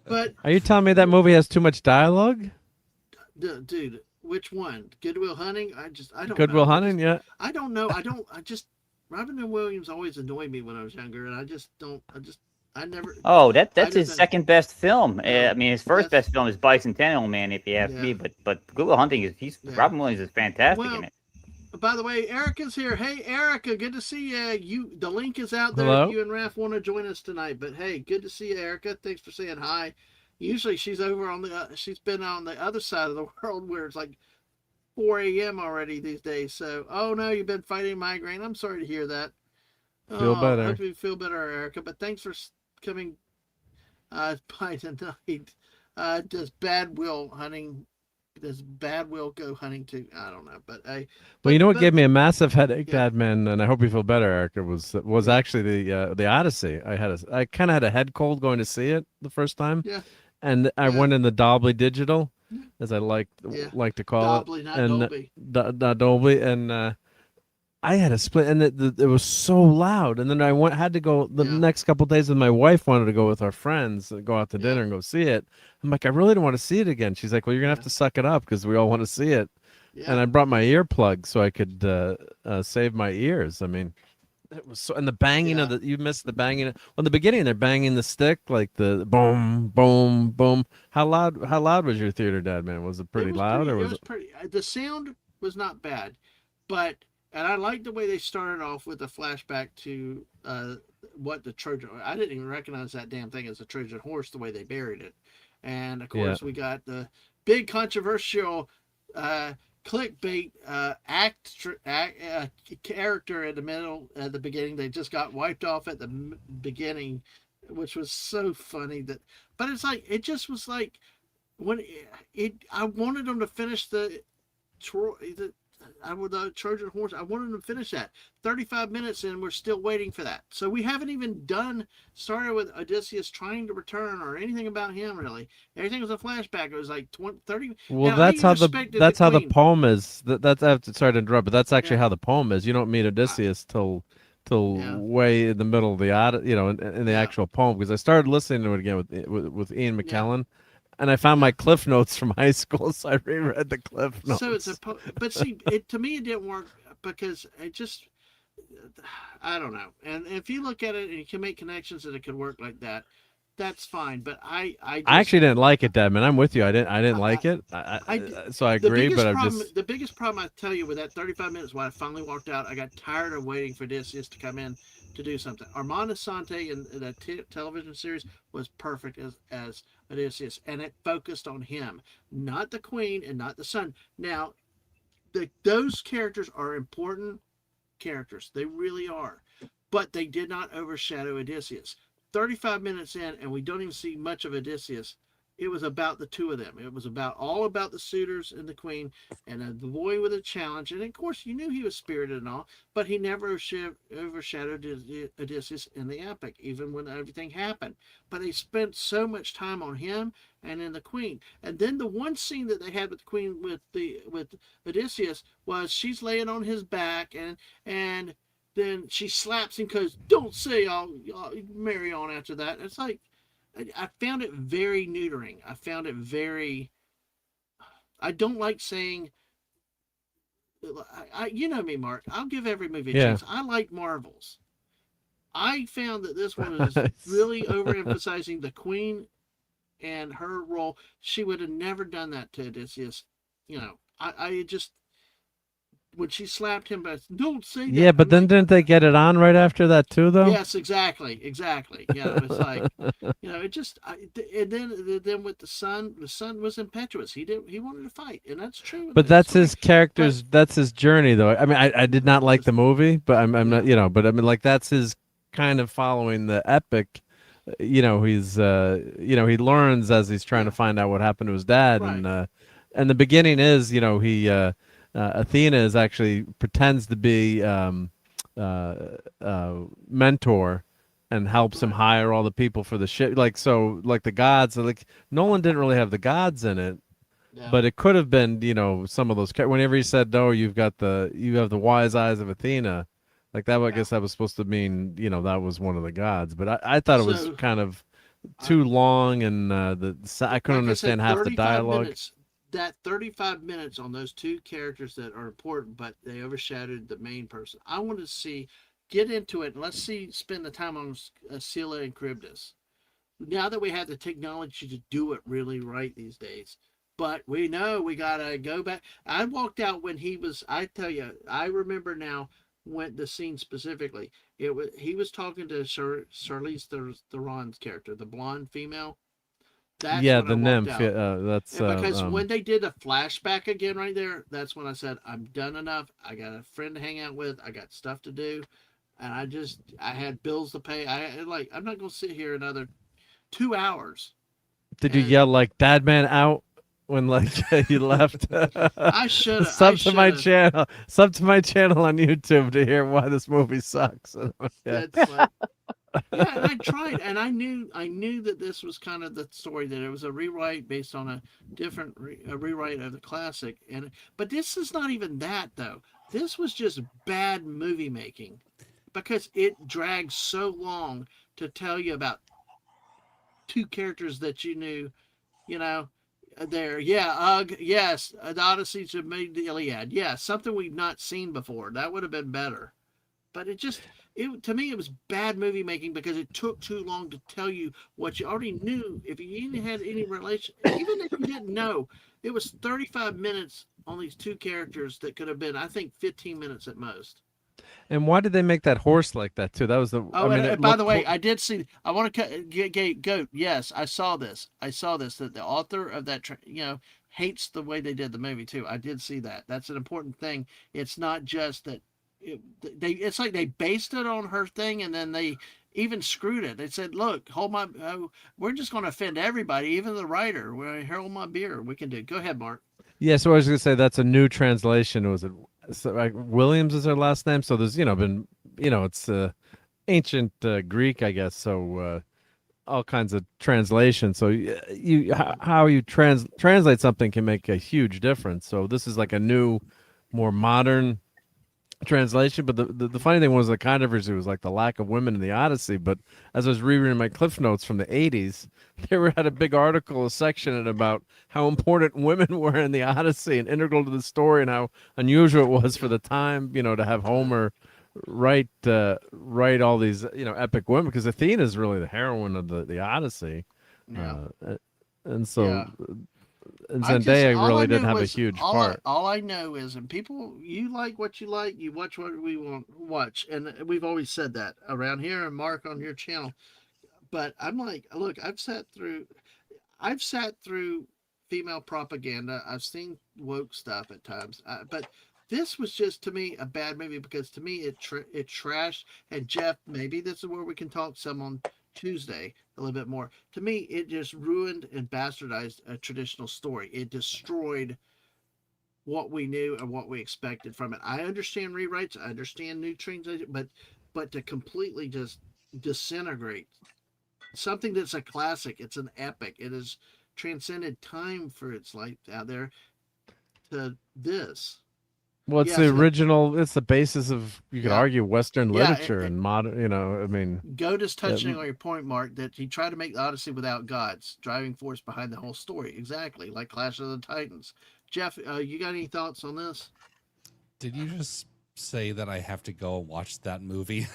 But Are you telling me that movie has too much dialogue? dude, which one? Goodwill Hunting? I don't Goodwill know. Hunting, yeah. I don't know. Robin Williams always annoyed me when I was younger, and I never. Oh, that's I his just- second best film. Yeah, I mean, his first that's- best film is Bicentennial Man, if you ask me. Yeah. But Goodwill Hunting Yeah. Robin Williams is fantastic Well, in it. By the way, Erica's here. Hey, Erica, good to see you. The link is out there Hello? if you and Raph want to join us tonight. But hey, good to see you, Erica. Thanks for saying hi. Usually she's over on she's been on the other side of the world where it's like 4 a.m. already these days. So, oh no, you've been fighting migraine. I'm sorry to hear that. Feel better. I hope you feel better, Erica. But thanks for coming by tonight. Does Bad Will go hunting too? I don't know, but Well, you know what gave me a massive headache, Yeah. Dadman, and I hope you feel better, Erica, was actually the Odyssey. I kind of had a head cold going to see it the first time. Yeah. And I Yeah. went in the Dolby Digital, as I like to call Dolby, it, not and Dolby. not Dolby, and I had a split, and it was so loud. And then I had to go the Yeah. next couple of days, and my wife wanted to go with our friends, go out to Yeah. dinner and go see it. I'm like, I really don't want to see it again. She's like, well, you're gonna have Yeah. to suck it up because we all want to see it. Yeah. And I brought my earplugs so I could save my ears. I mean, It was so, and the banging of Yeah. you missed the banging. Well, in the beginning, they're banging the stick like the boom, boom, boom. How loud? How loud was your theater, Dad? Man, was it pretty loud or It was was it? pretty. The sound was not bad, but and I liked the way they started off with a flashback to what the Trojan. I didn't even recognize that damn thing as a Trojan horse the way they buried it, and of Yeah, course we got the big controversial uh, clickbait character in the middle at the beginning. They just got wiped off at the beginning, which was so funny that. But it's like it just was like when I wanted them to finish the the Trojan horse. I wanted them to finish that 35 minutes, and we're still waiting for that. So we haven't even started with Odysseus trying to return or anything about him really. Everything was a flashback. It was like 20, 30. well, And I that's even how the respected the that's how the queen. poem is. That's I have to sorry to interrupt, but that's actually Yeah, how the poem is. You don't meet I, Odysseus till yeah, way in the middle of the in the yeah, actual poem because I started listening to it again with Ian yeah, McKellen, and I found my yeah. cliff notes from high school, so I reread the cliff So notes. but see, it to me it didn't work because it just I don't know. And if you look at it and you can make connections that it could work like that, that's fine. But I I just actually didn't like it, Deadman. I'm with you. I didn't I, like it. I So I agree, but I'm just the biggest problem I tell you with that 35 minutes when I finally walked out, I got tired of waiting for Odysseus to come in to do something. Armand Asante in that television series was perfect as Odysseus, and it focused on him, not the queen and not the son. Now, those characters are important characters. They really are. But they did not overshadow Odysseus. 35 minutes in, and we don't even see much of Odysseus. It was about the two of them. It was all about the suitors and the queen, and the boy with a challenge. And of course, you knew he was spirited and all, but he never overshadowed Odysseus in the epic, even when everything happened. But they spent so much time on him and in the queen. And then the one scene that they had with the queen with Odysseus was she's laying on his back, and then she slaps him because don't say I'll marry on after that. It's like I found it very neutering. I found it very. I don't like saying. You know me, Mark. I'll give every movie a yeah. chance. I like Marvels. I found that this one was really overemphasizing the queen and her role. She would have never done that to Odysseus. You know, I just when she slapped him, but don't say Yeah, that. but I'm then like, didn't they get it on right after that too, though? yes, exactly. Yeah, it was like, it just, and then with the son was impetuous. He wanted to fight, and that's true in But the that's story. his But character's. That's his journey, though. I mean, I did not like the movie, but I'm not. yeah, But I mean, like that's his kind of following the epic. He's he learns as he's trying to yeah, find out what happened to his dad, right, and the beginning is he Athena is actually pretends to be uh, mentor and helps him right, hire all the people for the ship. Like the gods, like Nolan didn't really have the gods in it, yeah, but it could have been, some of those. Whenever he said, "No, you have the wise eyes of Athena," like that. I yeah. guess that was supposed to mean, that was one of the gods. But I thought it was So, kind of I, too long, and I couldn't like I said, understand half the 35 dialogue. minutes. That 35 minutes on those two characters that are important, but they overshadowed the main person. I want to get into it, and let's spend the time on Scylla and Charybdis. Now that we have the technology to do it really right these days. But we know we gotta go back. I walked out when he was. I tell you, I remember now when the scene specifically. It was he was talking to Charlize Theron's character, the blonde female. That's Yeah, when I the walked nymph. out. Yeah, that's And because when they did the flashback again right there, that's when I said, I'm done enough. I got a friend to hang out with. I got stuff to do. And I had bills to pay. I'm not going to sit here another 2 hours. Did you And yell like "Dadman out" when like you left? I Sub to should my have. channel. Sub to my channel on YouTube to hear why this movie sucks. Yeah. That's like, yeah, and I tried, and I knew that this was kind of the story, that it was a rewrite based on a different a rewrite of the classic, but this is not even that though. This was just bad movie making, because it dragged so long to tell you about two characters that you knew, you know. There, yeah, yes, the Odyssey should made the Iliad, yeah, something we've not seen before. That would have been better, but to me it was bad movie making because it took too long to tell you what you already knew. If you even had any relation, even if you didn't know, it was 35 minutes on these two characters that could have been, I think, 15 minutes at most. And why did they make that horse like that too? That was the. I Oh, mean, and it by the looked. way, I did see. I want to go. Yes, I saw this. I saw this. That the author of that, hates the way they did the movie too. I did see that. That's an important thing. It's not just that It's like they based it on her thing, and then they even screwed it. They said, "Look, hold my. We're just going to offend everybody, even the writer. Hold my beer. We can do." Go ahead, Mark. Yeah, so I was gonna say that's a new translation. Was it so, like Williams is her last name? So there's been it's ancient Greek, I guess. So all kinds of translation. So how you translate something can make a huge difference. So this is like a new, more modern translation. But the funny thing was the controversy was like the lack of women in the Odyssey. But as I was rereading my Cliff Notes from the 80s, had a big article, a section in about how important women were in the Odyssey and integral to the story, and how unusual it was for the time, to have Homer write all these epic women, because Athena is really the heroine of the Odyssey. Yeah. And so Yeah. and All I Zendaya really did knew have a was huge part. all I know is, and people, you like what you like, you watch what we want to watch, and we've always said that around here, and Mark on your channel. But I'm like, look, I've sat through female propaganda. I've seen woke stuff at times, but this was just to me a bad movie because to me it trashed. And Jeff, maybe this is where we can talk some on Tuesday a little bit more. To me, it just ruined and bastardized a traditional story. It destroyed what we knew and what we expected from it. I understand rewrites, I understand new translation, but to completely just disintegrate something that's a classic, it's an epic, it has transcended time for its life out there to this. Well, it's Yeah, the so original. It's the basis of, you could yeah, argue, Western yeah. literature and modern. I mean, Goat is touching uh, on your point, Mark, that he tried to make the Odyssey without gods, driving force behind the whole story. Exactly, like Clash of the Titans. Jeff, you got any thoughts on this? Did you just say that I have to go and watch that movie?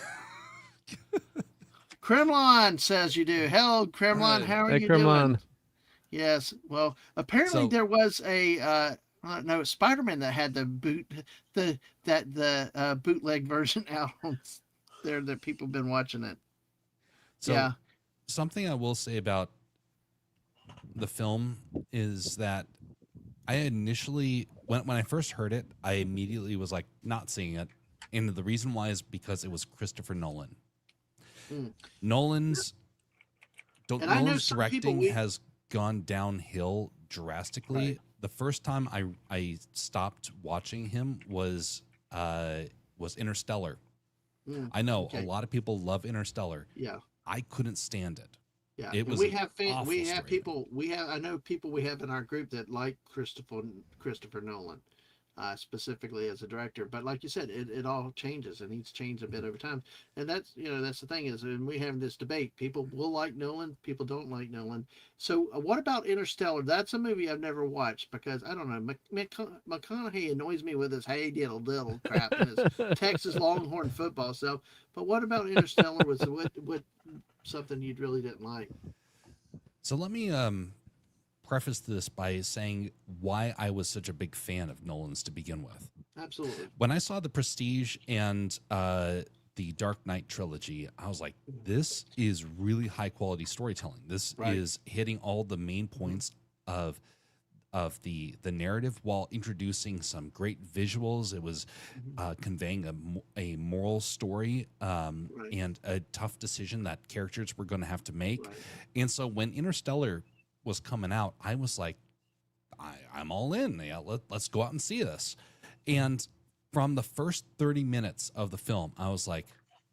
Kremlin says you do. Hello, Kremlin. Right. How are hey, you doing? Kremlin. Yes. Well, apparently So there was a no Spider-Man that had the bootleg version out on there that people have been watching it. so Yeah. something I will say about the film is that I initially when I first heard it, I immediately was like not seeing it. And the reason why is because it was Christopher Nolan. Mm. Nolan's And I know Nolan's some people directing has gone downhill drastically. Right. The first time I stopped watching him was Interstellar. I know a Okay. lot of people love Interstellar. Yeah. I couldn't stand it. Yeah. It And was we an have awful we have story. people I know people we have in our group that like Christopher Nolan. Specifically as a director. But like you said, it all changes and he's changed a bit over time. And that's the thing is, and we have this debate. People will like Nolan, people don't like Nolan. So what about Interstellar? That's a movie I've never watched because I don't know. McConaughey annoys me with his hey diddle diddle crap and his Texas Longhorn football stuff. But what about Interstellar? Was what something you really didn't like? So let me preface this by saying why I was such a big fan of Nolan's to begin with. Absolutely. When I saw The Prestige and the Dark Knight trilogy, I was like, this is really high quality storytelling. This Right. is hitting all the main points of the narrative while introducing some great visuals. It was conveying a moral story and a tough decision that characters were going to have to make. Right. And so when Interstellar was coming out, I was like, I'm all in. Yeah, let's go out and see this. And from the first 30 minutes of the film, I was like,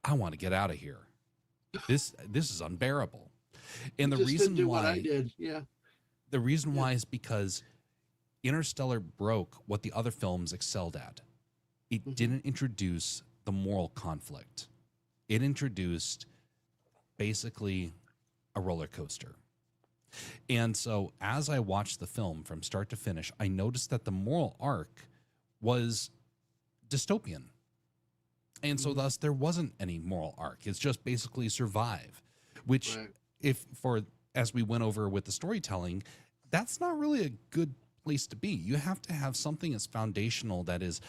I want to get out of here. This is unbearable. And You the just reason didn't do why what I did. Yeah. the reason why is because Interstellar broke what the other films excelled at. It didn't introduce the moral conflict. It introduced basically a roller coaster. And so as I watched the film from start to finish, I noticed that the moral arc was dystopian. And so thus there wasn't any moral arc. It's just basically survive, which Right. if for as we went over with the storytelling, that's not really a good place to be. You have to have something that's foundational, that is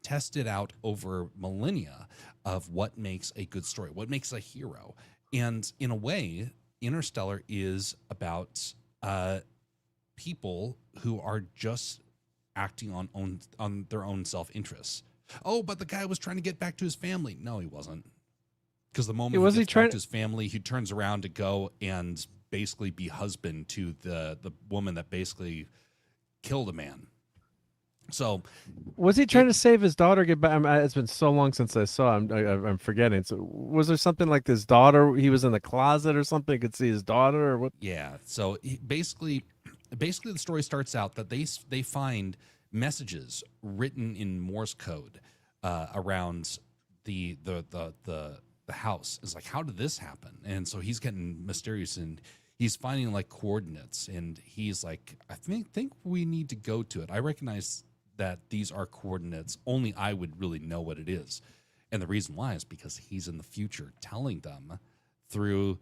tested out over millennia of what makes a good story, what makes a hero. And in a way, Interstellar is about people who are just acting on their own self-interests. Oh, but the guy was trying to get back to his family. No, he wasn't. Because the moment Was he he gets trying- back to his family, he turns around to go and basically be husband to the woman that basically killed a man. So Was he trying to save his daughter? Get back? It's been so long since I saw him. I'm forgetting. So was there something like his daughter? He was in the closet or something. He could see his daughter, or what? yeah, so basically the story starts out that they find messages written in Morse code around the house. It's like, how did this happen? And so he's getting mysterious, and he's finding like coordinates, and he's like, I think we need to go to it. I recognize that these are coordinates. Only I would really know what it is. And the reason why is because he's in the future telling them through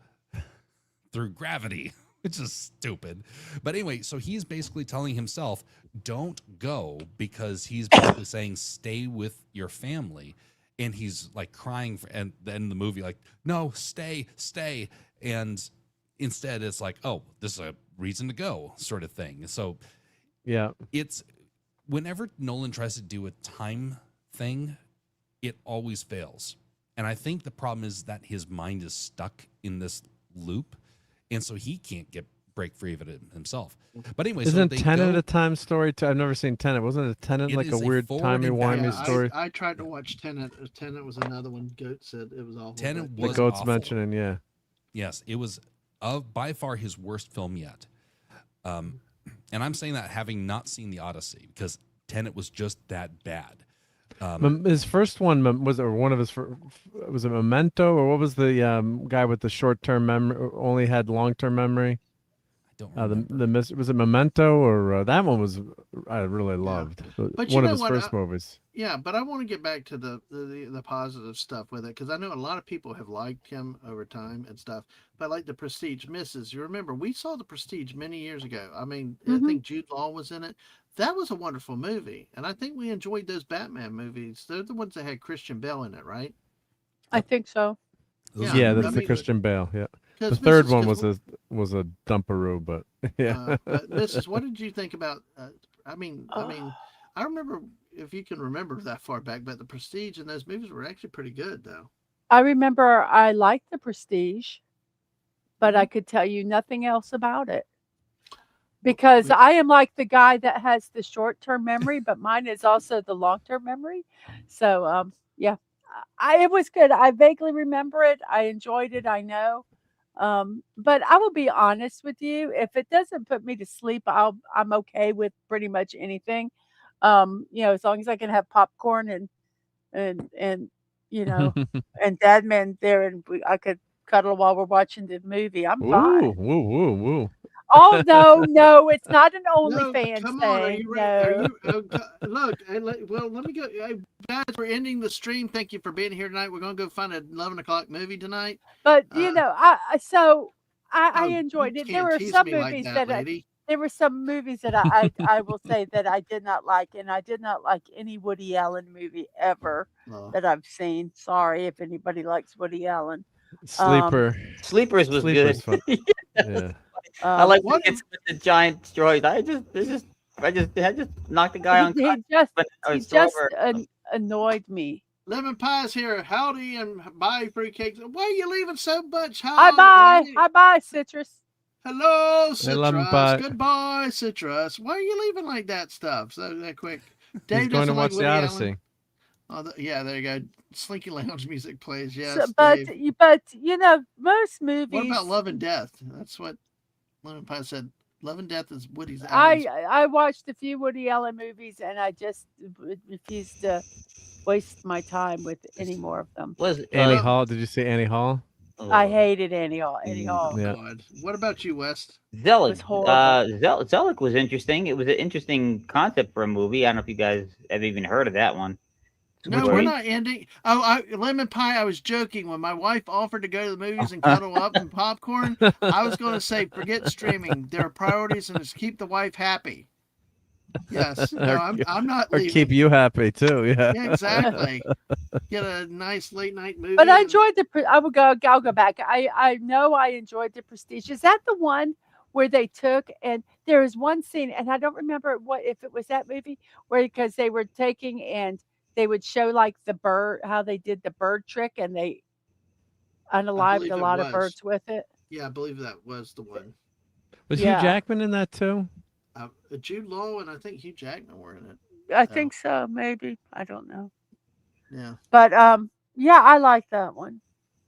gravity, which is stupid. But anyway, so he's basically telling himself, don't go, because he's basically saying, stay with your family. And he's like crying and then the movie, like, no, stay. And instead it's like, oh, this is a reason to go, sort of thing. So Yeah. it's whenever Nolan tries to do a time thing, it always fails. And I think the problem is that his mind is stuck in this loop, and so he can't break free of it himself. But anyway, Isn't so Tenet a time story too? I've never seen Tenet. Wasn't it Tenet It like a is a weird forward and timey-wimey backwards. story? I tried to watch Tenet. Tenet was another one. Goat said it was awful. Tenet The was goat's awful. mentioning, yeah. Yes, it was by far his worst film yet. And I'm saying that having not seen the Odyssey, because Tenet was just that bad. His first one was, or one of his, was it Memento, or what was the guy with the short-term memory, only had long-term memory? I don't remember. Was it Memento, or that one was I really loved. But you One of know his what, first movies. Yeah, but I want to get back to the positive stuff with it, because I know a lot of people have liked him over time and stuff. But like the Prestige misses, you remember we saw the Prestige many years ago. I mean, I think Jude Law was in it. That was a wonderful movie, and I think we enjoyed those Batman movies. They're the ones that had Christian Bale in it, right? I think so. Those Yeah, are that's I the mean, Christian Bale. Yeah, the 'Cause third Mrs. one 'cause was a dumperoo, but yeah. But Mrs., what did you think about? I mean, I remember, if you can remember that far back, but the Prestige and those movies were actually pretty good, though. I remember I liked the Prestige, but I could tell you nothing else about it. Because I am like the guy that has the short-term memory, but mine is also the long-term memory. So, yeah, it was good. I vaguely remember it. I enjoyed it. I know. But I will be honest with you. If it doesn't put me to sleep, I'm okay with pretty much anything. As long as I can have popcorn and and Dadman there, and I could cuddle while we're watching the movie. I'm Ooh, fine. woo. Oh no, it's not an No, OnlyFans come on. Are thing. you ready? No. Look, well, let me go. Guys, we're ending the stream. Thank you for being here tonight. We're going to go find an 11 o'clock movie tonight. But I Oh, enjoyed you it. There can't were tease some me like movies that, that lady. there were some movies that I will say that I did not like, and I did not like any Woody Allen movie ever Oh. that I've seen. Sorry if anybody likes Woody Allen. Sleeper. Sleepers was Sleeper's good. fun. Yeah. I like What the kids with the giant destroyed. I just knocked the guy on. He just annoyed me. Lemon Pie's here. Howdy and bye, fruitcakes. Why are you leaving so much? Bye, Citrus. Hello, Lemon Citrus. Pie. Goodbye, Citrus. Why are you leaving like that stuff so that quick? He's Dave going to doesn't like watch the Woody Allen. Odyssey. Oh, yeah, there you go. Slinky Lounge music plays. Yes, So, but Dave. most movies. What about Love and Death? That's what Lemon Pie said. Love and Death is Woody's. I watched a few Woody Allen movies, and I just refused to waste my time with any more of them. Was Annie Hall. Did you see Annie Hall? I hated Annie Hall. Annie Hall. Yeah. God. What about you, West? Zelig. was horrible. Zelig was interesting. It was an interesting concept for a movie. I don't know if you guys have even heard of that one. No, Which we're one? not ending. Oh, lemon pie. I was joking when my wife offered to go to the movies and cuddle up and popcorn. I was going to say, forget streaming. There are priorities, and it's keep the wife happy. Yes. No, I'm not or keep leaving. you happy too. Yeah. Yeah, exactly. Get a nice late night movie. But I and- enjoyed I would go. I'll go back. I know I enjoyed the Prestige. Is that the one where they took and there is one scene and I don't remember what if it was that movie where because they were taking and they would show like the bird how they did the bird trick and they unalived believe a it lot of was. birds with it. Yeah, I believe that was the one. Was Hugh Yeah. Jackman in that too? Jude Law and I think Hugh Jackman were in it. I think so. Maybe I don't know. Yeah. But yeah, I like that one.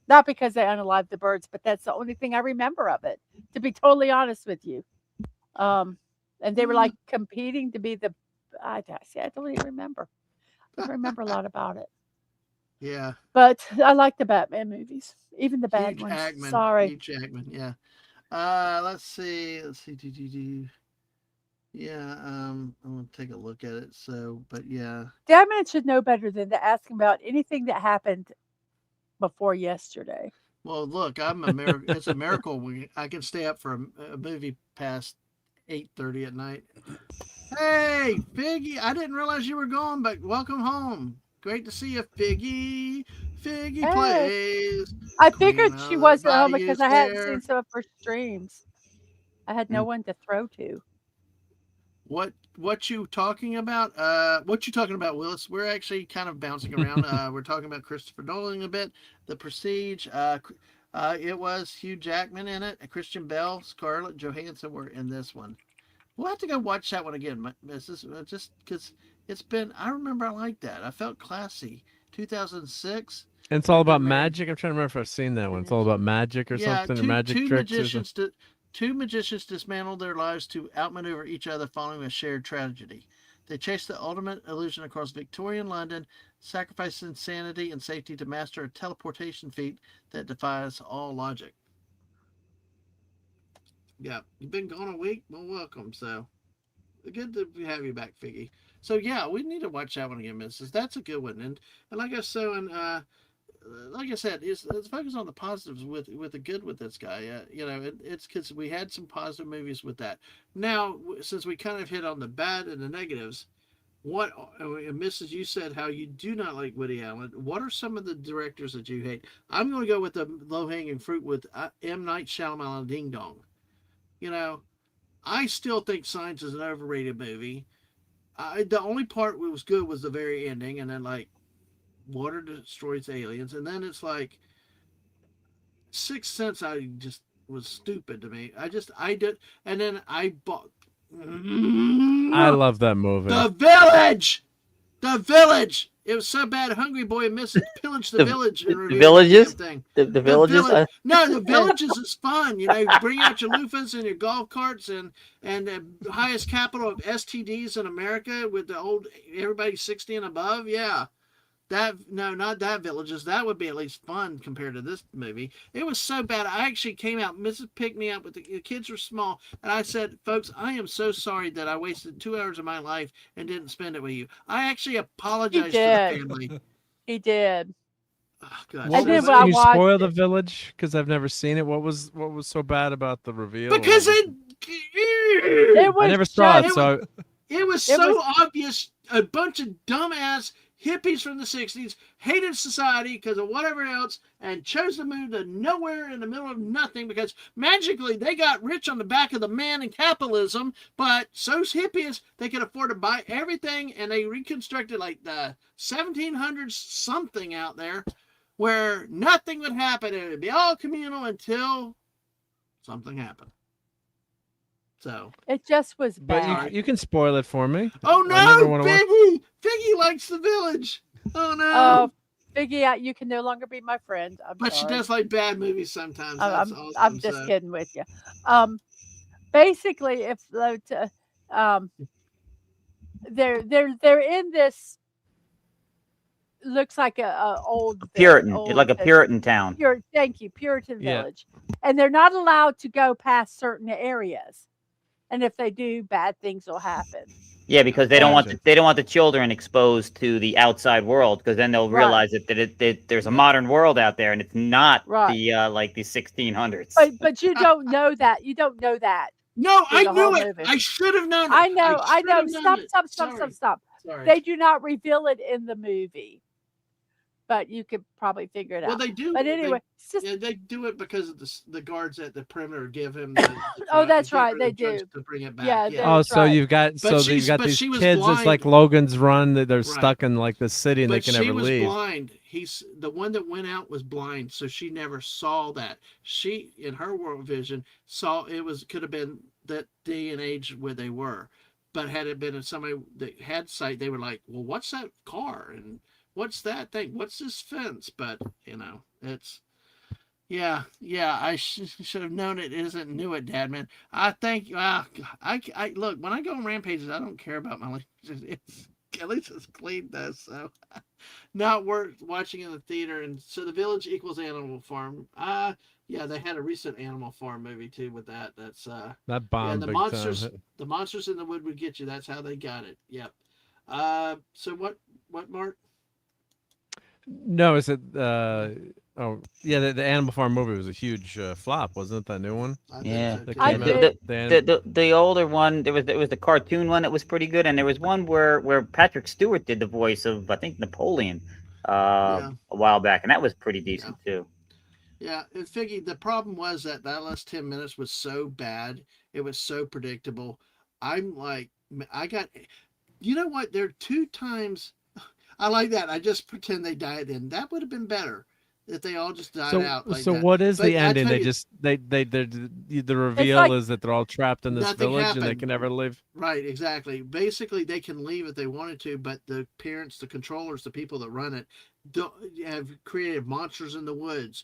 Not because they unalived the birds, but that's the only thing I remember of it. To be totally honest with you. And they were like competing to be the. I don't even remember. I don't remember a lot about it. Yeah. But I like the Batman movies, even the bad Hugh ones. Jackman. Sorry. Hugh Jackman. Yeah. Let's see. Yeah. I'm gonna take a look at it. So, but yeah. Dadman should know better than to ask him about anything that happened before yesterday. Well, look, I'm a miracle. It's a miracle I can stay up for a movie past 8:30 at night. Hey, Figgy! I didn't realize you were gone, but welcome home. Great to see you, Figgy. Figgy Hey. plays. I figured she Queen of wasn't the home because I hadn't Bayous seen some of her streams. I had no one to throw to. What you talking about? What you talking about, Willis? We're actually kind of bouncing around. We're talking about Christopher Nolan a bit. The Prestige. It was Hugh Jackman in it. Christian Bale, Scarlett Johansson were in this one. We'll have to go watch that one again, Mrs. Just because it's been. I remember I liked that. I felt classy. 2006. And it's all about magic. I'm trying to remember if I've seen that one. It's all about magic or something, or magic tricks. Two magicians dismantle their lives to outmaneuver each other following a shared tragedy. They chase the ultimate illusion across Victorian London, sacrifice insanity and safety to master a teleportation feat that defies all logic. Yeah, you've been gone a week? Well, welcome. So, good to have you back, Figgy. So, yeah, we need to watch that one again, Mrs. That's a good one. And like I said, like I said, let's focus on the positives with the good with this guy. It's because we had some positive movies with that. Now, since we kind of hit on the bad and the negatives, Mrs. You said how you do not like Woody Allen. What are some of the directors that you hate? I'm going to go with the low-hanging fruit with M. Night Shyamalan Ding Dong. I still think Signs is an overrated movie. The only part that was good was the very ending, and then like water destroys aliens, and then it's like Sixth Sense. I just was stupid to me. I did, and then I bought. I love that movie. The Village. The Village. It was so bad. Hungry Boy and Mrs. pillaged the village and revealed Villages? the damn thing. The Villages? No, the Villages is fun. Bring out your loofahs and your golf carts and the highest capital of STDs in America with the old everybody 60 and above. Yeah. Not that Villages. That would be at least fun compared to this movie. It was so bad. I actually came out. Mrs. picked me up, but the kids were small, and I said, "Folks, I am so sorry that I wasted 2 hours of my life and didn't spend it with you." I actually apologized to the family. He did. Oh, God. What And then was, when I can you watched spoil The it- Village? Because I've never seen it. What was so bad about the reveal? Because It was I never saw it, just- so it was It so was- obvious. A bunch of dumbass hippies from the 60s hated society because of whatever else and chose to move to nowhere in the middle of nothing because magically they got rich on the back of the man and capitalism, but so's hippies, they could afford to buy everything, and they reconstructed like the 1700s something out there where nothing would happen. It would be all communal until something happened. So, It just was but bad. you can spoil it for me. oh I never no, wanna watch- Figgy! Figgy likes The Village. Oh no. Oh, Figgy, you can no longer be my friend. I'm But she sorry. does like bad movies sometimes. That's awesome. I'm just So, kidding with you. Basically, if they're in this looks like a old Puritan, old like a Puritan town. Thank you, Puritan Yeah. village, and they're not allowed to go past certain areas, and if they do, bad things will happen. Yeah, because they don't want Gotcha. they don't want the children exposed to the outside world, because then they'll Right. realize that there's a modern world out there, and it's not Right. the like the 1600s. But you don't know that. You don't know that No, through I the whole knew it. movie. I should have known it. I know, I should have know. known Stop, it. stop, stop, stop, Sorry. stop. Sorry. They do not reveal it in the movie, but you could probably figure it Well, out. they do. But anyway, it's just Yeah, they do it because of the guards at the perimeter give him the oh, that's give right, her they the drugs do. to bring it back. Yeah, Yeah. Oh, that's so right. you've got But these she was kids. It's like blind. Logan's Run. That they're Right. stuck in like the city and they But can she never was leave. blind. He's the one that went out was blind, so she never saw that. She, in her world vision, saw it could have been that day and age where they were. But had it been somebody that had sight, they were like, "Well, what's that car? And what's that thing? What's this fence?" But it's yeah. I should have known it. Isn't knew it, Dadman. I think. I look when I go on rampages. I don't care about my legs. It's at least it's clean though. So not worth watching in the theater. And so the village equals Animal Farm. Yeah, they had a recent Animal Farm movie too with that. That's That yeah, bomb the big monsters. time. The monsters in the wood would get you. That's how they got it. Yep. So what, Mark? No, is it? Oh, yeah. The Animal Farm movie was a huge flop, wasn't it? That new one. I Yeah. think so, That too. I came did. out. The older one, there was the cartoon one that was pretty good, and there was one where Patrick Stewart did the voice of, I think, Napoleon Yeah. a while back, and that was pretty decent too. Yeah, and Figgy, the problem was that last 10 minutes was so bad. It was so predictable. I'm like, I got, you know what? There are 2 times, I like that. I just pretend they died in. That would have been better if they all just died out like So that. what is But the I ending? tell They you, just the reveal like is that they're all trapped in this nothing village and they happened. can never leave. Right, exactly. Basically, they can leave if they wanted to, but the parents, the controllers, the people that run it, have created monsters in the woods,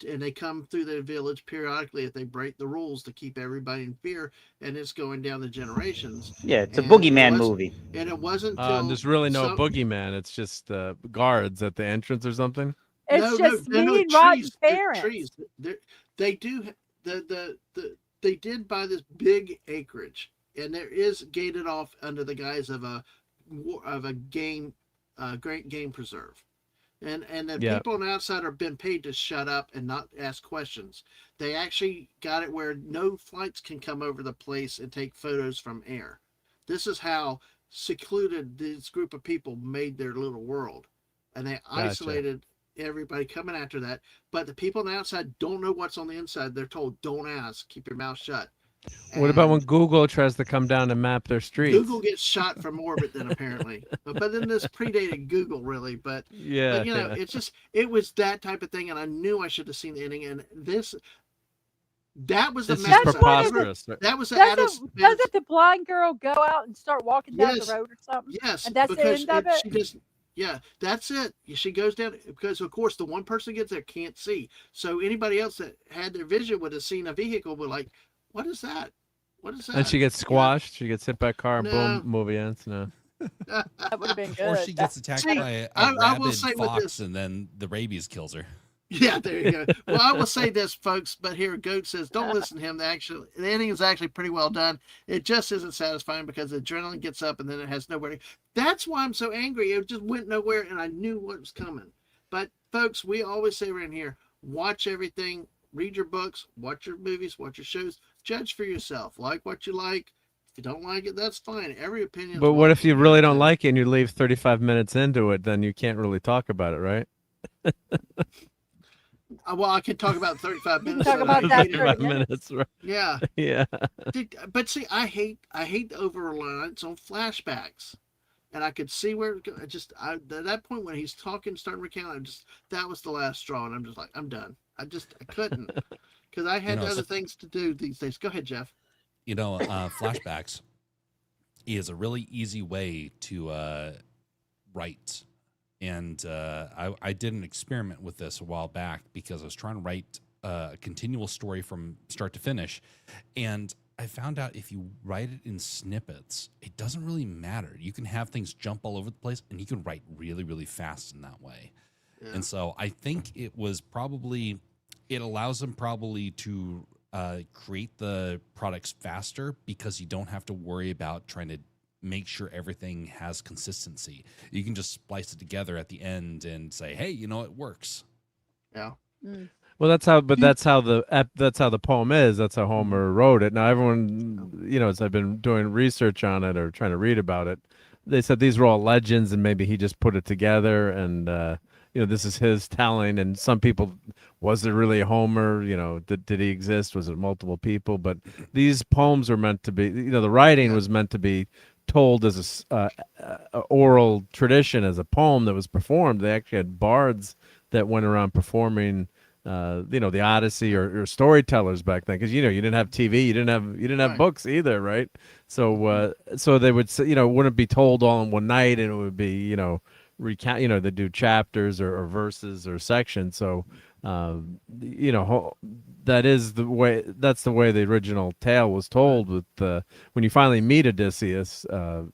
and they come through the village periodically if they break the rules to keep everybody in fear, and it's going down the generations. Yeah, it's a And it boogeyman was, movie. and it wasn't And until there's really no some boogeyman. It's just guards at the entrance or something. It's just mean, rotten trees. parents. Trees. They do they did buy this big acreage, and there is gated off under the guise of a game, great game preserve. And the Yeah. people on the outside are been paid to shut up and not ask questions. They actually got it where no flights can come over the place and take photos from air. This is how secluded this group of people made their little world, and they isolated everybody coming after that. But the people on the outside don't know what's on the inside. They're told, "Don't ask, keep your mouth shut." What about when And Google tries to come down and map their streets? Google gets shot from orbit then apparently, but then this predated Google really. But Yeah, you know, it was that type of thing, and I knew I should have seen the ending. And that was the this is That's mess. one of the- preposterous. That was the Addis. Doesn't the blind girl go out and start walking down Yes. the road or something? Yes, And that's the because end of it? she just that's it. She goes down because of course the one person gets there can't see. So anybody else that had their vision would have seen a vehicle would like, what is that? What is that? And she gets squashed. She gets hit by a car. No. Boom. Movie ends. No. That would have been good. Or she gets attacked See, by a I will rabid say with fox this- and then the rabies kills her. Yeah, there you go. Well, I will say this, folks, but here Goat says, don't listen to him. The ending is actually pretty well done. It just isn't satisfying because the adrenaline gets up and then it has nowhere to. That's why I'm so angry. It just went nowhere, and I knew what was coming. But folks, we always say around here, watch everything, read your books, watch your movies, watch your shows, judge for yourself. Like what you like. If you don't like it, that's fine. Every opinion. is But what if you welcome. really don't like it and you leave 35 minutes into it? Then you can't really talk about it, right? Well, I could talk about 35 minutes. talk of about it. that 35 30 minutes. minutes, right? Yeah. Yeah. But see, I hate the over reliance on flashbacks, and I could see where at that point when he's talking, starting recounting, that was the last straw, and I'm just like, I'm done. I couldn't because I had other things to do these days. Go ahead, Jeff. Flashbacks is a really easy way to write. And I did an experiment with this a while back because I was trying to write a continual story from start to finish. And I found out if you write it in snippets, it doesn't really matter. You can have things jump all over the place and you can write really, really fast in that way. Yeah. And so I think it allows them probably to create the products faster because you don't have to worry about trying to make sure everything has consistency. You can just splice it together at the end and say, hey, it works. Yeah. Mm. Well, that's how the poem is. That's how Homer wrote it. Now, everyone, as I've been doing research on it or trying to read about it, they said these were all legends, and maybe he just put it together, and this is his telling. And some people, was there really a Homer? Did he exist? Was it multiple people? But these poems are meant to be. The writing was meant to be told as a oral tradition, as a poem that was performed. They actually had bards that went around performing the Odyssey or storytellers back then, because you didn't have TV, you didn't have Right. books either, right? So so they would say, it wouldn't be told all in one night, and it would be recount, they do chapters or verses or sections. So that's the way the original tale was told. With when you finally meet Odysseus,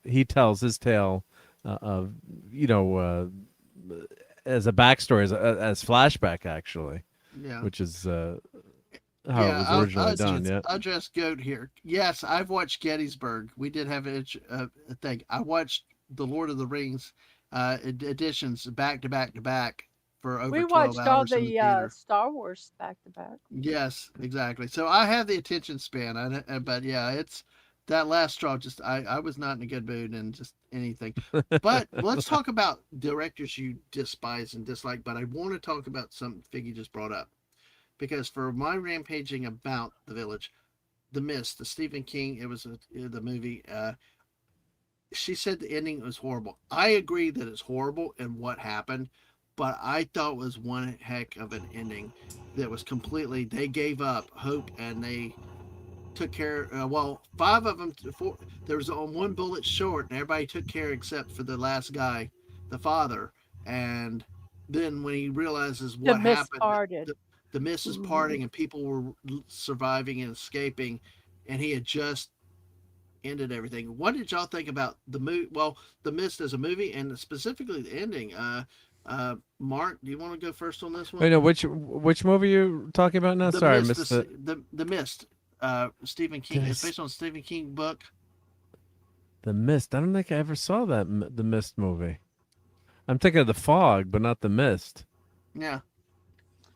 he tells his tale of as a backstory, as flashback, actually, Yeah. which is how it was originally done. Yeah. I'll just go here. Yes, I've watched Gettysburg. We did have a thing. I watched the Lord of the Rings editions back to back to back for over We 12 watched all hours in the the theater. Star Wars back to back. Yes, exactly. So I have the attention span. But yeah, it's that last straw. Just I was not in a good mood and just anything. But let's talk about directors you despise and dislike. But I want to talk about something Figgy just brought up, because for my rampaging about The Village, The Mist, the Stephen King, it was the movie. She said the ending was horrible. I agree that it's horrible and what happened, but I thought it was one heck of an ending that was completely, they gave up hope and they took care. Well, five of them, there was on one bullet short, and everybody took care except for the last guy, the father. And then when he realizes The what mist happened, parted. the mist is Mhm. parting and people were surviving and escaping, and he had just ended everything. What did y'all think about the movie? Well, the mist as a movie, and specifically the ending. Mark, do you want to go first on this one? Wait, no, which movie are you talking about now? The Sorry, I Mist, missed it. the Mist. Stephen King. It's based on a Stephen King book. The Mist. I don't think I ever saw the Mist movie. I'm thinking of The Fog, but not The Mist. Yeah.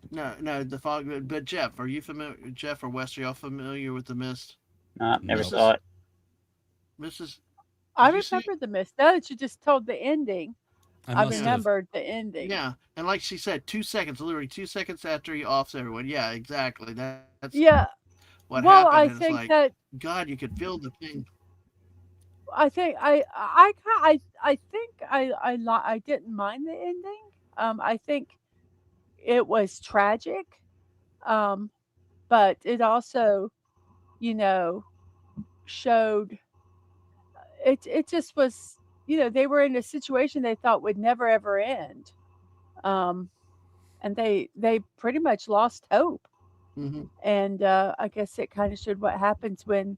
No, the fog. But Jeff, are you familiar? Jeff or Wes, are y'all familiar with the Mist? No, never No. saw it. Mrs. I Did you see it? remember the mist. Now that you just told the ending, I must have. remembered the ending. Yeah, and like she said, 2 seconds, literally 2 seconds after he offs everyone. Yeah, exactly. That's Yeah. what Well, happened. I And it's think like, that God, you could feel the thing. I think I think I didn't mind the ending. I think it was tragic, um, but it also, you know, showed it just was, they were in a situation they thought would never ever end. Um, and they pretty much lost hope. Hmm. And I guess it kind of showed what happens when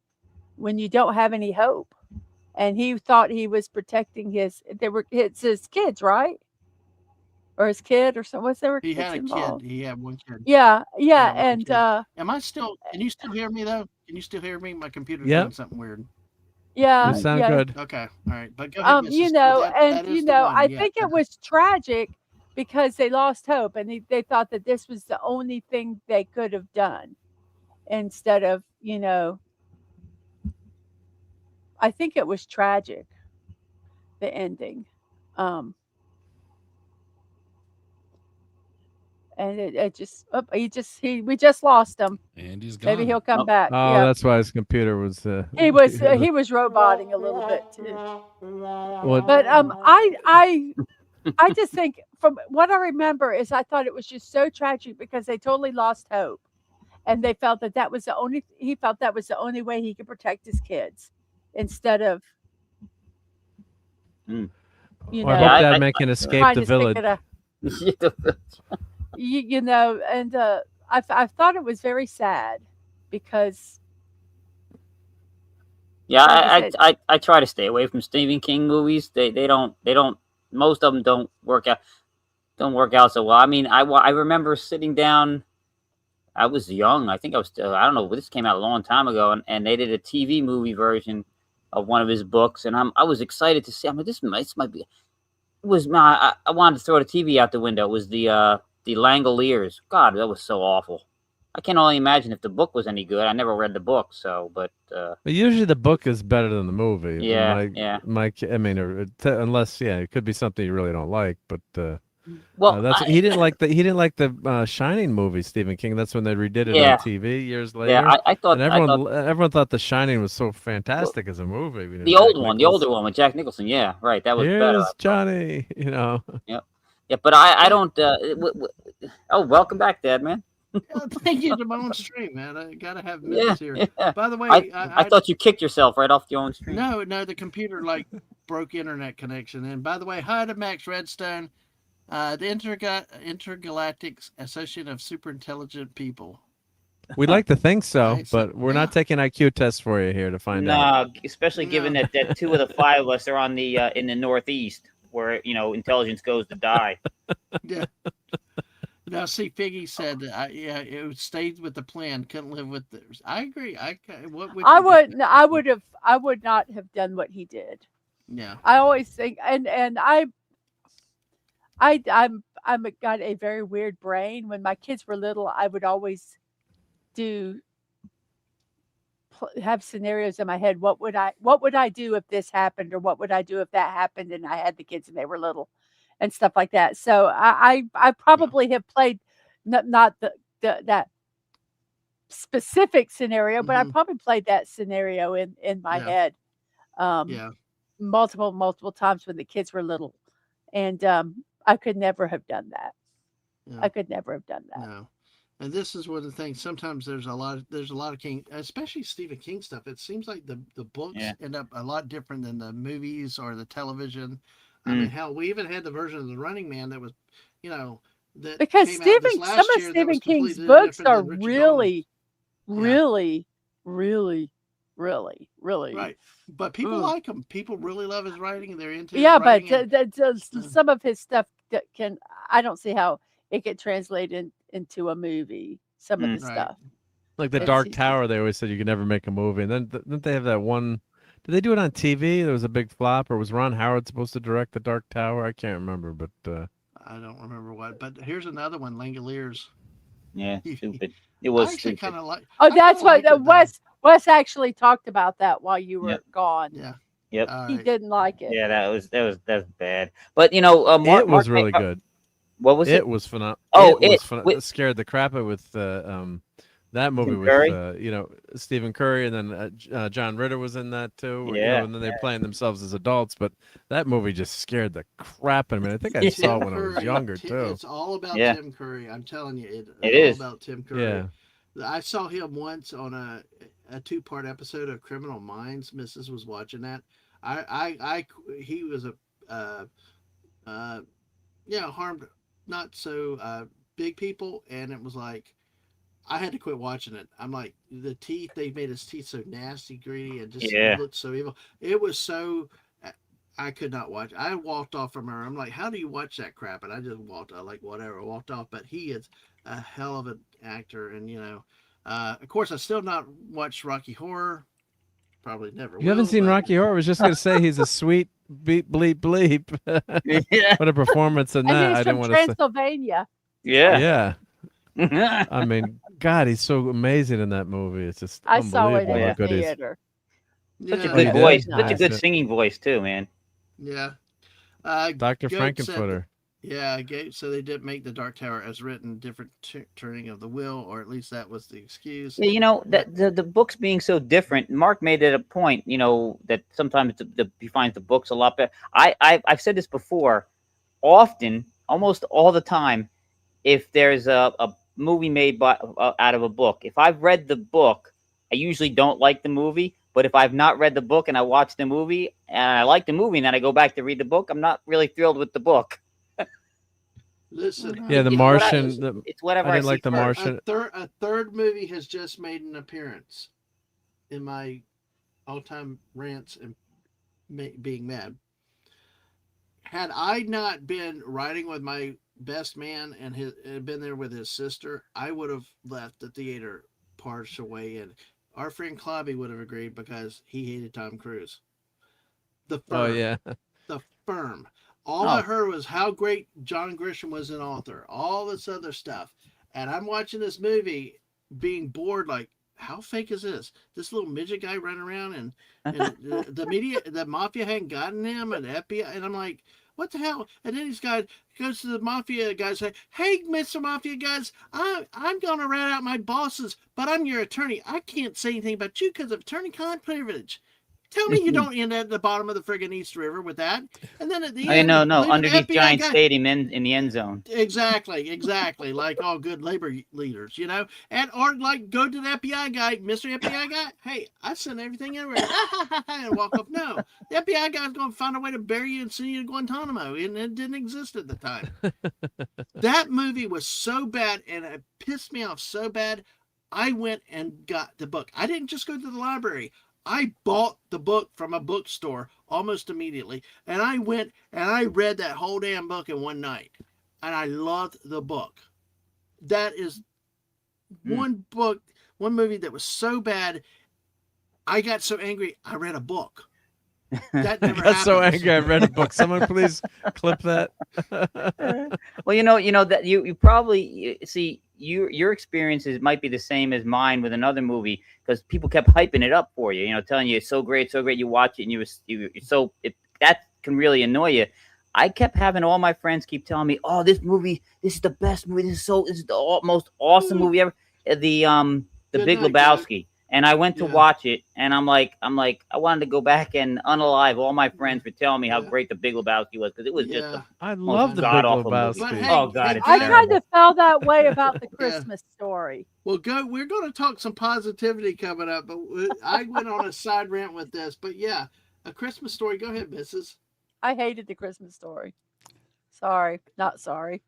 you don't have any hope. And he thought he was protecting it's his kids, right? Or his kid or something. Was there were He kids had a kid. involved? He had one kid. Yeah, He yeah, had one and kid. Am I still? Can you still hear me though? Can you still hear me? My computer's doing Yep, something weird. you yeah, sound yeah. good. Okay, all right. But go ahead, You Mrs. But know, and that is the one. I Yeah. think it was tragic because they lost hope and they thought that this was the only thing they could have done instead of, I think it was tragic, the ending. Um, and it just, oh, we just lost him. And he's Maybe gone. he'll come Oh, back. Oh, Yeah. that's why his computer was. He was roboting a little bit too. What? But I just think from what I remember is I thought it was just so tragic because they totally lost hope, and they felt that was the only he felt that was the only way he could protect his kids, instead of Mm. you Well, I know hope Yeah, that man can escape trying the to stick village. it and I thought it was very sad because yeah. like I I, said, I, I, I try to stay away from Stephen King movies. They don't most of them don't work out so well. I mean, I remember sitting down. I was young. I think I was still. I don't know. This came out a long time ago, and they did a TV movie version of one of his books, and I was excited to see. I mean, this might be. It was I wanted to throw the TV out the window. It was the Langoliers. God, that was so awful. I can only imagine if the book was any good. I never read the book, so but But usually the book is better than the movie. yeah, yeah. I mean, unless it could be something you really don't like. But Well, he didn't like the Shining movie, Stephen King. That's when they redid it yeah, on TV years yeah. later. I thought And everyone thought The Shining was so fantastic as a movie. You know, the Jack old one, the Nicholson. older one with Jack Nicholson. Yeah, right. That was better. Here's Johnny. You know. Yeah, yeah. But I don't. Oh, welcome back, Dad, man. Thank you to my own stream, man. I gotta have Yeah, minutes here. yeah. By the way, I thought you kicked yourself right off your own stream. no, the computer like broke internet connection. And by the way, hi to Max Redstone, the Intergalactic Association of Super Intelligent People. We'd like to think so, Right, so- but we're not taking IQ tests for you here to find out. No, especially given No. that 2 of the 5 of us are on the in the Northeast, where intelligence goes to die. Yeah. Now, see, Figgy said, it stayed with the plan, couldn't live with the. I agree. What would I you do? wouldn't. I would not have done what he did. Yeah. I always think, and I'm got a very weird brain. When my kids were little, I would always have scenarios in my head. What would I do if this happened, or what would I do if that happened? And I had the kids and they were little, and stuff like that. So I probably have played not that specific scenario, but I Mhm. probably played that scenario in my Yeah. head. Yeah. Multiple times when the kids were little, and I could never have done that. Yeah. I could never have done that. No. And this is one of the things. Sometimes there's a lot of King, especially Stephen King stuff. It seems like the books Yeah. end up a lot different than the movies or the television. I Mm. mean, hell, we even had the version of The Running Man that was, that Because came out this some last of year that Stephen was King's completely books different are than Richard Donner. really, Yeah. really, really, really, really. Right. But people Ugh. like him. People really love his writing. They're into his Yeah, but writing. And, some of his stuff I don't see how it could translate into a movie. Some of the Right. stuff. Like the It's- Dark Tower, they always said you could never make a movie. And then didn't they have that one? Did they do it on TV? There was a big flop, or was Ron Howard supposed to direct the Dark Tower? I can't remember, but I don't remember what. But here's another one, Langoliers. Yeah, You- stupid. It I was actually stupid. kind of like. Oh, I kinda that's what liked it, though. Wes actually talked about that while you were Yep. gone. Yeah. Yep. All He right. didn't like it. Yeah, that's bad. But it was really good. What was it? It was phenomenal. Oh, it was with- it scared the crap out with that movie Tim with Curry? Stephen Curry, and then John Ritter was in that too. Yeah, and then they're playing themselves as adults, but that movie just scared the crap out of me. I think I saw it when I was Curry, younger too. It's all about Yeah. Tim Curry. I'm telling you, it's It all is. about Tim Curry. Yeah. I saw him once on a 2-part episode of Criminal Minds. Mrs. was watching that. He was harmed not so big people, and it was like I had to quit watching it. I'm like, the teeth, they made his teeth so nasty, greedy, and just Yeah. looked so evil. It was so. I could not watch. I walked off from her. I'm like, how do you watch that crap? And I just walked walked off. But he is a hell of an actor, and of course, I still not watched Rocky Horror. Probably never. You haven't will, seen but- Rocky Horror? I was just gonna say he's a sweet beep bleep bleep. Yeah. What a performance in And that! he's I didn't from want to say. Transylvania. Yeah. Yeah, I mean, God, he's so amazing in that movie. It's just I saw it unbelievable in how the good he is. theater. Such a Yeah, Oh, good you did? voice. Such a Nice. good singing voice too, man. Yeah. Dr. Goat said Frankenfooter. Yeah, so they did make the Dark Tower as written, different turning of the will, or at least that was the excuse. Yeah, the books being so different. Mark made it a point, that sometimes he finds the books a lot better. I've said this before. Often, almost all the time, if there's a movie made out of a book, if I've read the book, I usually don't like the movie. But if I've not read the book and I watch the movie and I like the movie and then I go back to read the book, I'm not really thrilled with the book. Listen, Mhm. Yeah, The It's Martian. It's whatever I I didn't like see The first. Martian. a third movie has just made an appearance in my all-time rants and being mad. Had I not been riding with my best man and been there with his sister, I would have left the theater partial way in. our friend Clobby would have agreed because he hated Tom Cruise. The Firm. Oh yeah. The Firm. All I Oh. heard was how great John Grisham was an author. All this other stuff, and I'm watching this movie, being bored. Like, how fake is this? This little midget guy running around, and the mafia hadn't gotten him, and the FBI, and I'm like, what the hell? And then goes to the mafia guys, say, hey, Mr. Mafia guys, I'm gonna rat out my bosses, but I'm your attorney. I can't say anything about you because of attorney-client privilege. Tell me you don't end at the bottom of the friggin' East River with that. And then at the end, No, leaving the underneath FBI Giant guy- Stadium in the end zone. Exactly, like all good labor leaders, and or like go to the FBI guy, Mr. FBI guy. Hey, I sent everything everywhere, and walk off. No, the FBI guy's going to find a way to bury you and send you to Guantanamo, and it didn't exist at the time. That movie was so bad, and it pissed me off so bad. I went and got the book. I didn't just go to the library. I bought the book from a bookstore almost immediately, and I went and I read that whole damn book in one night, and I loved the book. That is one movie that was so bad, I got so angry I read a book. That I never got so happens. angry I read a book. Someone please clip that. Well, you know that you probably see your experiences might be the same as mine with another movie because people kept hyping it up for you, telling you it's so great, so great. You watch it and that can really annoy you. I kept having all my friends keep telling me, "Oh, this is the best movie. This is the most awesome movie ever." The Good Big night, Lebowski. And I went to Yeah. watch it, and I'm like, I wanted to go back and unalive all my friends for telling me how Yeah. great the Big Lebowski was because it was just Yeah. I love the Big god-awful movie. But Lebowski. hey, Oh god, it's I Hey, kind terrible. of felt that way about the Christmas story. Well, we're going to talk some positivity coming up, but I went on a side rant with this. But yeah, A Christmas Story. Go ahead, Mrs. I hated the Christmas story. Sorry, not sorry.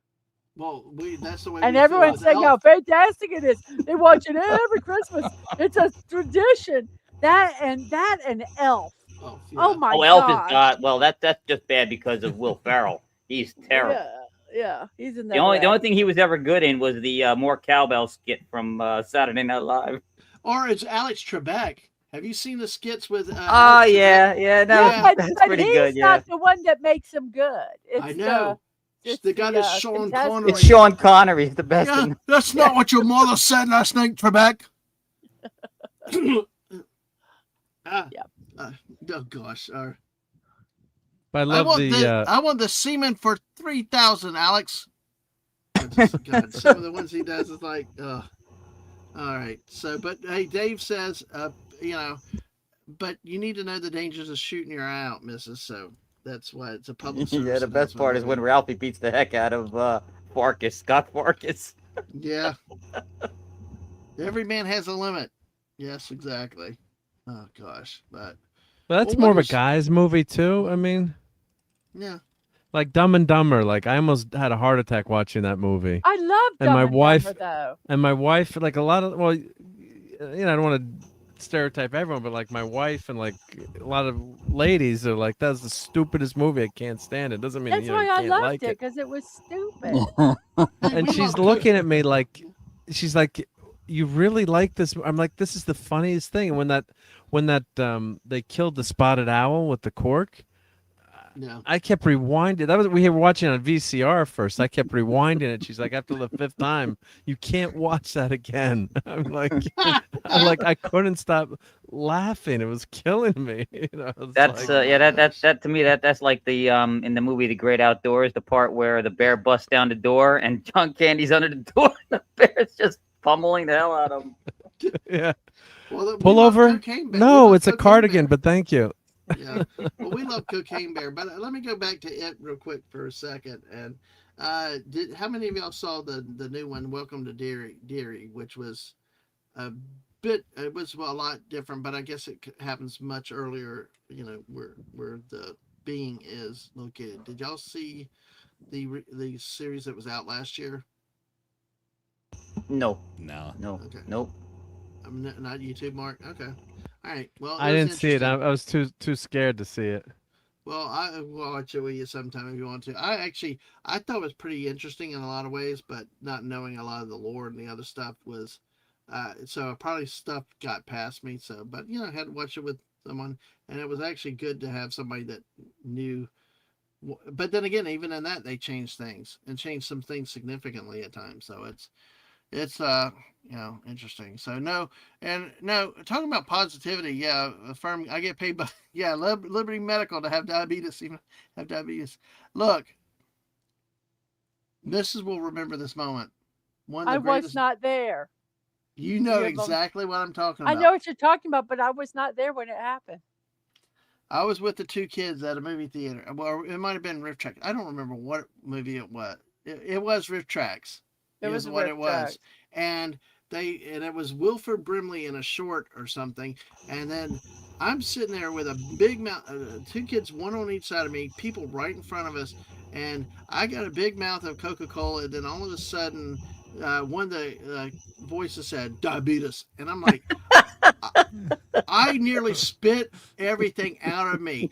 Well, that's the way. And we feel everyone's with saying how Elf. fantastic it is. They watch it every Christmas. It's a tradition. That and Elf. Oh, Oh yeah. my Oh, Elf is gosh. god. Well, that's just bad because of Will Ferrell. He's terrible. Yeah. He's in that. The only thing he was ever good in was the more cowbell skit from Saturday Night Live. Or it's Alex Trebek. Have you seen the skits with? Oh Alex Trebek? yeah, no, Yeah. that's but pretty he's good. Yeah, not the one that makes him good. It's I know. it's The guy that's Sean contestant. Connery. it's Sean Connery. He's the best. Yeah, in that's not what your mother said last night, Trebek. Yep. Oh gosh. But I I love want the I want the semen for 3,000, Alex. God, some of the ones he does is like, all right. So, but hey, Dave says, but you need to know the dangers of shooting your eye out, Mrs. So that's why it's a public service. yeah, the best part is when Ralphie beats the heck out of Scott Farkas. Yeah. Every man has a limit. Yes, exactly. Oh gosh, but that's well, more of what a is- guy's movie too. I mean, yeah. like Dumb and Dumber. Like I almost had a heart attack watching that movie. I love And Dumb my and wife- Dumber, though. And my wife, like a lot of, well, I don't want to stereotype everyone, but like my wife and like a lot of ladies are like, that's the stupidest movie. I can't stand it. Doesn't mean That's you why I can't loved like it it. because it was stupid. Hey, And we she's love looking at me like, she's like, you really like this? I'm like, this is the funniest thing. And when that they killed the spotted owl with the cork, Yeah. I kept rewinding. We were watching on VCR first. I kept rewinding it. She's like, after the fifth time, you can't watch that again. I'm like, I couldn't stop laughing. It was killing me. It's That's like, that to me that's like the in the movie The Great Outdoors, the part where the bear busts down the door and John Candy's under the door. And the bear's just pummeling the hell out of him. yeah. Well, we Pull love over. Cocaine Bear. We No, love it's a Cocaine cardigan, Bear. but thank you. Yeah. Well, we love Cocaine Bear, but let me go back to it real quick for a second. And how many of y'all saw the new one, Welcome to Deary, which was a bit, it was a lot different, but I guess it happens much earlier, where the being is located. Did y'all see the series that was out last year? No, No. Okay. nope. Not YouTube, Mark. Okay. All right. Well, I was didn't see it. I interesting. was too scared to see it. Well, I will watch it with you sometime if you want to. I thought it was pretty interesting in a lot of ways, but not knowing a lot of the lore and the other stuff was So probably stuff got past me. So, but I had to watch it with someone, and it was actually good to have somebody that knew. But then again, even in that, they changed things and changed some things significantly at times. So it's interesting. So no, and no, talking about positivity, yeah, affirm. I get paid by Liberty Medical to have diabetes, even have diabetes. Look, Mrs. will remember this moment. One of I the was greatest. not there. You know You have exactly what I'm talking I about. know what you're talking about, but I was not there when it happened. I was with the two kids at a movie theater. Well, it might have been Rift Tracks. I don't remember what movie it was. It was Rift Tracks. It Is was what Rift it was. Tracks. And it was Wilford Brimley in a short or something. And then I'm sitting there with a big mouth, two kids, one on each side of me, people right in front of us, and I got a big mouth of Coca-Cola. And then all of a sudden, one of the voices said diabetes, and I'm like, I nearly spit everything out of me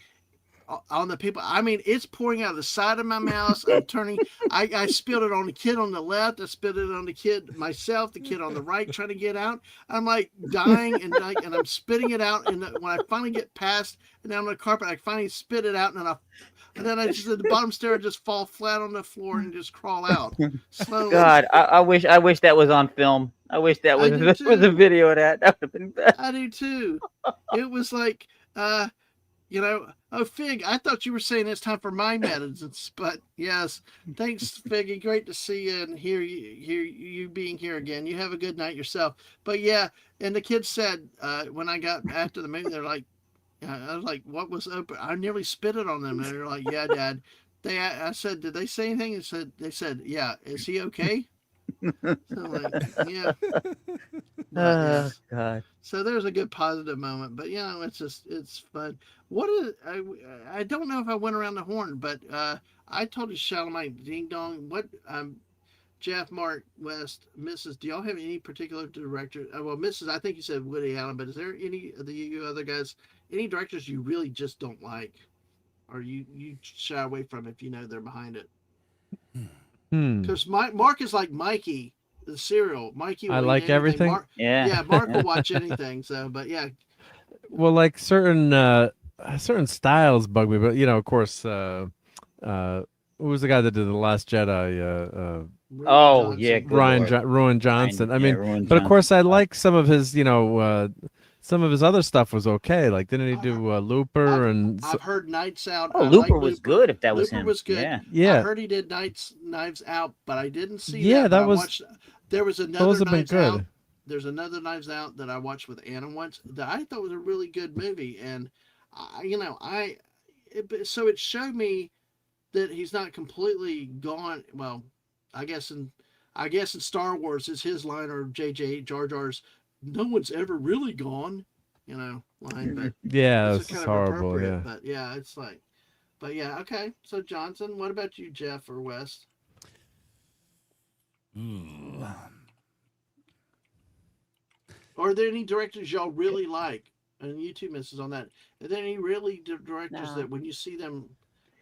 on the people. I mean, it's pouring out of the side of my mouth. I'm turning. I spilled it on the kid on the left. I spilled it on the kid myself. The kid on the right trying to get out. I'm like dying and I'm spitting it out. And when I finally get past and down on the carpet, I finally spit it out, and then I just at the bottom stair just fall flat on the floor and just crawl out slowly. God, I wish that was on film. I wish that was do was a too. video of that. That would have been best. I do too. It was like, oh, Fig, I thought you were saying it's time for my medicines, but yes, thanks, Figgy. Great to see you and hear you being here again. You have a good night yourself. But yeah, and the kids said when I got after the movie, they're like, I was like, what was open? I nearly spit it on them, and they're like, yeah, Dad. I said, did they say anything? They said, yeah. Is he okay? So I'm like, yeah. But Oh yes. God. So there's a good positive moment, but it's fun. What is I don't know if I went around the horn, but I told you Chalamet Ding Dong. What Jeff, Mark, West, Mrs. Do y'all have any particular director? Well, Mrs. I think you said Woody Allen, but is there any of you other guys, any directors you really just don't like, or you shy away from if you know they're behind it? Because Mark is like Mikey, the cereal. Mikey will I eat like anything. everything. Mark, Yeah. Mark will watch anything. So, but yeah, Well, like certain styles bug me, but of course, who was the guy that did The Last Jedi? Oh Johnson. yeah. Good Lord. Ruin Johnson. I mean, Ruin but of course, I Johnson. like some of his, some of his other stuff was okay. Like, didn't he do Looper and? I've heard Nights Out. Oh, I Looper like was good. If that was Looper him. was good. Yeah. I Yeah, heard he did Knives Out, but I didn't see yeah, that. But that I was. watched. There was another Those have been Knives Out. good. There's another Knives Out that I watched with Anna once that I thought was a really good movie, and so it showed me that he's not completely gone. Well, I guess in Star Wars is his line, or J.J. Jar Jar's "No one's ever really gone," line, but Yeah, it's this kind is of horrible. appropriate. Yeah. But yeah, it's like, but yeah, okay. So Johnson, what about you, Jeff or West? Ooh. Or are there any directors y'all really like? And you too, Mrs. On that. Are there any really directors No. that when you see them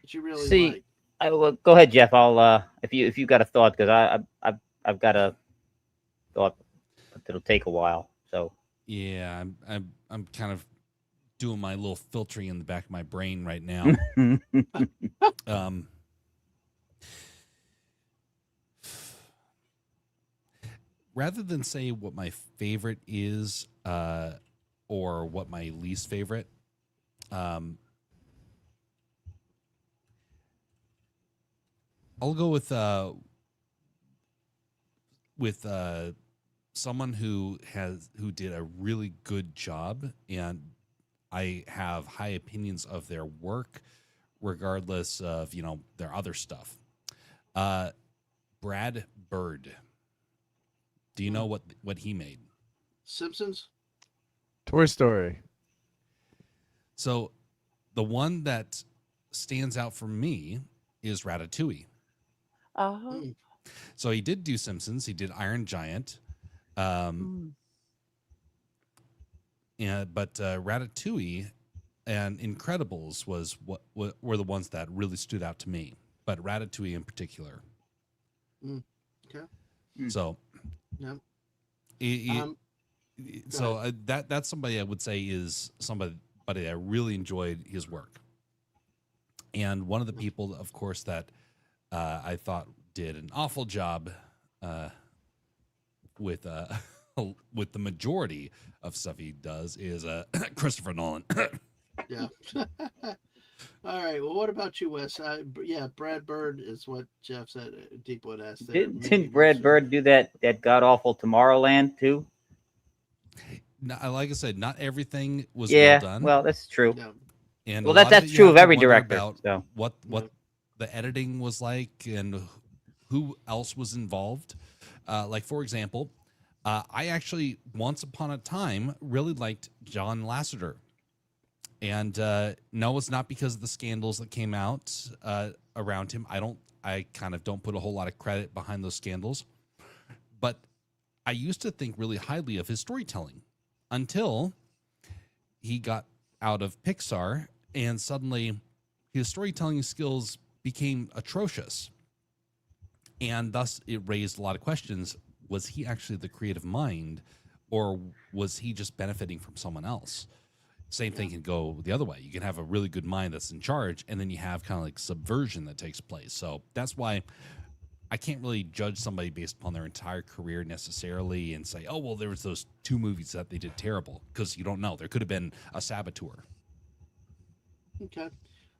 that you really See, like? well, go ahead, Jeff. I'll if you got a thought, because I've got a thought, but it'll take a while. So Yeah, I'm kind of doing my little filtering in the back of my brain right now. um, rather than say what my favorite is, or what my least favorite, I'll go with someone who did a really good job, and I have high opinions of their work, regardless of their other stuff. Brad Bird. Do you know what he made? Simpsons. Toy Story. So, the one that stands out for me is Ratatouille. Oh. So he did do Simpsons. He did Iron Giant. But Ratatouille and Incredibles was what were the ones that really stood out to me. But Ratatouille in particular. Okay. So, Yeah. It- Um, so that's somebody I would say is somebody I really enjoyed his work. And one of the people, of course, that I thought did an awful job with with the majority of stuff he does is Christopher Nolan. yeah. All right. Well, what about you, Wes? Yeah, Brad Bird is what Jeff said. Deepwood asked there. Didn't Brad Bird do that god awful Tomorrowland too? Like I said, not everything was well Yeah, done. well, that's true. Yeah. And Well, a lot that's it you true have of to every wonder director. about So what Yeah. the editing was like and who else was involved. Like for example, I actually once upon a time really liked John Lasseter, and no, it's not because of the scandals that came out around him. I kind of don't put a whole lot of credit behind those scandals, but I used to think really highly of his storytelling until he got out of Pixar and suddenly his storytelling skills became atrocious. And thus it raised a lot of questions. Was he actually the creative mind, or was he just benefiting from someone else? Same thing can go the other way. You can have a really good mind that's in charge, and then you have kind of like subversion that takes place. So that's why I can't really judge somebody based upon their entire career necessarily and say, oh, well, there was those 2 movies that they did terrible, because you don't know. There could have been a saboteur. Okay.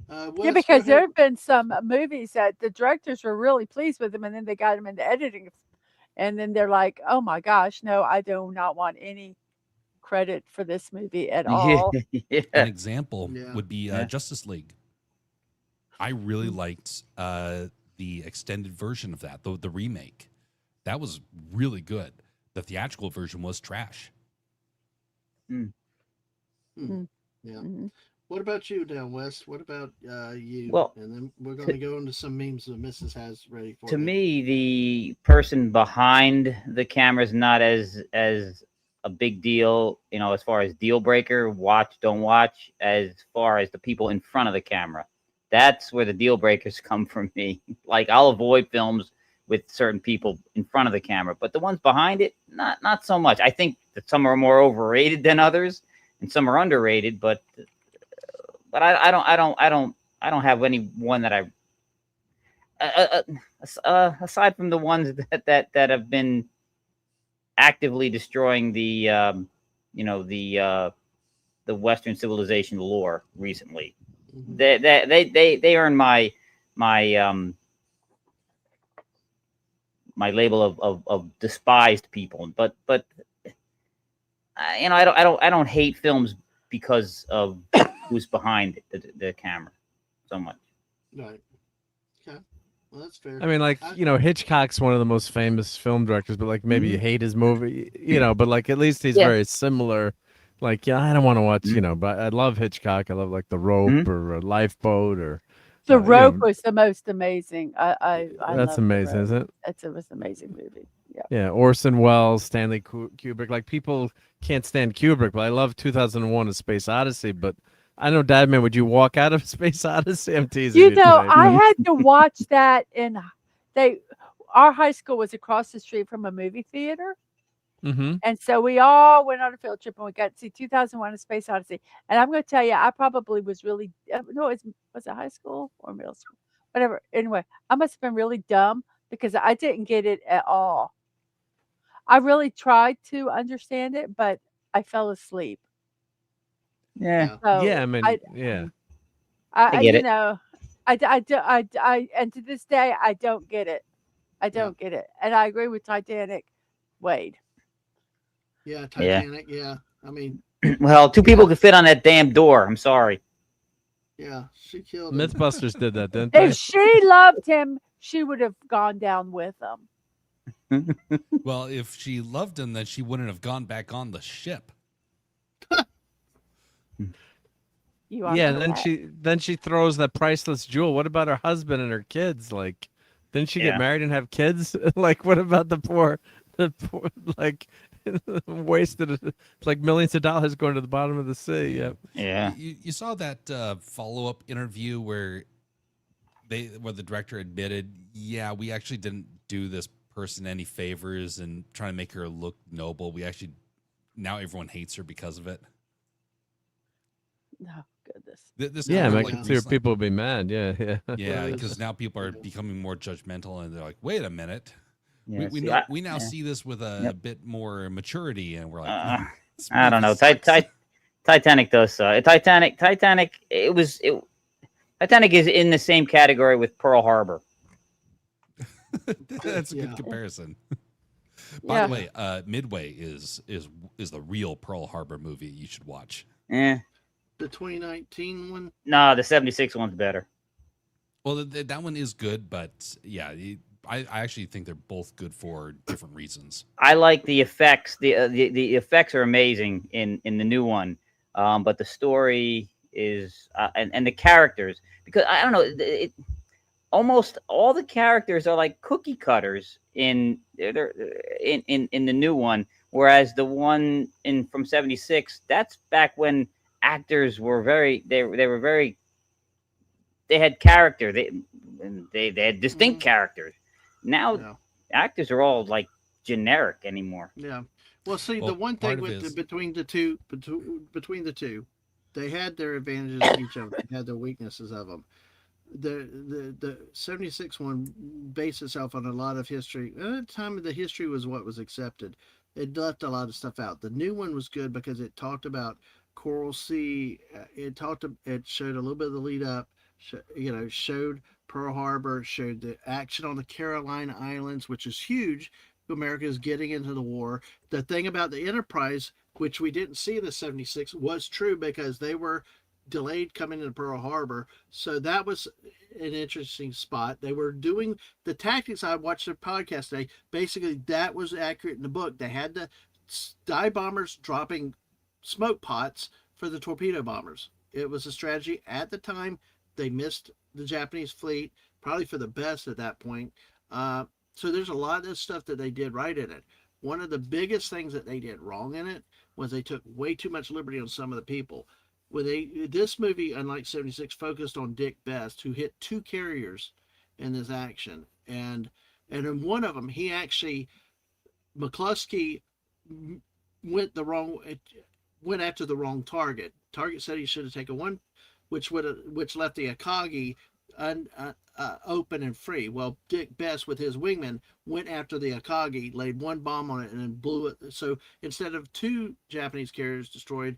Yeah, Wes, go because there ahead. have been some movies that the directors were really pleased with them, and then they got them into editing, and then they're like, "Oh my gosh, no, I do not want any credit for this movie at yeah, all." An yeah, example Yeah. would be Yeah. Justice League. I really liked the extended version of that, the remake. That was really good. The theatrical version was trash. Yeah. Mhm. What about you now, Wes? What about you? Well, And then we're going to go into some memes that Mrs. has ready for to you. me, the person behind the camera is not as a big deal, as far as deal breaker, watch, don't watch, as far as the people in front of the camera. That's where the deal breakers come from me. Like, I'll avoid films with certain people in front of the camera, but the ones behind it, not so much. I think that some are more overrated than others, and some are underrated. But I don't have anyone that aside from the ones that have been actively destroying the the Western civilization lore recently. Mhm. They earn my my my label of despised people. But I don't hate films because of who's behind the camera so much. Right. Okay. Well, that's fair. I mean, like, I- Hitchcock's one of the most famous film directors, but like maybe you Mhm. hate his movie, but like at least he's Yeah. very similar. Like, I don't want to watch, Mhm. but I love Hitchcock. I love like The Rope Mhm. or Lifeboat or The you Rope know, was the most amazing. I that's love The amazing, Rope. isn't it? It was an amazing movie. Yeah. Yeah, Orson Welles, Stanley Kubrick. Like, people can't stand Kubrick, but I love 2001: A Space Odyssey. But I know, Dadman, would you walk out of Space Odyssey? I'm teasing you today. I had to watch that our high school was across the street from a movie theater. Mm-hmm. And so we all went on a field trip and we got to see 2001: A Space Odyssey. And I'm going to tell you, I probably was really, no, was it high school or middle school? Whatever. Anyway, I must have been really dumb because I didn't get it at all. I really tried to understand it, but I fell asleep. Yeah, So Yeah, I mean, yeah. I get it. and to this day, I don't get it. I don't get it. And I agree with Titanic, Wade. Yeah. Titanic. Yeah. I mean, Well, 2 people could fit on that damn door. I'm sorry. yeah. She killed him. Mythbusters did that, didn't they? If she loved him, she would have gone down with him. Well, if she loved him, then she wouldn't have gone back on the ship. You are Yeah, correct. then she throws that priceless jewel. What about her husband and her kids? Like, didn't she Yeah. get married and have kids? Like, what about the poor like wasted like millions of dollars going to the bottom of the sea? Yeah. Yeah. You saw that follow-up interview where the director admitted, yeah, we actually didn't do this person any favors and trying to make her look noble. We actually now everyone hates her because of it. Oh goodness. This Yeah, kind of I like can see where recent- people would be mad. Yeah, yeah. yeah, Well, because now people are becoming more judgmental and they're like, wait a minute. Yeah, We see, know we now yeah. see this with a Yep. bit more maturity, and we're like, Uh, this I don't movie know. sucks. Titanic does Titanic. Titanic is in the same category with Pearl Harbor. That's a Yeah. good comparison. By Yeah. the way, Midway is the real Pearl Harbor movie you should watch. Eh. The 2019 one. No, the 76 one's better. Well, that one is good, but yeah, I actually think they're both good for different reasons. I like the effects. The effects are amazing in the new one, but the story is and the characters, because I don't know, almost all the characters are like cookie cutters they're in the new one, whereas the one in from 76, that's back when actors were they were very, they had character, they had distinct characters. Now Yeah. actors are all like generic anymore. Yeah. Well, see, Well, the one part thing of with it is- between the two, they had their advantages each of them, had their weaknesses of them. The 76 one based itself on a lot of history. At the time, the history was what was accepted. It left a lot of stuff out. The new one was good because it talked about Coral Sea. It showed a little bit of the lead up. Showed Pearl Harbor. Showed the action on the Carolina Islands, which is huge. America is getting into the war. The thing about the Enterprise, which we didn't see in the 76, was true because they were delayed coming into Pearl Harbor. So that was an interesting spot. They were doing the tactics. I watched their podcast today. Basically, that was accurate in the book. They had the dive bombers dropping smoke pots for the torpedo bombers. It was a strategy at the time. They missed the Japanese fleet, probably for the best at that point. So there's a lot of stuff that they did right in it. One of the biggest things that they did wrong in it was they took way too much liberty on some of the people. This movie, unlike 76, focused on Dick Best, who hit 2 carriers in this action, and in one of them, McCluskey went after the wrong target. Target said he should have taken one, which left the Akagi open and free. Well, Dick Best with his wingman went after the Akagi, laid one bomb on it, and then blew it. So instead of 2 Japanese carriers destroyed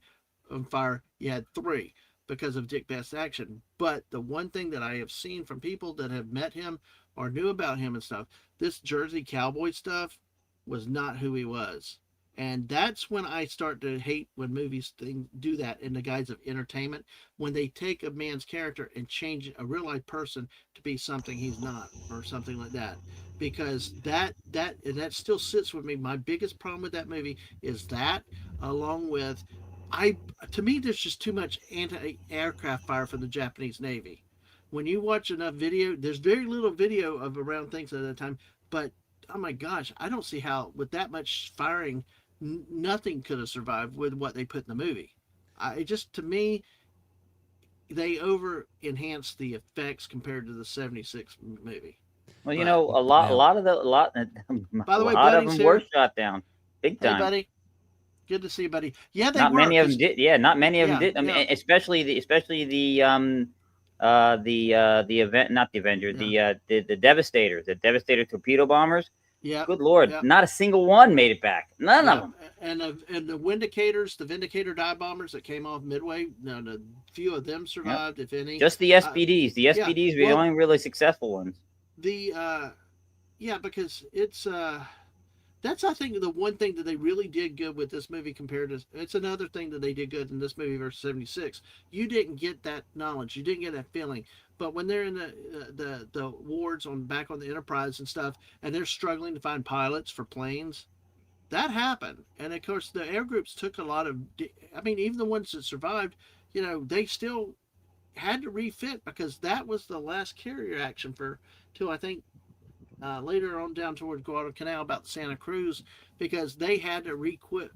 on fire, you had 3 because of Dick Best's action. But the one thing that I have seen from people that have met him or knew about him and stuff, this Jersey cowboy stuff was not who he was. And that's when I start to hate when movies do that in the guise of entertainment, when they take a man's character and change a real life person to be something he's not, or something like that. Because that still sits with me. My biggest problem with that movie is that, along with, to me, there's just too much anti-aircraft fire from the Japanese Navy. When you watch enough video, there's very little video of around things at that time, but oh my gosh, I don't see how with that much firing, nothing could have survived with what they put in the movie. To me, they over enhanced the effects compared to the 76 movie. Well, you But- know, a lot of By the way, of buddy, them were Sarah- shot down big Hey, time. buddy. Good to see you, buddy. Yeah, they Not were. many of 'cause- them did. Yeah, not many of them Yeah, did. I mean, yeah. especially the event, not the Avenger, the Devastator torpedo bombers. Yeah. Good Lord, yeah. not a single one made it back. None of them. And the Vindicator dive bombers that came off Midway, a few of them survived, if any. Just the SPDs. The SPDs were the well- only really successful ones. Because it's that's, I think, the one thing that they really did good with this movie compared to, it's another thing that they did good in this movie versus 76. You didn't get that knowledge, you didn't get that feeling. But when they're in the wards back on the Enterprise and stuff, and they're struggling to find pilots for planes, that happened. And of course, the air groups took a lot of, even the ones that survived, they still had to refit, because that was the last carrier action till I think later on down towards Guadalcanal, about Santa Cruz, because they had to re-equip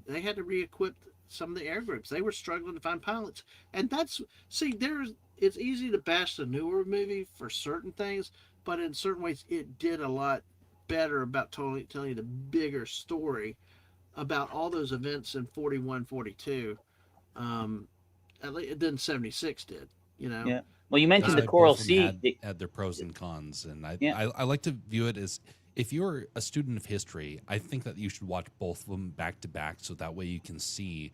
some of the air groups. They were struggling to find pilots. And it's easy to bash the newer movie for certain things, but in certain ways it did a lot better about telling you the bigger story about all those events in 41, 42, at least than 76 did. You know. Yeah. Well, you That's mentioned the why Coral both of them Sea. had their pros and cons, and Yeah. I like to view it as, if you're a student of history, I think that you should watch both of them back to back, so that way you can see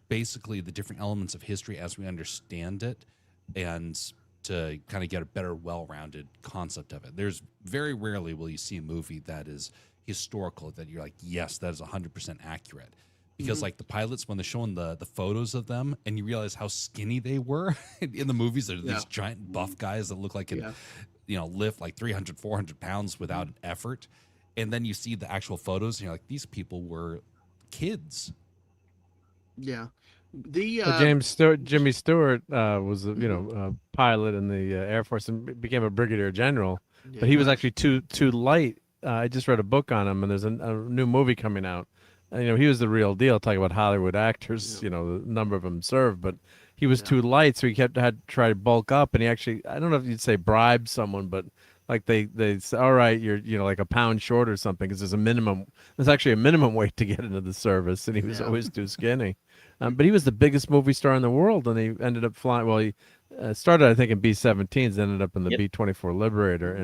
basically the different elements of history as we understand it, and to kind of get a better, well-rounded concept of it. There's very rarely will you see a movie that is historical that you're like, yes, that is 100% accurate. Because like the pilots, when they're showing the photos of them, and you realize how skinny they were in the movies, they're these giant buff guys that look like can, lift like 300, 400 pounds without effort. And then you see the actual photos, and you're like, these people were kids. Yeah. The Jimmy Stewart was a pilot in the Air Force and became a brigadier general, but he was actually too light. I just read a book on him, and there's a new movie coming out. And, he was the real deal. Talking about Hollywood actors, the number of them served, but he was too light, so he had to try to bulk up. And he actually, I don't know if you'd say bribed someone, but like they say, all right, you're like a pound short or something, because there's actually a minimum weight to get into the service, and he was always too skinny. But he was the biggest movie star in the world, and he ended up flying. Well, he started, I think, in B-17s, ended up in the B-24 Liberator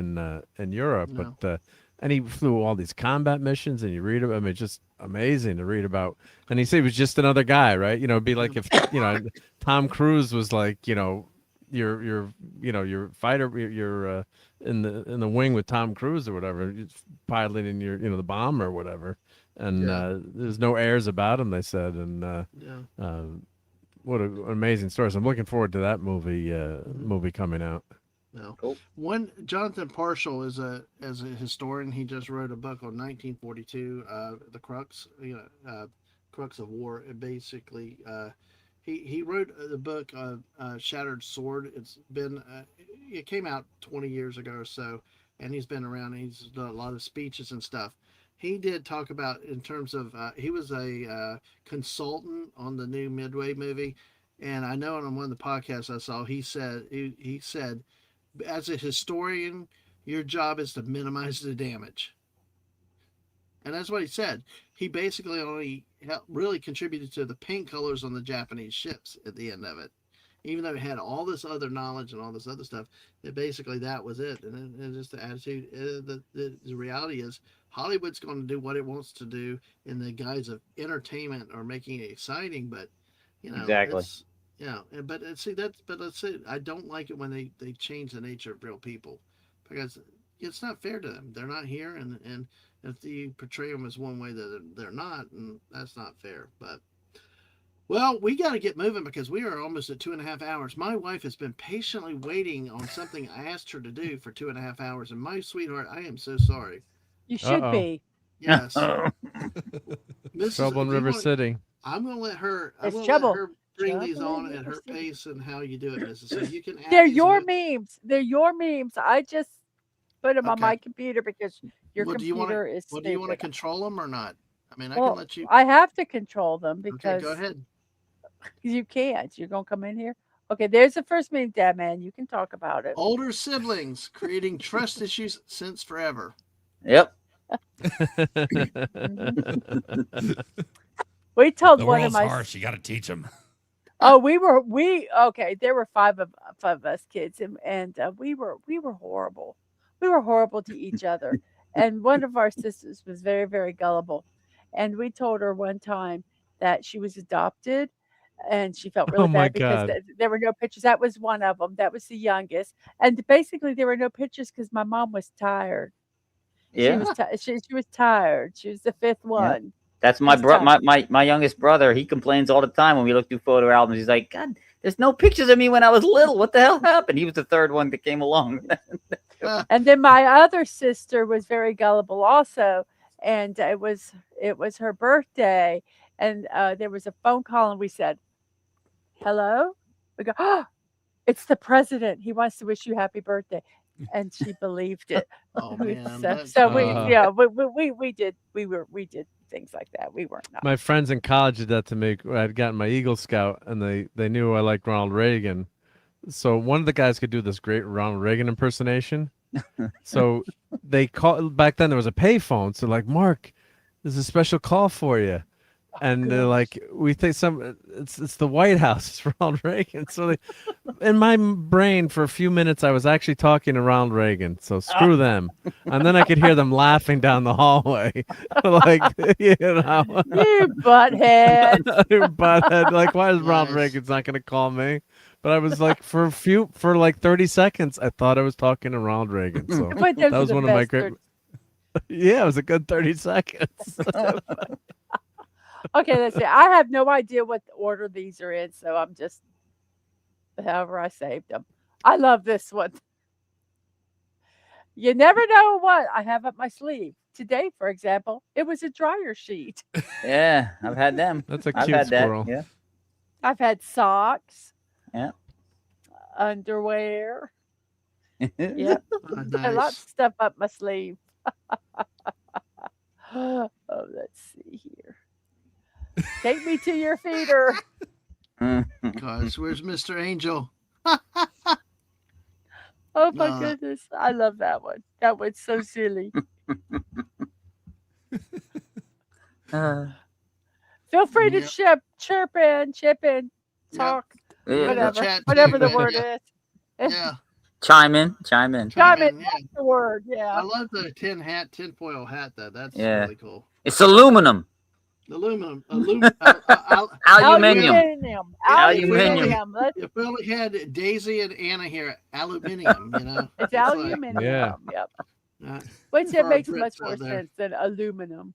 in Europe, but. And he flew all these combat missions, and you read about. I mean, it's just amazing to read about. And he said he was just another guy, right? It'd be like if Tom Cruise was like, your fighter, you're in the wing with Tom Cruise or whatever, piloting your the bomb or whatever. And there's no airs about him, they said. And what an amazing story! So I'm looking forward to that movie coming out. No. Cool. One Jonathan Parshall is a historian. He just wrote a book on 1942, the crux, crux of war. It basically, he wrote the book Shattered Sword. It came out 20 years ago or so, and he's been around. And he's done a lot of speeches and stuff. He did talk about in terms of he was a consultant on the new Midway movie, and I know on one of the podcasts I saw he said. As a historian, your job is to minimize the damage. And that's what he said. He basically only really contributed to the paint colors on the Japanese ships at the end of it. Even though he had all this other knowledge and all this other stuff, that was it. And just the attitude, the reality is Hollywood's going to do what it wants to do in the guise of entertainment or making it exciting, but exactly. But let's say I don't like it when they change the nature of real people, because it's not fair to them. They're not here, and if you portray them as one way that they're not, and that's not fair. But well, we got to get moving because we are almost at 2.5 hours. My wife has been patiently waiting on something I asked her to do for 2.5 hours, and my sweetheart, I am so sorry. You should be. Yes. Trouble in River City. I'm going to let her. Bring these on at her pace and how you do it, Mrs. So you can. They're your memes. They're your memes. I just put them on my computer because your computer is. Well, do you want to control them or not? I mean, I can let you. I have to control them because. Okay, go ahead. You can't. You're gonna come in here. Okay, there's the first meme, Dadman. You can talk about it. Older siblings creating trust issues since forever. Yep. We told the one world's of my harsh. You got to teach them. Oh, okay. There were five of us kids, and we were horrible. We were horrible to each other. And one of our sisters was very, very gullible, and we told her one time that she was adopted, and she felt really bad because there were no pictures. That was one of them. That was the youngest, and basically there were no pictures because my mom was tired. Yeah, she was tired. She was the fifth one. Yeah. That's my youngest brother. He complains all the time when we look through photo albums. He's like, God, there's no pictures of me when I was little. What the hell happened? He was the third one that came along. And then my other sister was very gullible also, and it was her birthday, and there was a phone call, and we said, "Hello." We go, "Oh, it's the president. He wants to wish you happy birthday," and she believed it. Oh man! We did things like that. We weren't. My friends in college did that to me. I'd gotten my Eagle Scout, and they knew I liked Ronald Reagan. So one of the guys could do this great Ronald Reagan impersonation, So they call back then. There was a payphone. So like, Mark, there's a special call for you. And they're like, we think it's the White House. It's Ronald Reagan. So in my brain, for a few minutes, I was actually talking to Ronald Reagan. So screw them. And then I could hear them laughing down the hallway, like You butthead. but like, why is Ronald Nice. Reagan's not going to call me? But I was like, for like 30 seconds, I thought I was talking to Ronald Reagan. So But those that are was the one of my best great. Yeah, it was a good 30 seconds. Okay, let's see. I have no idea what order these are in, so I'm just however I saved them. I love this one. You never know what I have up my sleeve. Today, for example, it was a dryer sheet. Yeah, I've had them. That's a I've cute had squirrel. that. Yeah. I've had socks, Yeah. underwear. Yep. Oh, A lot of nice. stuff up my sleeve. Oh, let's see here. Take me to your feeder. Gosh, where's Mr. Angel? Oh my Uh. goodness. I love that one. That one's so silly. Feel free to Yeah. chirp in, chip in, Yeah. talk, Yeah. whatever. Chat Whatever the too, word yeah. is. Yeah. Chime in. Chime in. Chime in, Yeah. that's the word. I Yeah. love the tinfoil hat though. That's Yeah. really cool. It's aluminum. Aluminum. Aluminium. Aluminium. Aluminium. Let's, If we only had Daisy and Anna here, aluminium, you know. it's like, aluminium. Yeah. Yep. uh, Which For it our makes Brits much out more there. sense than aluminum.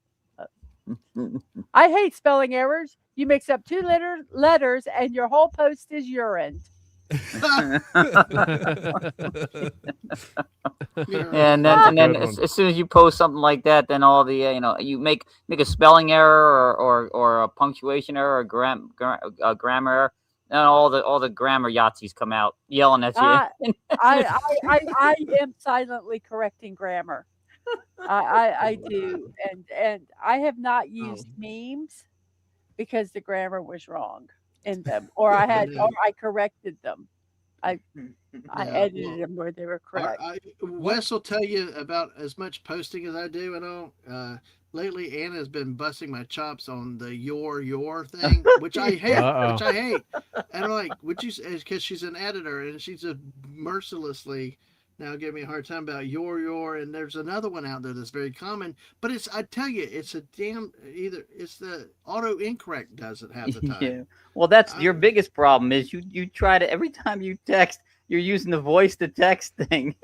I hate spelling errors. You mix up two letters and your whole post is urine. you're Yeah, and then Good as soon as you post something like that, then all the you make a spelling error or a punctuation error or grammar error, and all the grammar Yahtzees come out yelling at you. I am silently correcting grammar. I do, and I have not used memes because the grammar was wrong in them, or I corrected them. I edited them where they were correct. Wes will tell you about as much posting as I do and all. Lately, Anna has been busting my chops on the your thing, which I hate. Uh-oh. And I'm like, would you? Because she's an editor and she's just mercilessly now giving me a hard time about your. And there's another one out there that's very common, but I tell you, it's a damn it's the auto incorrect does it half the time. Yeah. Well, that's your biggest problem is you try to every time you text, you're using the voice to text thing.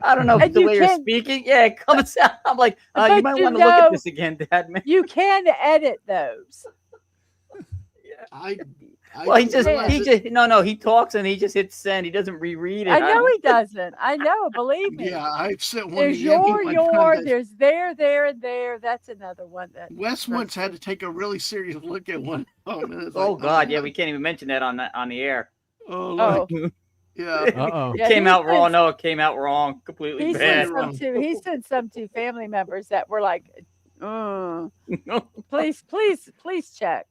I don't know if And the you way you're can- speaking. Yeah, it comes out. I'm like, you But might you want to look at know- this again, Dadman. You can edit those. Well, he just realized he talks and he just hits send. He doesn't reread it. I know he doesn't. I know. Believe me. Yeah, I've sent one. There's to Yanni one time that there's there, and there. That's another one that. Wes once had to take a really serious look at one. Oh God, yeah, we can't even mention that on the air. Oh, Oh, yeah. Uh-oh. yeah, Came he out wrong. sent- No, it came out wrong. Completely He bad. sent some to. He sent some to family members that were like, please check.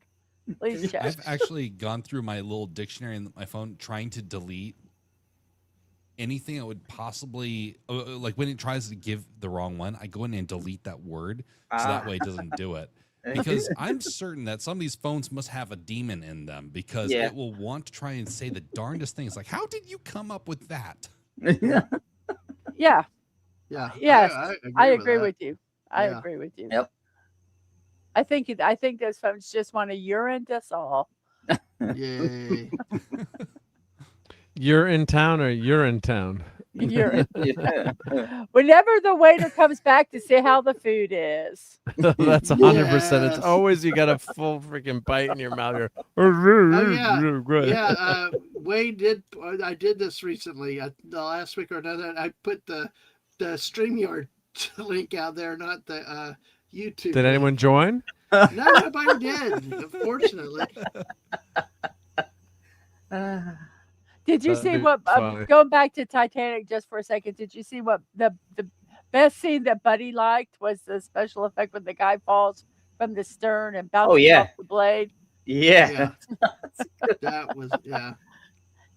Please check. I've actually gone through my little dictionary in my phone trying to delete anything that would possibly like when it tries to give the wrong one, I go in and delete that word so that way it doesn't do it. Because I'm certain that some of these phones must have a demon in them because Yeah. it will want to try and say the darndest things. Like, how did you come up with that? Yeah. Yeah. Yes, I with agree that. with you. I Yeah. agree with you. Yep. I think those phones just want to urine us all. Yay. You're in town or you're in town? Urine. Whenever the waiter comes back to see how the food is. That's 100%. It's Yes. always you got a full freaking bite in your mouth. Yeah. Wade did. I did this recently. The last week or another. I put the StreamYard link out there, not the YouTube. Did anyone join? No, nobody did. Unfortunately. Did you That'd see be what funny. going back to Titanic just for a second? Did you see what the best scene that Buddy liked was the special effect when the guy falls from the stern and bounces yeah. off the blade? Yeah. That was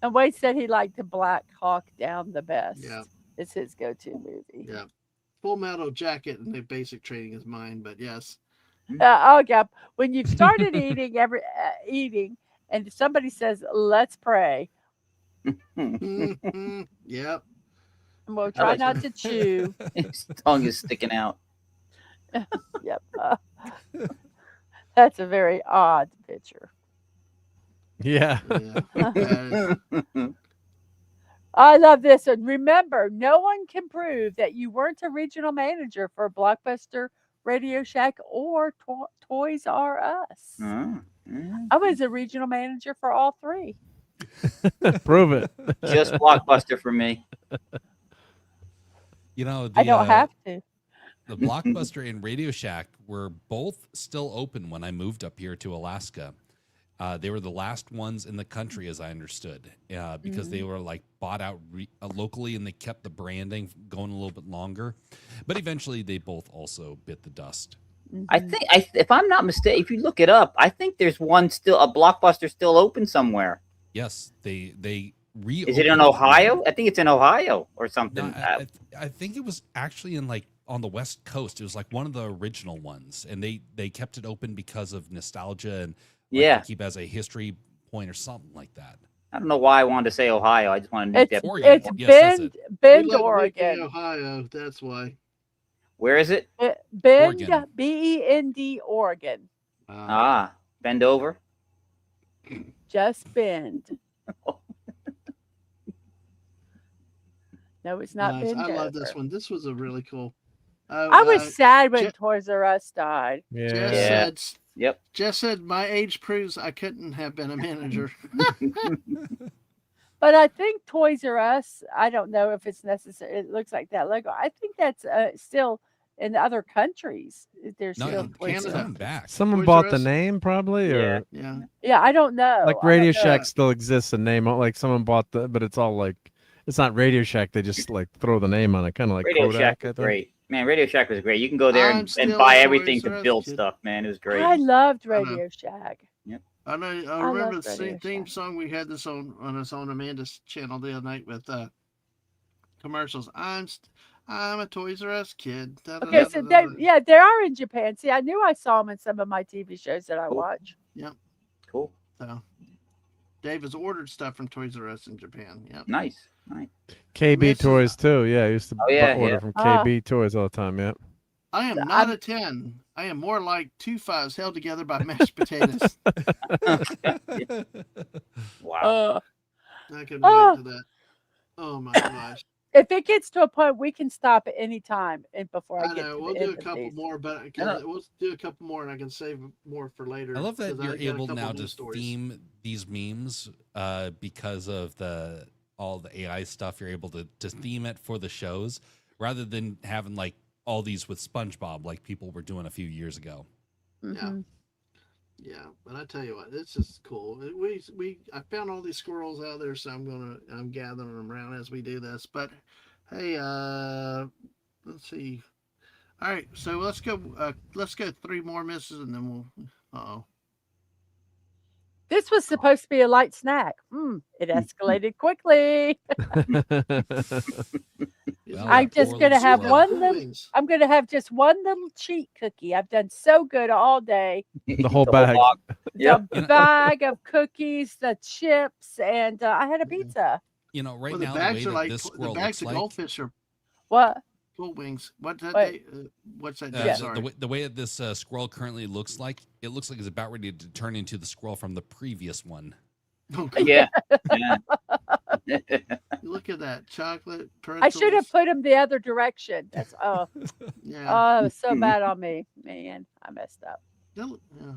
And Wade said he liked the Black Hawk down the best. Yeah. It's his go-to movie. Yeah. Full Metal Jacket and the basic training is mine, but yes. Oh yeah, when you've started eating, and somebody says, "Let's pray," Mhm. Yep. and we'll I try like not to chew. His tongue is sticking out. Yep. That's a very odd picture. Yeah. Yeah. That is- I love this one. Remember, no one can prove that you weren't a regional manager for Blockbuster, Radio Shack, or Toys R Us. Mm, I was a regional manager for all three. Prove it. Just Blockbuster for me. You know, I don't have to. the Blockbuster and Radio Shack were both still open when I moved up here to Alaska. They were the last ones in the country, as I understood, because they were like bought out locally, and they kept the branding going a little bit longer. But eventually, they both also bit the dust. I think, if I'm not mistaken, if you look it up, I think there's one still, a Blockbuster still open somewhere. Yes, they reopened. Is it in Ohio? I think it's in Ohio or No, something. I think it was actually in like on the West Coast. It was like one of the original ones, and they kept it open because of nostalgia and Yeah. to keep as a history point or something like that. I don't know why I wanted to say Ohio. I just wanted to make It's that. Oregon. it's Yes, that's Bend, it. Bend, we like Oregon. Ohio. That's why. Where is it? Bend, Oregon. Bend, Oregon. Bend over. Just Bend. No, it's not nice. Bend. I love this one. This was a really cool. I was sad when Je- Toys R Us died. Jess Yeah. said, Yep. Jess said, my age proves I couldn't have been a manager. But I think Toys R Us, I don't know if it's necessary. It looks like that logo. I think that's still in other countries. There's No, still in Toys it's R Canada. Us. coming back. Someone Toys bought R the Us? name probably, or Yeah. Yeah, I don't know. like I don't Radio know. Shack still exists. A name like someone bought but it's all like it's not Radio Shack. They just like throw the name on it, kind of like Radio Kodak. Shack I was think. great. Man, Radio Shack was great. You can go there I'm and still buy a everything Toys R to Us build kid. stuff, man. It was great. I loved I know. Radio Shack. I know. I I remember love the Radio theme Shack. song we had this on Amanda's channel the other night with commercials. I'm a Toys R Us kid. Da, da, Okay, da, so da, da, da. they are in Japan. See, I knew I saw them in some of my TV shows that I Cool. watch. Cool. So Dave has ordered stuff from Toys R Us in Japan. Yep. Nice. KB This is- Toys too. Yeah, I used to Oh, yeah, order yeah. from Ah. KB Toys all the time. Yeah. I am I'm- not a 10. I am more like 2 5s held together by mashed potatoes. Wow. I can relate Oh. to that. Oh my gosh. If it gets to a point, we can stop at any time and before I I get know. to We'll the do end a of couple these. more, but we'll do a couple more, and I can save more for later. I love that 'cause you're got a able couple now news to stories. theme these memes because of all the AI stuff. You're able to theme it for the shows rather than having like all these with SpongeBob like people were doing a few years ago. Mhm. Yeah, but I tell you what, this is cool. I found all these squirrels out there, so I'm gathering them around as we do this. But hey, let's see. All right, so let's go 3 more misses, and then we'll. Oh, This was supposed to be a light snack. It escalated quickly. Well, I'm that just poor gonna little have squirrel. one little. I'm gonna have just one little cheat cookie. I've done so good all day. The whole bag. box. Yep. The bag of cookies, the chips, and I had a pizza. You know, right Well, the now the bags way are that like this the squirrel bags looks of like, goldfish are What? full wings. What's that? Wait. What's that? Yeah. Sorry. the way that this squirrel currently looks like, it looks like it's about ready to turn into the squirrel from the previous one. Okay. Yeah. Yeah. Look at that chocolate. I should have pretzels. put them the other direction. That's Yeah. it was so bad on me, man. I messed up. Yeah.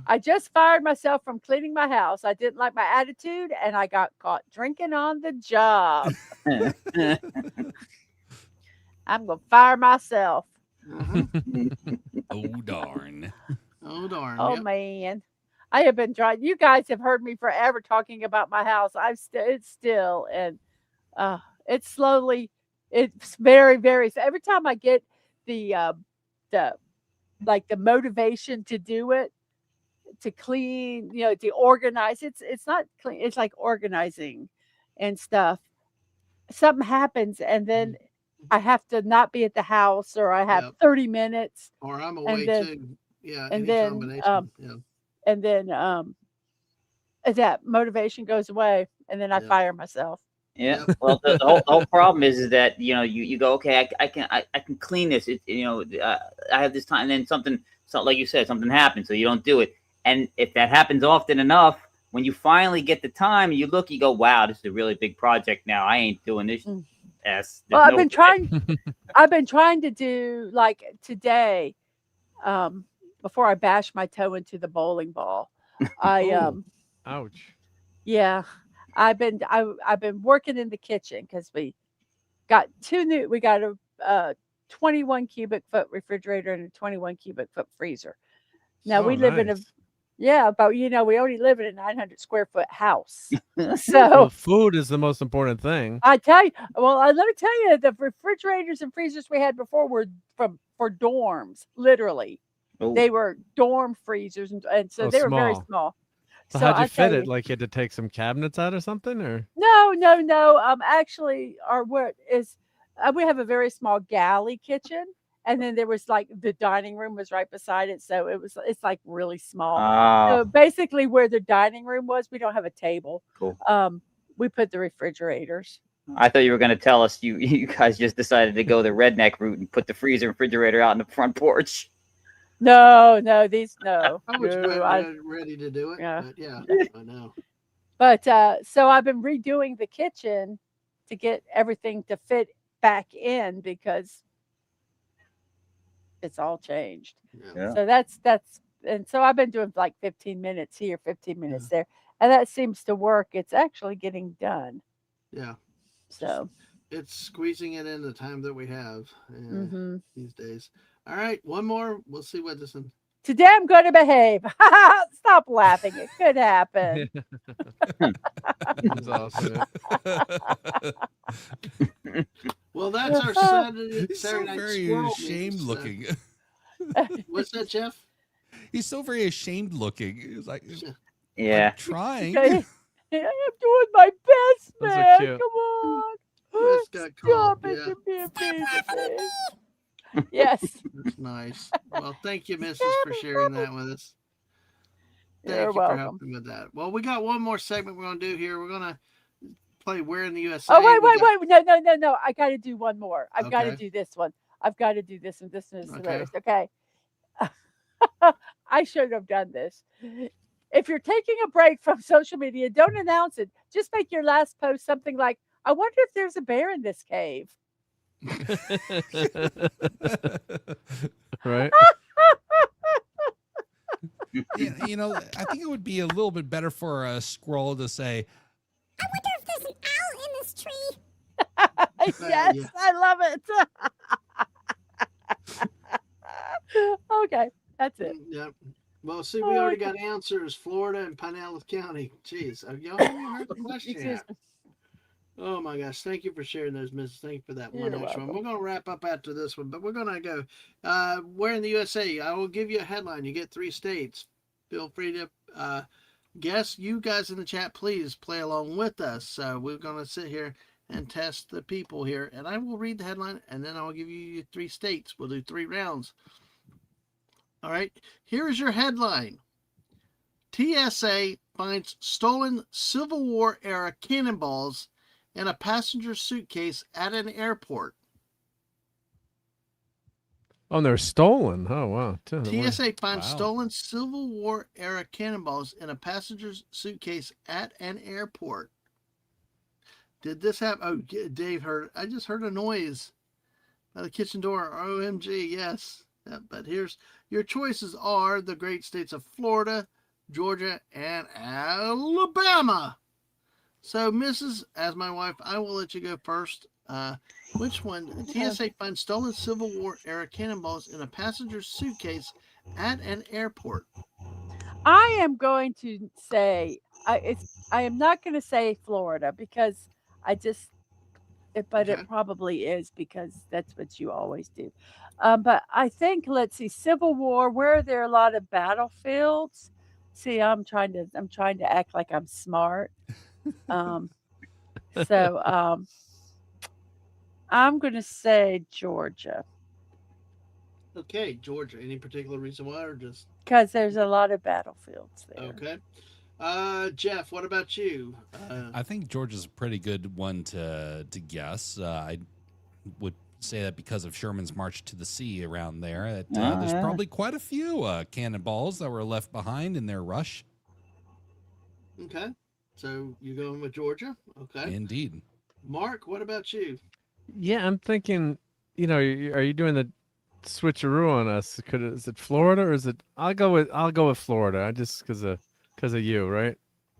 I just fired myself from cleaning my house. I didn't like my attitude, and I got caught drinking on the job. I'm gonna fire myself. Mhm. Oh darn! Oh darn. Oh Yep. man, I have been trying. You guys have heard me forever talking about my house. It's still, and it's slowly. It's very, very. Every time I get the like the motivation to do it, to clean, to organize. It's not clean. It's like organizing and stuff. Something happens, and then I have to not be at the house, or I have Yep. 30 minutes, Or I'm and away then too. Yeah, and any then combination. Yeah, and then that motivation goes away, and then I yep, fire myself. Yeah. yep. Well, the whole problem is that you go, okay, I can clean this. I have this time, and then so like you said, something happens, so you don't do it. And if that happens often enough, when you finally get the time, you look, you go, wow, this is a really big project now. I ain't doing this. Mm. S. Well, There's no way. I've been trying to do, like today, before I bash my toe into the bowling ball. I Oh, ouch. Yeah, I've been working in the kitchen because we got a 21 cubic foot refrigerator and a 21 cubic foot freezer. Now Oh, we live in a nice. Yeah, but we only live in a 900 square foot house. Well, So food is the most important thing. I tell you, well, let me tell you, the refrigerators and freezers we had before were for dorms, literally. Oh, They were dorm freezers, and so Oh, they were very small. small. So So how'd you I tell fit it? you, Like you had to take some cabinets out or something, or? no, no, no. Actually, our what is we have a very small galley kitchen, and then there was like the dining room was right beside it, so it's like really small. ah, So basically, where the dining room was, we don't have a table. cool. We put the refrigerators. I thought you were going to tell us you guys just decided to go the redneck route and put the freezer and refrigerator out in the front porch. No, no, these no, I was no. I ready to do it, Yeah, but yeah, no. I know. But so I've been redoing the kitchen to get everything to fit back in because it's all changed. Yeah, Yeah. So that's and so I've been doing like 15 minutes here, 15 yeah, minutes there, and that seems to work. It's actually getting done. yeah. Just So, it's squeezing it in the time that we have hmm these days. All right, one more. We'll see what this one. today I'm going to behave. Stop laughing. It could happen. That's awesome. Well, that's our Saturday He's so Saturday night very squirrel ashamed meetings. looking. What's that, Jeff? He's so very ashamed looking. He's like, Yeah. I'm trying. Okay. I'm doing my best, Those are man. cute. Come on. Just got called. Stop it Yeah, to be a baby face. Yes. that's nice. Well, thank you, Mrs., for sharing that with us. You're Thank you for welcome. helping with that. Well, we got one more segment we're gonna do here. We're gonna play "Where in the USA." Oh, wait, We wait, got wait. No, no, no, no. I got to do one more. I've got to okay, do this one. I've got to do this one. This one is okay, hilarious. Okay. I should have done this. If you're taking a break from social media, don't announce it. Just make your last post something like, I wonder if there's a bear in this cave. Right? Yeah, I think it would be a little bit better for a squirrel to say, I wonder if there's an owl in this tree. Yes, yeah. I love it. Okay, that's it. Yep. Well, see, we already got answers. Florida and Pinellas County. Jeez, have y'all even heard the question Excuse yet? me. Oh my gosh! Thank you for sharing those, Mrs. Thank you for that one You're extra one. welcome. We're gonna wrap up after this one, but we're gonna go. Where in the USA? I will give you a headline. You get 3 states. Feel free to guess. You guys in the chat, please play along with us. So we're gonna sit here and test the people here, and I will read the headline, and then I'll give you 3 states. We'll do 3 rounds. All right. Here is your headline. TSA finds stolen Civil War era cannonballs in a passenger suitcase at an airport. Oh, and they're stolen. Oh, wow. TSA finds Wow. stolen Civil War era cannonballs in a passenger's suitcase at an airport. Did this happen? Oh, Dave heard. I just heard a noise by the kitchen door. OMG, yes. But here's your choices are the great states of Florida, Georgia, and Alabama. So, Mrs., as my wife, I will let you go first. Which one? TSA finds stolen Civil War era cannonballs in a passenger's suitcase at an airport. I am going to say I am not going to say Florida because I just but Okay. it probably is because that's what you always do. But I think let's see, Civil War. Where are there a lot of battlefields? See, I'm trying to act like I'm smart. Um, so I'm going to say Georgia Okay, Georgia. Any particular reason why, or just because there's a lot of battlefields there. okay? Jeff, what about you? I think Georgia's a pretty good one to guess. I would say that because of Sherman's march to the sea around there, that there's yeah. probably quite a few cannonballs that were left behind in their rush. Okay, so you're going with Georgia. Okay, Indeed. Mark, what about you? Yeah, I'm thinking. Are you doing the switcheroo on us? Is it Florida or is it? I'll go with Florida. I just because of you, right?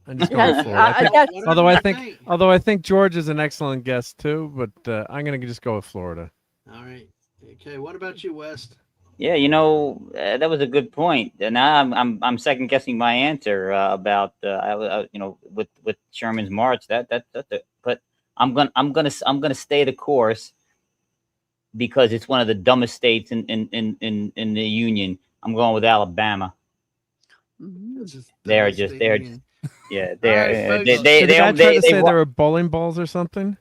I'm just going with Yeah, Florida. I think, that's Whatever although I think George is an excellent guest too, but I'm gonna just go with Florida. All right. Okay, what about you, West? Yeah, that was a good point. And now I'm second guessing my answer about with Sherman's march. But I'm gonna stay the course because it's one of the dumbest states in the union. I'm going with Alabama. Mhm. This is the They're best just thing they're in- just yeah All right, they're folks. they Did the guy try to say they there were bowling balls or something?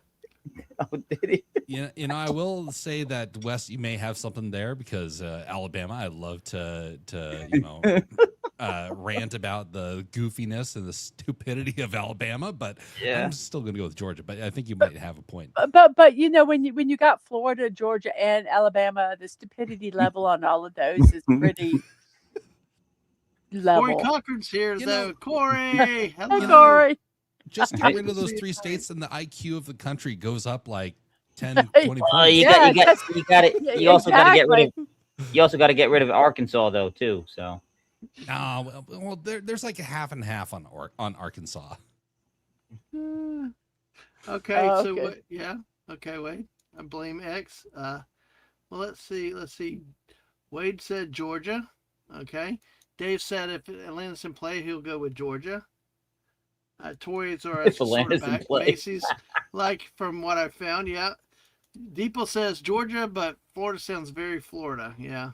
oh, did he? I will say that Wes, you may have something there because Alabama. I'd love to rant about the goofiness and the stupidity of Alabama, but Yeah. I'm still going to go with Georgia. But I think you might have a point. But when you got Florida, Georgia, and Alabama, the stupidity level on all of those is pretty Corey level. Cochran's here, You though. know- Corey, Hey, hello. Corey. Just get Right. rid of those See three you states, and the IQ of the country goes up like 10, Hey. 20 Oh, points. you Yeah, got it. Yeah, You also got to get rid exactly. of. You also got to get rid of Arkansas though too. So Well, there's like a half and half on Arkansas. Okay, Oh, so okay. what? Yeah. Okay, wait. I blame X. Well, let's see. Wade said Georgia. Okay. Dave said if Atlantis in play, he'll go with Georgia. Tories are a If sort of Atlantis in back. play. Macy's, like from what I found, yeah. Deeple says Georgia, but Florida sounds very Florida. Yeah.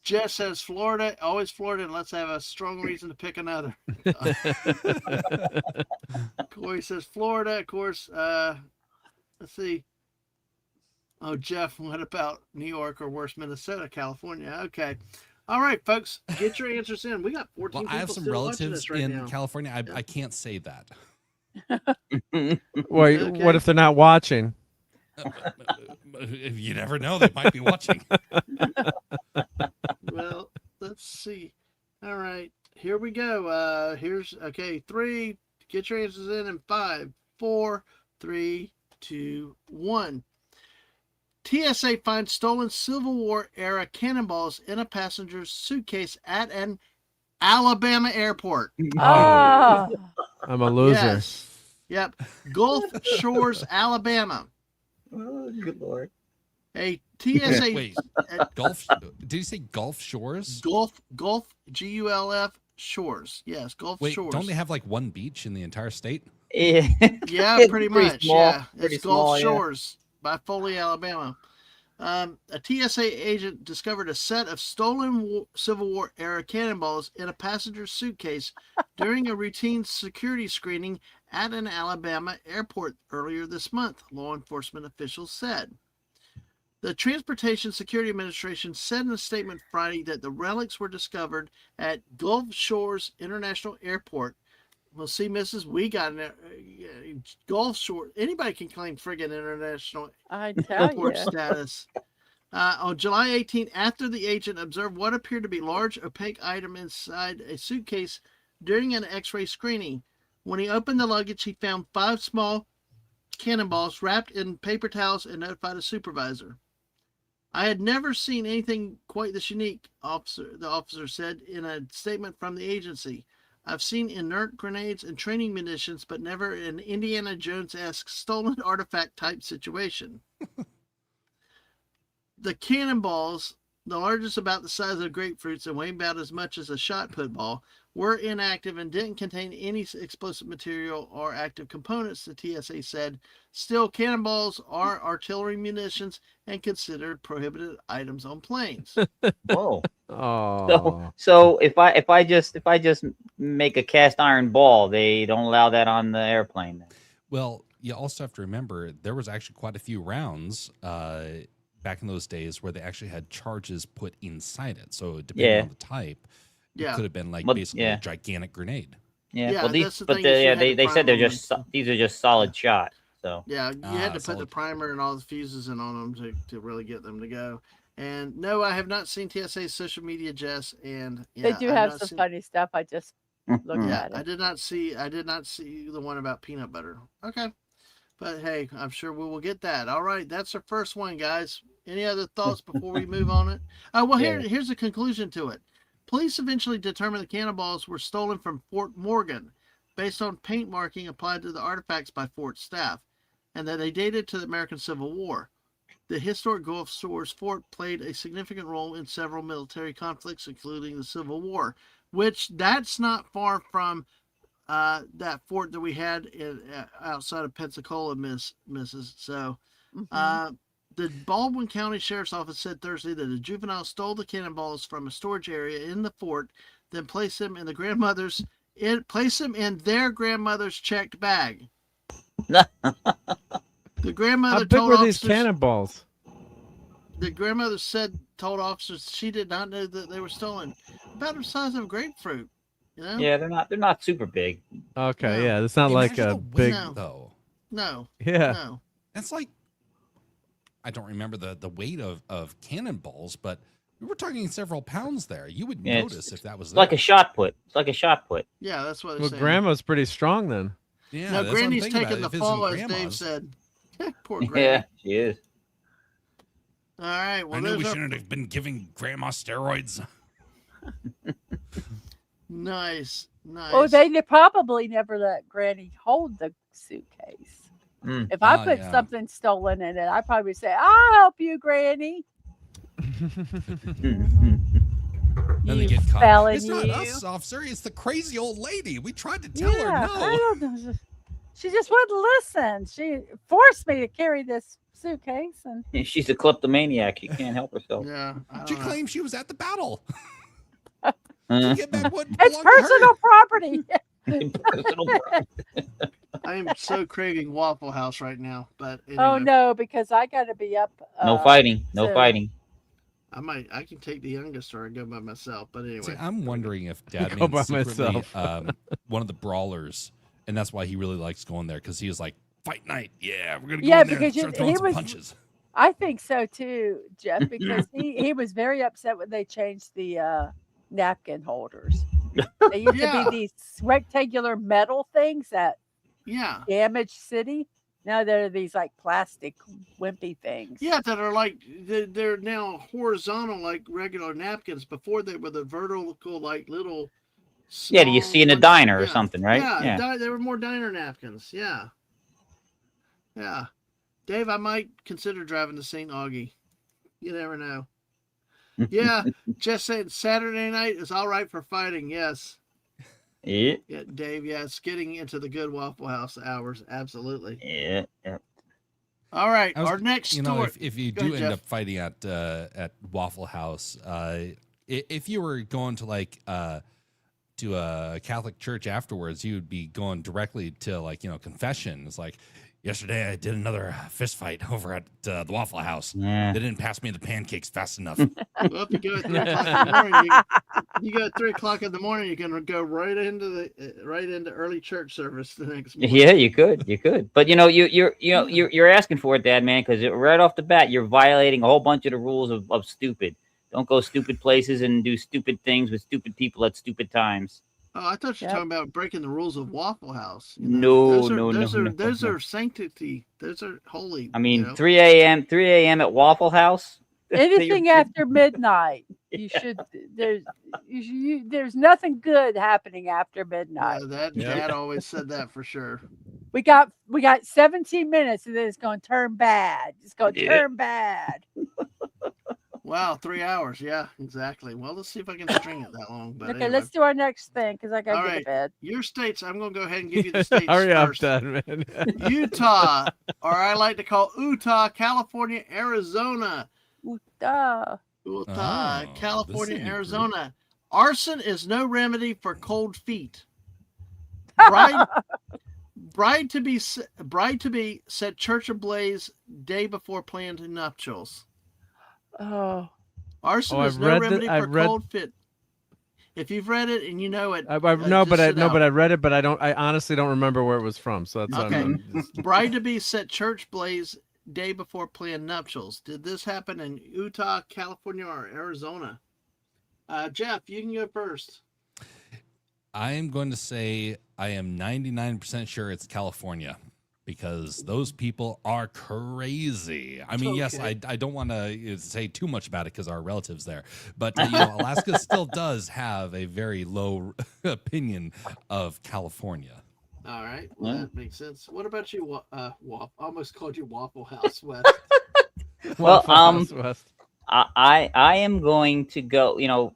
Jess says Florida, always Florida, and let's have a strong reason to pick another. Corey says Florida, of course. Let's see. Oh, Jeff, what about New York or worse, Minnesota, California? Okay. All right, folks, get your answers in. We got 14 Well, people I have some still watching relatives us right in now. California. I can't say that. Wait, Okay. what if they're not watching? You never know; they might be watching. Well, let's see. All right, here we go. Here's okay. 3. Get your answers in 5, 4, 3, 2, 1. TSA finds stolen Civil War era cannonballs in a passenger's suitcase at an Alabama airport. Ah, I'm a loser. Yes. Yep. Gulf Shores, Alabama. Oh, good lord. A TSA Wait, Gulf? Did you say Gulf Shores? Gulf GULF Shores. Yes, Gulf Wait, Shores. don't they have like one beach in the entire state? Yeah, Yeah, pretty much. small, Yeah, pretty it's Gulf small, yeah. Shores by Foley, Alabama. A TSA agent discovered a set of stolen Civil War era cannonballs in a passenger's suitcase during a routine security screening at an Alabama airport earlier this month, law enforcement officials said. The Transportation Security Administration said in a statement Friday that the relics were discovered at Gulf Shores International Airport. Well, see, Mrs., we got an Gulf Shore. Anybody can claim friggin' international I tell airport you. status. On July 18, after the agent observed what appeared to be large opaque item inside a suitcase during an X-ray screening. When he opened the luggage, he found 5 small cannonballs wrapped in paper towels and notified a supervisor. I had never seen anything quite this unique, the officer said in a statement from the agency. I've seen inert grenades and training munitions, but never an Indiana Jones-esque stolen artifact type situation. The cannonballs, the largest about the size of grapefruits and weighing about as much as a shot put ball, were inactive and didn't contain any explosive material or active components, the TSA said. Still, cannonballs are artillery munitions and considered prohibited items on planes. Whoa. Oh, So if I just make a cast iron ball, they don't allow that on the airplane. Then. Well, you also have to remember there was actually quite a few rounds back in those days where they actually had charges put inside it. So depending Yeah. on the type, it Yeah. could have been like Well, basically yeah. a gigantic grenade. Yeah. Yeah, Well, that's these, the but thing is you yeah, had to they said prime they're them just with- these are just solid shot. So Yeah, you had to put the solid. primer and all the fuses in on them to really get them to go. And no, I have not seen TSA's social media, Jess. And They yeah, do I've have not some seen- funny stuff. I just looked Yeah, at I it. did not see the one about peanut butter. Okay. But hey, I'm sure we will get that. All right, that's our first one, guys. Any other thoughts before we move on it? Well, here's the conclusion to it. Police eventually determined the cannonballs were stolen from Fort Morgan based on paint marking applied to the artifacts by Fort staff, and that they dated to the American Civil War. The historic Gulf Shores Fort played a significant role in several military conflicts, including the Civil War, which that's not far from that fort that we had outside of Pensacola, Mrs. So, Mhm. the Baldwin County Sheriff's Office said Thursday that a juvenile stole the cannonballs from a storage area in the fort, then placed them in their grandmother's checked bag. The grandmother How big told were these officers. cannonballs? The grandmother told officers she did not know that they were stolen. About the size of a grapefruit. You know? yeah, they're not super big. Okay, No. yeah, it's not like Imagine a the weight, big. No. though. No. Yeah. No. That's like, I don't remember the weight of cannonballs, but we were talking several pounds there. You would Yeah, notice if that was It's like there. a shot put. It's like a shot put. Yeah, that's what they're Well, saying. grandma's pretty strong then. Yeah, No, that's what I'm Granny's thinking taking about. the If it's in fall, as Dave grandma's. said. Poor Granny. Yeah, she is. All right. Well, I know we there's our- shouldn't have been giving grandma steroids. Nice. Nice. Oh, they probably never let Granny hold the suitcase. Mm. If I Oh, put yeah. something stolen in it, I'd probably say, "I'll help you, Granny." Then they You get caught. felon, It's not you. us, officer. It's the crazy old lady. We tried to tell Yeah, her I no. don't know. She just wouldn't listen. She forced me to carry this suitcase, and She's a kleptomaniac. She can't help herself. Yeah. I She don't know. claimed she was at the battle. Uh, Get back what it's belonged to her. personal property. personal problem. I am so craving Waffle House right now. But anyway, Oh no, because I got to be up. No fighting. No so- fighting. I can take the youngest or I go by myself. But anyway. See, I'm wondering if Go Dadman's by secretly myself. one of the brawlers, and that's why he really likes going there because he was like, "Fight night, yeah, we're gonna go Yeah, in there and because start throwing he some was- punches." I think so too, Jeff, because he was very upset when they changed the napkin holders. They used Yeah. to be these rectangular metal things that Yeah. damaged city. Now they're these like plastic wimpy things. Yeah, that are like they're now horizontal like regular napkins. Before they were the vertical like little. Yeah, do you small see in a ones. diner or Yeah. something, right? Yeah, they were more diner napkins. Yeah. Yeah. Dave, I might consider driving to St. Augie. You never know. Yeah, just saying Saturday night is all right for fighting. Yes. Yeah. Yeah, Dave, yeah, it's getting into the good Waffle House hours. Absolutely. Yeah. Yeah. All right, I was- our next You know, story. if you Go do ahead, end Jeff. up fighting at Waffle House, if you were going to like to a Catholic church afterwards, you would be going directly to like confession. It's like, yesterday I did another fist fight over at the Waffle House. Yeah. They didn't pass me the pancakes fast enough. Well, if you go at 3 o'clock in the morning, you go at 3 o'clock in the morning, you're gonna go right into early church service the next morning. Yeah, you could. But you're asking for it, Dad, man, because right off the bat, you're violating a whole bunch of the rules of stupid. Don't go stupid places and do stupid things with stupid people at stupid times. Oh, I thought you were Yep. talking about breaking the rules of Waffle House. No, those no. are sanctity. Those are holy. I mean, you know? 3 a.m. at Waffle House. Anything after midnight, you should. There's nothing good happening after midnight. Yeah, that Yep. Dad always said that for sure. We got 17 minutes, and then it's going to turn bad. It's going to Yeah. turn bad. Wow, 3 hours. Yeah, exactly. Well, let's see if I can string it that long. But Okay, anyway. let's do our next thing because I got to All get to right. bed. Your states. I'm gonna go ahead and give you the states Hurry up, first. Dad, man. Utah, or I like to call Utah, California, Arizona. Duh. Utah, Oh, California, this is a new group. Arizona. Arson is no remedy for cold feet. Bride, Bride to be set church ablaze day before planned nuptials. Oh, Arson Oh, is I've no read remedy I've for read. cold fit. If you've read it and you know it, I just sit no, down. but I read it, but I don't. I honestly don't remember where it was from. So that's Okay. I'm just, Bride to be set church blaze day before planned nuptials. Did this happen in Utah, California, or Arizona? Jeff, you can go first. I am going to say I am 99% sure it's California because those people are crazy. I mean, yes, Okay. I don't want to say too much about it because our relatives there, but you know, Alaska still does have a very low opinion of California. All right. Well, Yeah. that makes sense. What about you, Waffle? I almost called you Waffle House West. Well, Waffle House West. I am going to go.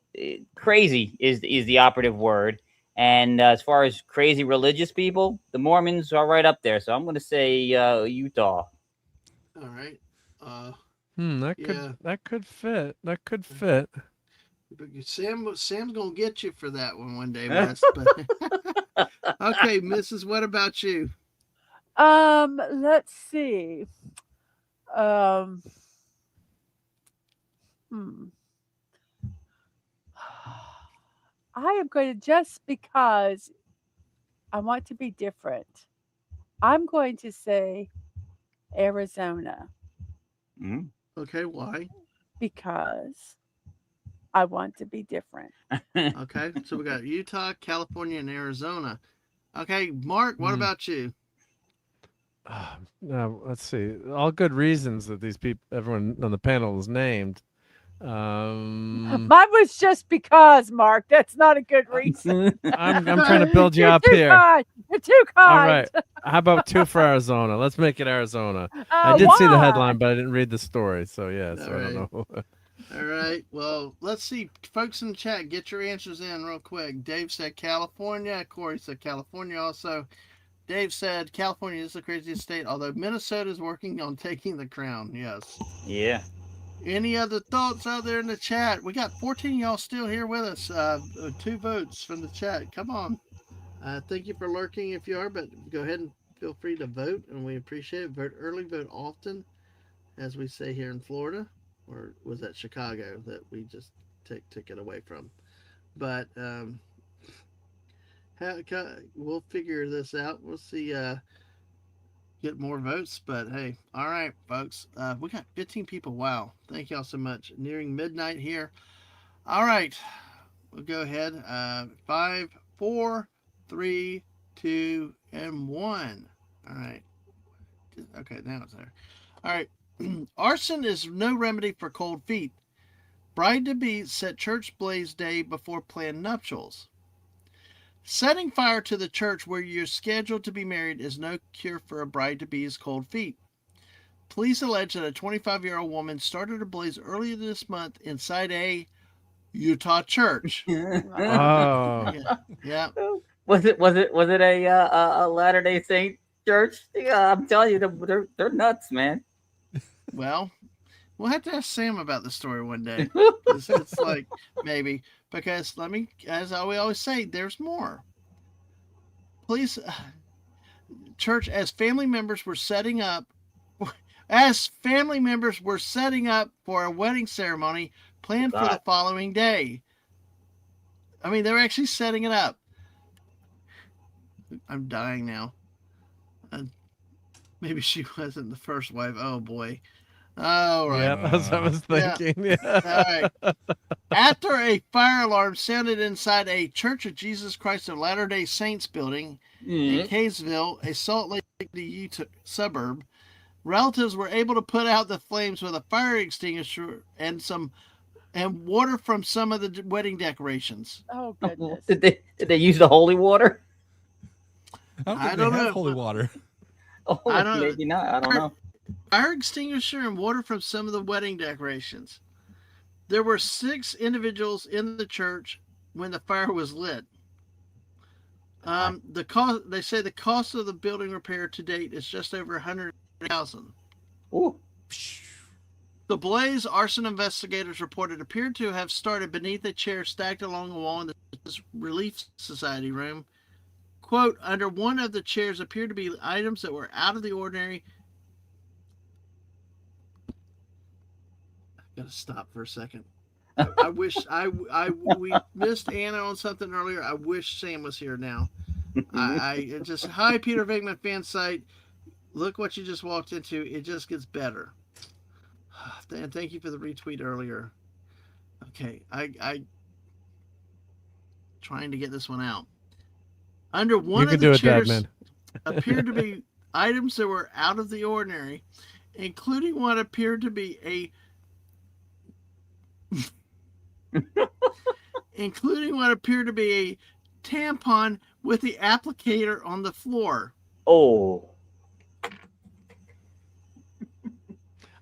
Crazy is the operative word. And as far as crazy religious people, the Mormons are right up there. So I'm going to say Utah. All right. That Yeah. could fit. That could fit. But Sam's gonna get you for that one day, West. But okay, Mrs. What about you? let's see. Um, hmm. I am going to, just because I want to be different, I'm going to say Arizona Mhm. Okay, why? because I want to be different. Okay, so we got Utah, California, and Arizona. Okay, Mark, what about you? Now let's see. All good reasons that everyone on the panel is named. Mine was just because, Mark. That's not a good reason. I'm trying to build you You're up too here. kind. You're too All kind. right. How about 2 for Arizona? Let's make it Arizona. I did see the Why? headline, but I didn't read the story. So yeah, so I don't know. All right. Well, let's see, folks in the chat, get your answers in real quick. Dave said California. Corey said California also. Dave said California is the craziest state, although Minnesota is working on taking the crown. Yes. Yeah. Any other thoughts out there in the chat? We got 14 of y'all still here with us. 2 votes from the chat. Come on. Thank you for lurking if you are, but go ahead and feel free to vote, and we appreciate it. Vote early, vote often, as we say here in Florida. Or was that Chicago that we just took it away from? But we'll figure this out. We'll see. Get more votes, but hey, all right, folks. We got 15 people. Wow, thank y'all so much. Nearing midnight here. All right, we'll go ahead. 5, 4, 3, 2, and 1. All right. Okay, now it's there. All right. Arson is no remedy for cold feet. Bride to be set church blaze day before planned nuptials. Setting fire to the church where you're scheduled to be married is no cure for a bride to be's cold feet. Police allege that a 25-year-old woman started a blaze earlier this month inside a Utah church. Oh, Yeah. Was it a Latter Day Saint church? Yeah, I'm telling you, they're nuts, man. Well, we'll have to ask Sam about the story one day. It's like maybe because as we always say, there's more. Police church as family members were setting up for a wedding ceremony planned for the following day. I mean, they were actually setting it up. I'm dying now. Maybe she wasn't the first wife. Oh boy. All right. yeah, that's what I was thinking. Yeah. All right. After a fire alarm sounded inside a Church of Jesus Christ of Latter-day Saints building in Kaysville, a Salt Lake Utah suburb, relatives were able to put out the flames with a fire extinguisher and water from some of the wedding decorations. Oh goodness. Did they use the holy water? I don't think they have holy water. Oh, I don't- maybe not. I don't know. Fire extinguisher and water from some of the wedding decorations. There were 6 individuals in the church when the fire was lit. They say the cost of the building repair to date is just over $100,000. Ooh. The blaze, arson investigators reported, appeared to have started beneath a chair stacked along the wall in the Relief Society room. quote, under one of the chairs appeared to be items that were out of the ordinary. I gotta stop for a second. I wish we missed Anna on something earlier. I wish Sam was here now. I just, hi, Peter Venkman fan site. Look what you just walked into. It just gets better. And thank you for the retweet earlier. Okay, I trying to get this one out. Under one of the chairs appeared to be items that were out of the ordinary, including what appeared to be a tampon with the applicator on the floor. Oh.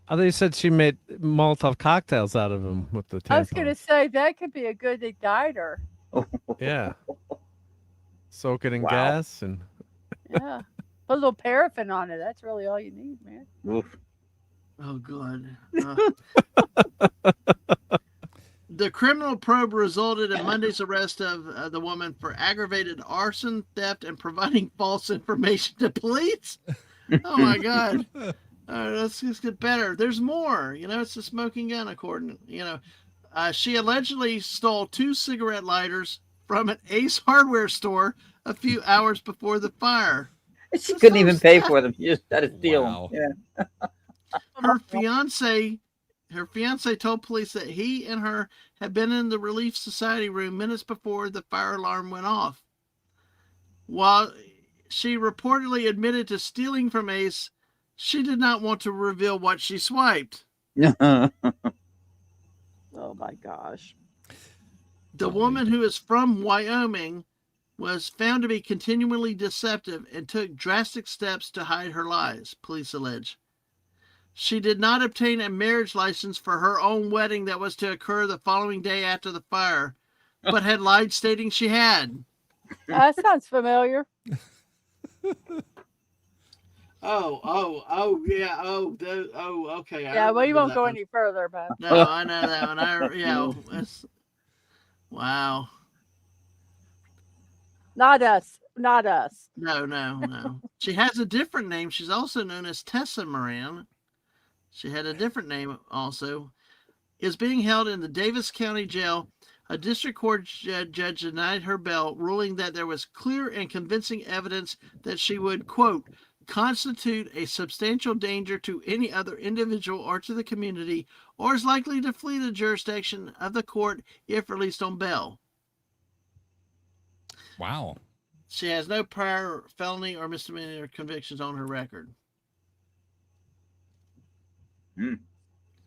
Oh, they said she made Molotov cocktails out of them with the tampons. I was going to say that could be a good igniter. Yeah. Soak it in Wow. gas and Yeah. Put a little paraffin on it. That's really all you need, man. Oof. Oh, God. The criminal probe resulted in Monday's arrest of the woman for aggravated arson, theft, and providing false information to police. Oh, my God. Let's just get better. There's more. It's a smoking gun, according. She allegedly stole 2 cigarette lighters from an Ace Hardware store a few hours before the fire. She couldn't even pay for them. She just had to steal Wow. them. Yeah. Her fiance told police that he and her had been in the Relief Society room minutes before the fire alarm went off. While she reportedly admitted to stealing from Ace, she did not want to reveal what she swiped. Oh my gosh. The woman, who is from Wyoming, was found to be continually deceptive and took drastic steps to hide her lies, police allege. She did not obtain a marriage license for her own wedding that was to occur the following day after the fire, but had lied stating she had. That sounds familiar. Okay. Yeah, well, you won't go any further, but No, I know that one. Wow. not us. Not us. No. She has a different name. She's also known as Tessa Moran. She had a different name also. Is being held in the Davis County Jail. A district court judge denied her bail, ruling that there was clear and convincing evidence that she would, quote, constitute a substantial danger to any other individual or to the community, or is likely to flee the jurisdiction of the court if released on bail. Wow. She has no prior felony or misdemeanor convictions on her record.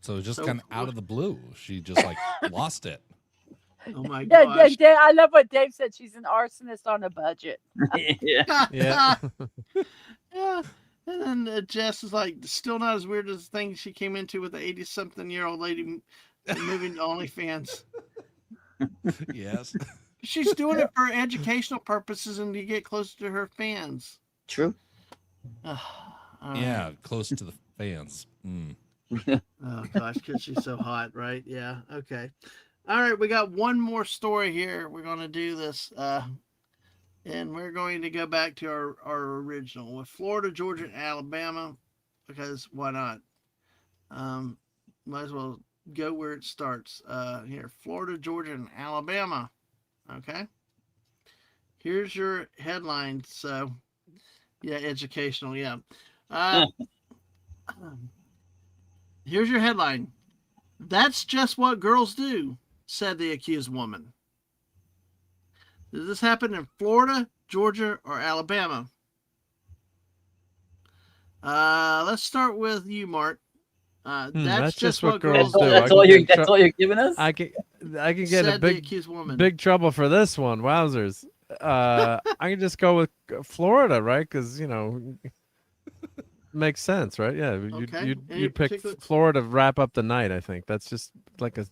So just kind of out of the blue, she just like lost it. Oh my Yeah, gosh. I love what Dave said. She's an arsonist on a budget. Yeah. yeah. Yeah. And then Jess is like, still not as weird as the thing she came into with the 80-something-year-old lady moving to OnlyFans. Yes. She's doing it for educational purposes and to get closer to her fans. True. All right. Yeah, close to the fans. Mm. Oh gosh, because she's so hot, right? Yeah. Okay. All right, we got one more story here. We're going to do this, and we're going to go back to our original with Florida, Georgia, and Alabama, because why not? Might as well go where it starts. Here, Florida, Georgia, and Alabama. Okay. Here's your headline. So, yeah, educational. Yeah. Here's your headline. That's just what girls do, said the accused woman. Did this happen in Florida, Georgia, or Alabama? Let's start with you, Mark. That's just what girls do. That's all you're giving us? I can get said a the big accused woman. big trouble for this one. Wowzers. I can just go with Florida, right? Because makes sense, right? Yeah, Okay. Any you'd pick particular- Florida to wrap up the night. I think that's just like a.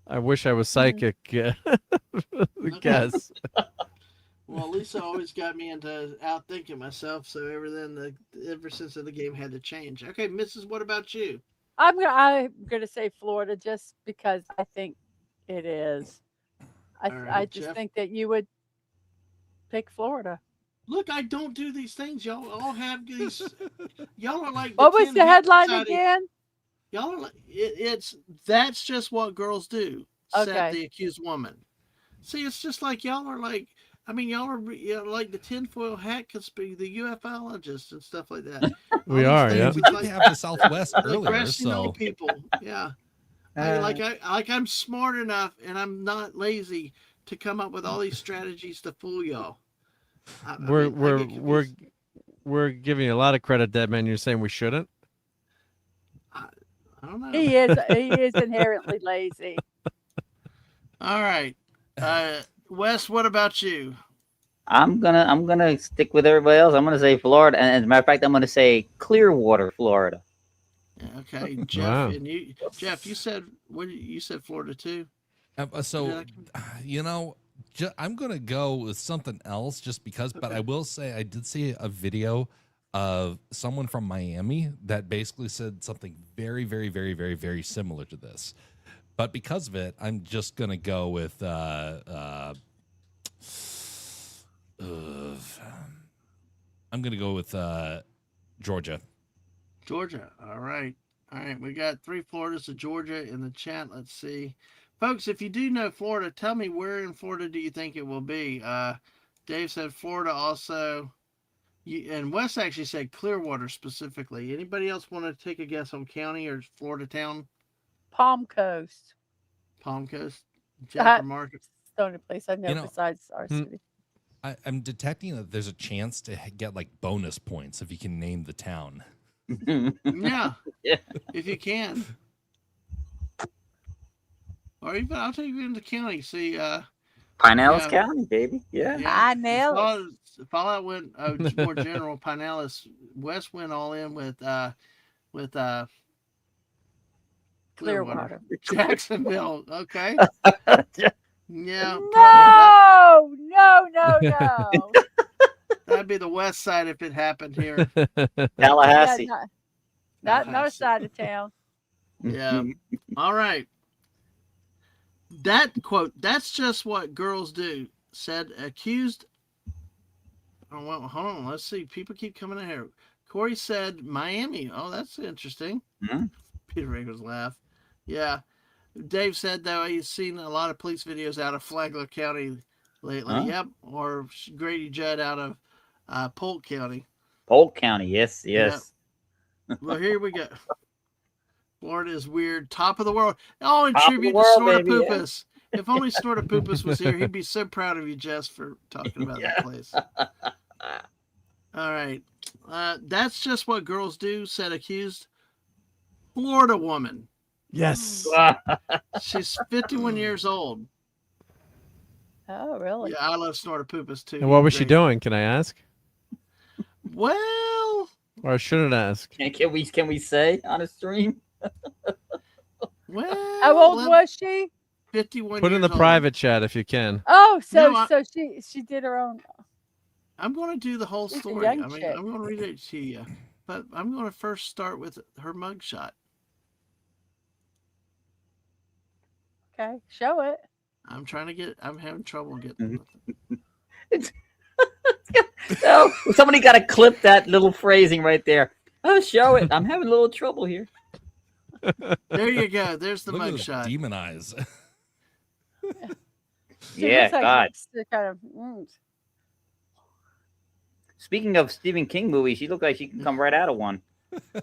I wish I was psychic. Guess. Well, Lisa always got me into outthinking myself, so ever since the game had to change. Okay, Mrs., what about you? I'm gonna say Florida just because I think it is. All right, I just Jeff? think that you would pick Florida. Look, I don't do these things. Y'all all have these. Y'all are like. What was 10 the headline society. again? Y'all are like. It's that's just what girls do. Said Okay. the accused woman. See, it's just like y'all are like. I mean, y'all are like the tinfoil hat conspiracy, the ufologists and stuff like that. We All these are, things, yeah. it's We did like, have the Southwest like earlier, grasping so old people. Yeah. I'm smart enough and I'm not lazy to come up with all these strategies to fool y'all. I We're mean, I we're get we're confused. we're giving you a lot of credit, Deadman. You're saying we shouldn't? I, I don't know. He is inherently lazy. All right. Wes, what about you? I'm gonna stick with everybody else. I'm gonna say Florida, and as a matter of fact, I'm gonna say Clearwater, Florida. Yeah, okay, Jeff, Wow. and you, Jeff, you said what? You said Florida too. so Did you know, I'm gonna go with something else just because. But Okay. I will say I did see a video of someone from Miami that basically said something very, very, very, very, very similar to this. But because of it, I'm just gonna go with I'm gonna go with Georgia. Georgia. All right. All right. We got 3 Floridas of Georgia in the chat. Let's see. Folks, if you do know Florida, tell me where in Florida do you think it will be? Dave said Florida also. And Wes actually said Clearwater specifically. Anybody else want to take a guess on county or Florida town? Palm Coast. Palm Coast? Jeff or That's Mark? the only place I know You know, besides our Hmm. city. I'm detecting that there's a chance to get like bonus points if you can name the town. Yeah, Yeah. if you can. Or even, I'll take you into county. See, Pinellas yeah, County, baby. Yeah. yeah. Pinellas. Fallout went more general. Pinellas. West went all in with Clearwater. Clearwater. Jacksonville. Okay. Yeah, No. that'd be the west side if it happened here. Yeah, Tallahassee. not Tallahassee. side of town. Yeah. All right. That quote, that's just what girls do, said accused. Oh, well, hold on. Let's see. People keep coming in here. Corey said Miami. Oh, that's interesting. Mhm. Peter Rager's laugh. Yeah. Dave said, though, he's seen a lot of police videos out of Flagler County lately. Huh? Yep. Or Grady Judd out of Polk County. Polk County. Yes. Yes. Well, here we go. Florida is weird. Top of the world. Oh, in Top of the tribute to world, Snorta baby, yeah. Poopus. If only Snorta Poopus was here, he'd be so proud of you, Jess, for talking about that place. All right. That's just what girls do, said accused Florida woman. Yes. She's 51 years old. Oh, really? Yeah, I love Snorta Poopus too. And what He's was she great. doing? Can I ask? Well, Or I shouldn't ask? Can we say on a stream? well. How old was she? 51 Put in years the old. private chat if you can. Oh, so No, so she did her own. I'm going to do the whole She's a story. young I mean, chick. I'm going to read it to you. But I'm going to first start with her mugshot. Okay, show it. I'm having trouble getting. No, somebody got to clip that little phrasing right there. Oh, show it. I'm having a little trouble here. There you go. There's the Look at those mugshot. demon eyes. She Yeah, looks like God. she's kind of. Speaking of Stephen King movies, she looked like she can come right out of one.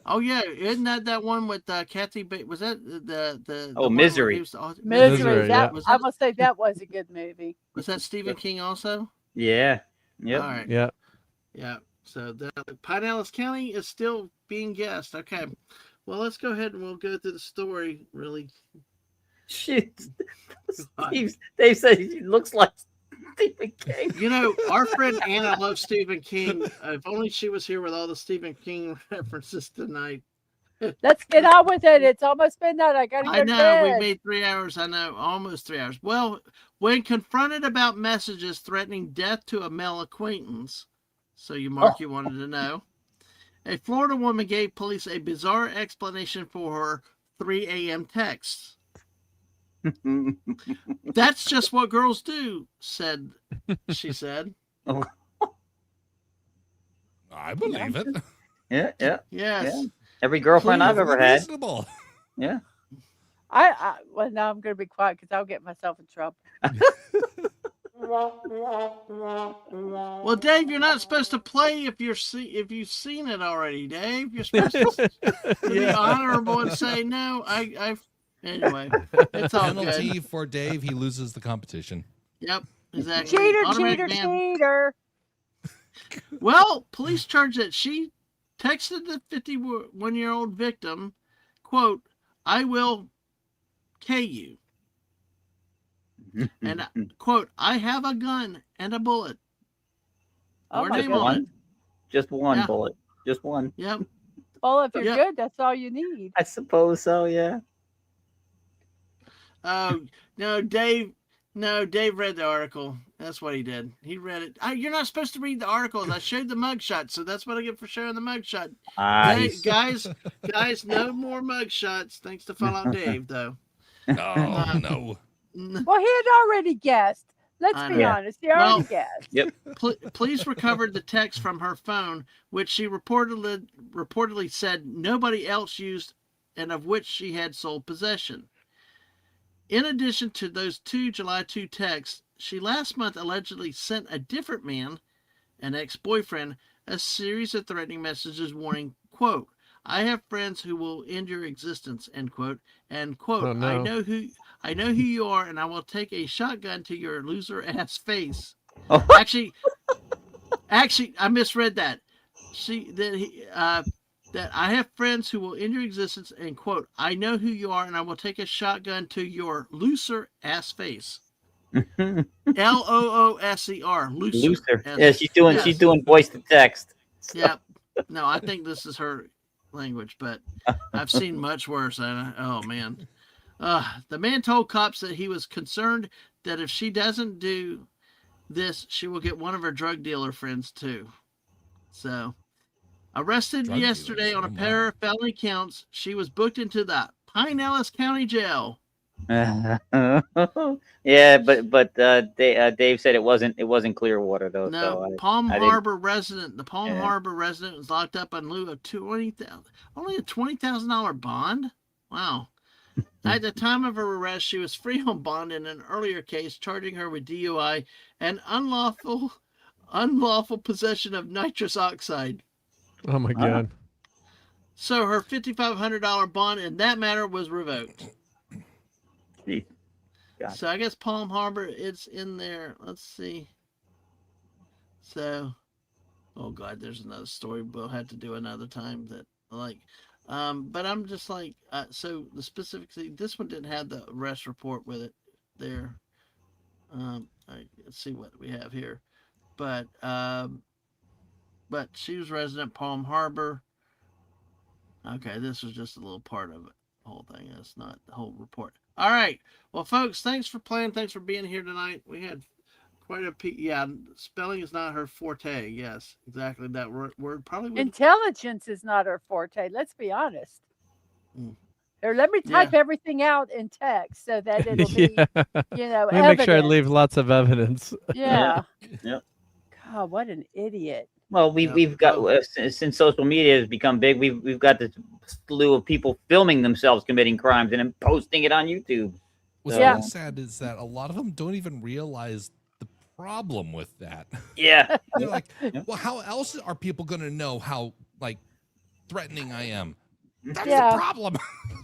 Oh yeah, isn't that one with Kathy? Was that the Oh, one Misery. where he was Misery. Misery, That yeah. Was I that, must say that was a good movie. was that Stephen King also? Yeah. Yep. All right. Yeah. Yeah. So Pinellas County is still being guessed. Okay. Well, let's go ahead and we'll go through the story. Really. Shit. Dave said he looks like Stephen King. You know, our friend Anna loves Stephen King. If only she was here with all the Stephen King references tonight. Let's get on with it. It's almost midnight. I gotta go I to know, we bed. made 3 hours. I know, almost 3 hours. Well, when confronted about messages threatening death to a male acquaintance, so you, Mark, you wanted to know, a Florida woman gave police a bizarre explanation for her 3 a.m. texts. That's just what girls do, she said. Oh. I believe it. Yeah, yeah, Yes. yeah. Every girlfriend I've ever had. Reasonable. Yeah. Well, now I'm going to be quiet because I'll get myself in trouble. Well, Dave, you're not supposed to play if if you've seen it already, Dave. You're supposed to be Yeah. honorable and say no. Anyway, it's all Penalty good. for Dave. He loses the competition. Yep, exactly. Cheater, Automatic cheater, ban. cheater. Well, police charge that she texted the 51-year-old victim, quote, "I will K you," and quote, "I have a gun and a bullet." Oh Her my name on goodness. it. Just one Yeah. bullet. Just one. Yep. Well, if you're Yep. good, that's all you need. I suppose so. Yeah. Oh no, Dave. No, Dave read the article. That's what he did. He read it. You're not supposed to read the articles. I showed the mugshot, so that's what I get for showing the mugshot. Guys, no more mugshots. Thanks to Fallout Dave, though. Oh, no. Well, he had already guessed. Let's I be know. honest. He already Well, guessed. Yep. Police recovered the text from her phone, which she reportedly said nobody else used, and of which she had sole possession. In addition to those two July 2 texts, she last month allegedly sent a different man, an ex-boyfriend, a series of threatening messages warning, quote, "I have friends who will end your existence," end quote, and quote, Oh, no. I know who you are, and I will take a shotgun to your loser ass face. Oh. Actually, I misread that. That I have friends who will end your existence, and quote, "I know who you are, and I will take a shotgun to your looser ass face." LOOSER, looser. Looser. Yeah, she's doing voice to text. So. Yep. No, I think this is her language, but I've seen much worse. Oh man. The man told cops that he was concerned that if she doesn't do this, she will get one of her drug dealer friends too. So, arrested Drug yesterday dealers, on a oh, pair my. of felony counts, she was booked into the Pinellas County Jail. Yeah, but Dave said it wasn't Clearwater though. No, So Palm I didn't- Harbor resident. The Palm Yeah. Harbor resident was locked up in lieu of only a $20,000 bond. Wow. At the time of her arrest, she was free on bond in an earlier case charging her with DUI and unlawful possession of nitrous oxide. Oh my God. So her $5,500 bond in that matter was revoked. Gee. God. So I guess Palm Harbor, it's in there. Let's see. So, oh God, there's another story we'll have to do another time that but I'm just like, so the specifically, this one didn't have the arrest report with it there. Let's see what we have here, but she was resident Palm Harbor. Okay, this was just a little part of it. The whole thing. That's not the whole report. All right. Well, folks, thanks for playing. Thanks for being here tonight. We had quite a yeah. Spelling is not her forte. Yes, exactly. That word probably would. Intelligence is not her forte. Let's be honest. Mm. Here, let me type everything out in text so that it'll be, Let me make sure I evidence. leave lots of evidence. Yeah. Yep. God, what an idiot. Well, we've got since social media has become big, we've got this slew of people filming themselves committing crimes and then posting it on YouTube. What's really sad is that a lot of them don't even realize the problem with that. Yeah. They're like, well, how else are people going to know how threatening I am? That's the problem.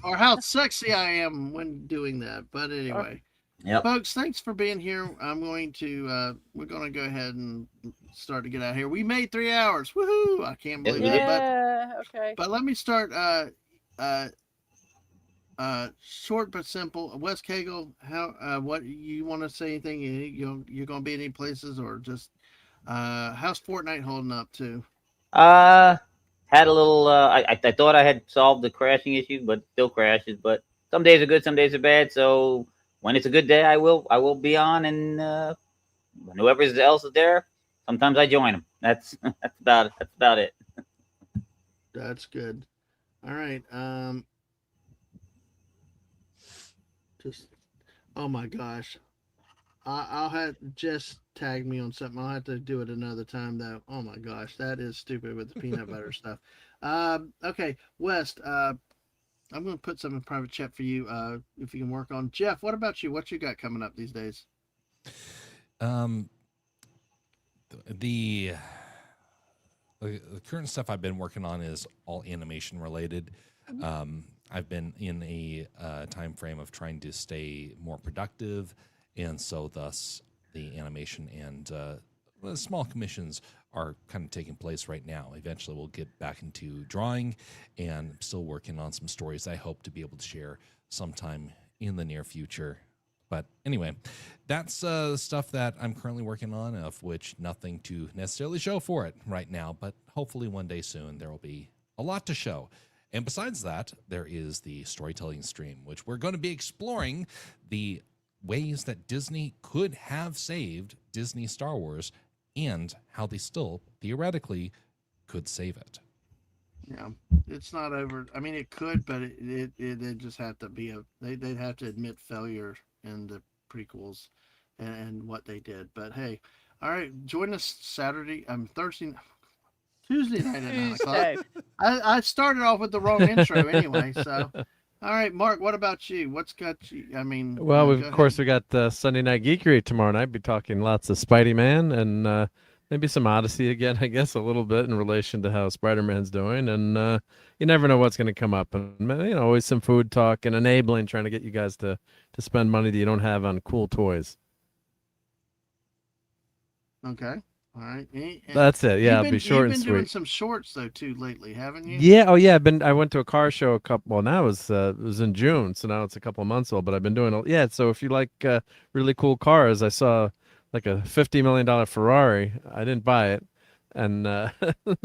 Or how sexy I am when doing that. But anyway. Yep. Folks, thanks for being here. I'm going to we're going to go ahead and start to get out of here. We made 3 hours. Woohoo! I can't believe it. Okay. But let me start short but simple. Wes Cagle, how what you want to say anything? You're going to be any places or just how's Fortnite holding up too? Had a little I thought I had solved the crashing issue, but still crashes, but some days are good, some days are bad. So when it's a good day, I will be on, and when whoever else is there, sometimes I join them. That's about it. That's good. All right. Just oh my gosh. I'll have just tag me on something. I'll have to do it another time though. Oh my gosh, that is stupid with the peanut butter stuff. Okay, West. I'm gonna put some in private chat for you. If you can work on Jeff. What about you? What you got coming up these days? Um, the the current stuff I've been working on is all animation related. I've been in a time frame of trying to stay more productive, and so thus the animation and the small commissions are kind of taking place right now. Eventually, we'll get back into drawing, and I'm still working on some stories I hope to be able to share sometime in the near future. But anyway, that's stuff that I'm currently working on, of which nothing to necessarily show for it right now, but hopefully one day soon there will be a lot to show. And besides that, there is the storytelling stream, which we're going to be exploring the ways that Disney could have saved Disney Star Wars and how they still theoretically could save it. Yeah, it's not over. I mean, it could, but it just have to be they'd have to admit failure in the prequels and what they did. But hey, all right, join us Saturday. Tuesday night at 9 o'clock. Tuesday. I started off with the wrong intro anyway. So, all right, Mark, what about you? What's got you? I mean, Well, go of course, ahead. we got Sunday Night Geekery tomorrow night. Be talking lots of Spidey Man and maybe some Odyssey again, I guess, a little bit in relation to how Spider Man's doing. And you never know what's going to come up. And, always some food talk and enabling, trying to get you guys to spend money that you don't have on cool toys. Okay. All right. That's it. Yeah, it'll be short You've and been doing sweet. some shorts though too lately, haven't you? Yeah. Oh, yeah. I went to a car show a couple. Well, now it was in June, so now it's a couple of months old. But I've been doing. Yeah. So if you like really cool cars, I saw like a $50 million Ferrari. I didn't buy it, and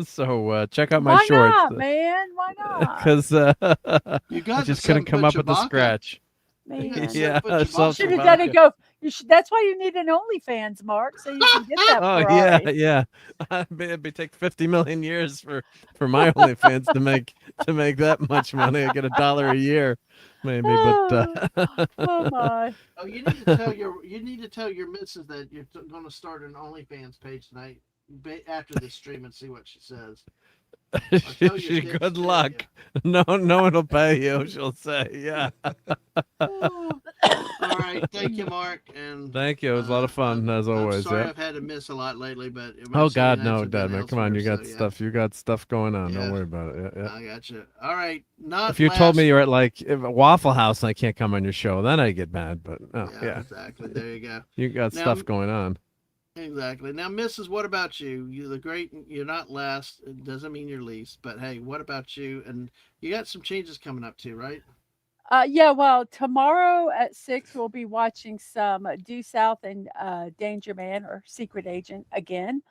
so check out my Why shorts not, man? Why not? because You I got just couldn't something come for up with the Chewbacca. scratch. You got Man. something Yeah, for Chewbacca. self Should have done Chewbacca. it. Go. That's why you need an OnlyFans, Mark, so you can get that Oh yeah, Ferrari. yeah. It'd take 50 million years for my OnlyFans to make that much money. I get $1 a year, maybe. But Oh my. Oh, you need to tell your missus that you're going to start an OnlyFans page tonight after this stream and see what she says. Tell your kids good to luck. No one will pay you. She'll say, yeah. All right, thank you, Mark, and Thank you. It was a lot of fun as I'm always. sorry Yep. I've had to miss a lot lately, but my Oh Sunday God, nights no, have been Dadman. Come on, elsewhere, you got so, yeah. stuff. You got stuff going on. Yeah. Don't worry about it. Yeah, yeah. I got you. All right, not If you told me last- you're at like a Waffle House and I can't come on your show, then I get mad. But yeah, exactly. There you go. you got Now- stuff going on. Exactly. Now, Mrs., what about you? You're not last. It doesn't mean you're least, but hey, what about you? And you got some changes coming up too, right? Yeah, well, tomorrow at 6, we'll be watching some Due South and Danger Man or Secret Agent again.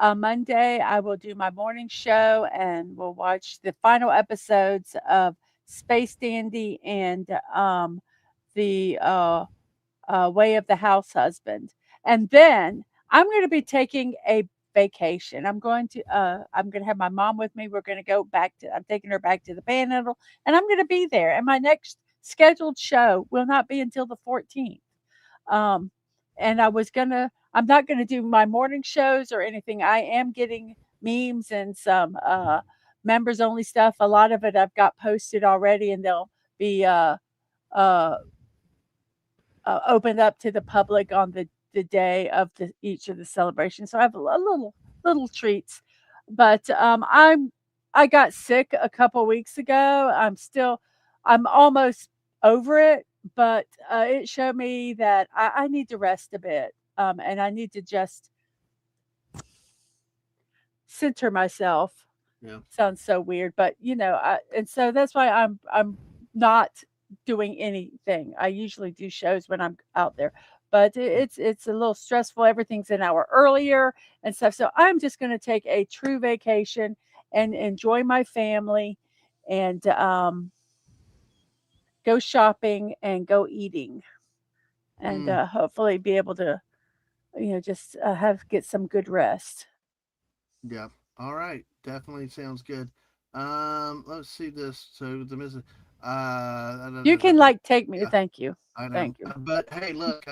Monday, I will do my morning show and we'll watch the final episodes of Space Dandy and the Way of the House Husband. And then I'm going to be taking a vacation. I'm going to have my mom with me. We're going to go back to I'm taking her back to the Panhandle and I'm going to be there. And my next scheduled show will not be until the 14th. And I'm not going to do my morning shows or anything. I am getting memes and some members only stuff. A lot of it I've got posted already and they'll be uh, opened up to the public on the day of each of the celebrations. So I have a little treats, but I got sick a couple weeks ago. I'm almost over it, but it showed me that I need to rest a bit, and I need to just center myself. Yeah. Sounds so weird, but and so that's why I'm not doing anything. I usually do shows when I'm out there, but it's a little stressful. Everything's an hour earlier and stuff. So I'm just going to take a true vacation and enjoy my family and go shopping and go eating and hopefully be able to just get some good rest. Yeah. All right. Definitely sounds good. Let's see this. So the Mrs. You can like take me. Yeah. Thank you. I know. Thank you. But hey, look,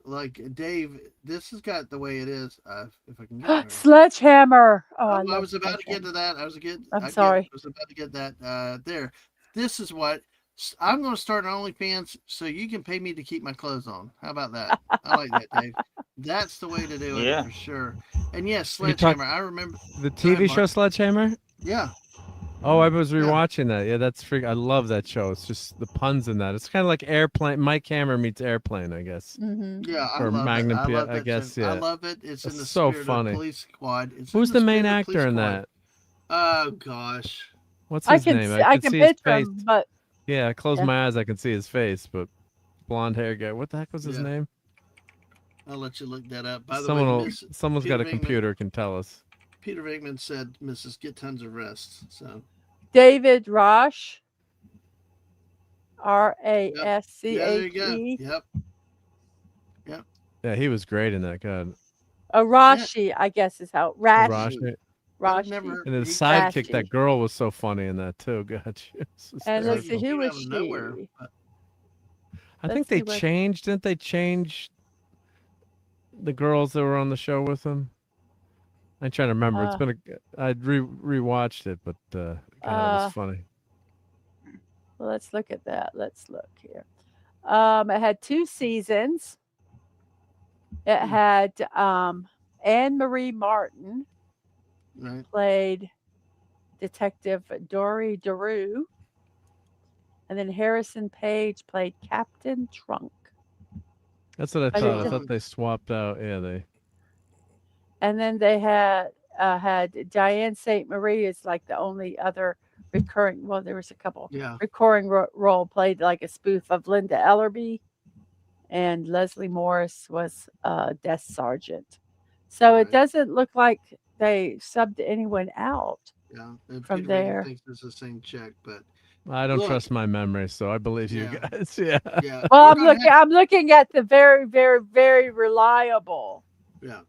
like Dave, this has got the way it is. If I can get there. Sledgehammer. Oh, I I love was about to get to Sledgehammer. that. I'm sorry. I was about to get that there. This is what I'm going to start an OnlyFans so you can pay me to keep my clothes on. How about that? I like that, Dave. That's the way to do it Yeah. for sure. And yes, You talk- Sledgehammer. I remember. The Go ahead, TV show Mark. Sledgehammer? Yeah. Oh, I was rewatching that. Yeah, that's freak. I love that show. It's just the puns in that. It's kind of like Airplane. Mike Hammer meets Airplane, I guess. Mm-hmm. Yeah, I Or love Magnum it. I P- love I it. guess, I yeah. love it. It's in That's the so spirit funny. of Police Squad. It's Who's in the the main spirit of Police actor in Squad. that? Oh gosh. What's I his can name? see, I can see his picture face. him, but Yeah, I close Yeah. my eyes. I can see his face, but blonde hair guy. What the heck was his Yeah. name? I'll let you look that up. By the Someone way, someone's Peter got a Venkman- computer can tell us. Peter Venkman said, "Mrs. Get tons of rest." So David Rosh. yeah, there you go. Rasche. Yep. Yeah, he was great in that. God, Arashi, I guess is how. Rashi. Rashi. I've Rashi. never. And his he- sidekick, Rashi. that girl, was so funny in that too. God, she was And let's see, hysterical. who came was out of she? nowhere, but I let's think see they what- changed. Didn't they change the girls that were on the show with him? I'm trying to remember. It's been I rewatched it, but God, it was funny. Well, let's look at that. Let's look here. It had 2 seasons. It had Anne Marie Martin right. played Detective Dory Daru, and then Harrison Page played Captain Trunk. That's what I I thought. I didn't- thought they swapped out. Yeah, they. And then they had Diane St. Marie is like the only other recurring. Well, there was a couple Yeah. recurring role, played like a spoof of Linda Ellerby, and Leslie Morris was desk sergeant. So Right. it doesn't look like they subbed anyone out. Yeah. And From Peter Venkman there. thinks it's the same check, but I don't Look. trust my memory, so I believe you Yeah. guys. Yeah. yeah. Well, we're I'm gonna looking. I'm looking at the very, very, very reliable Yeah.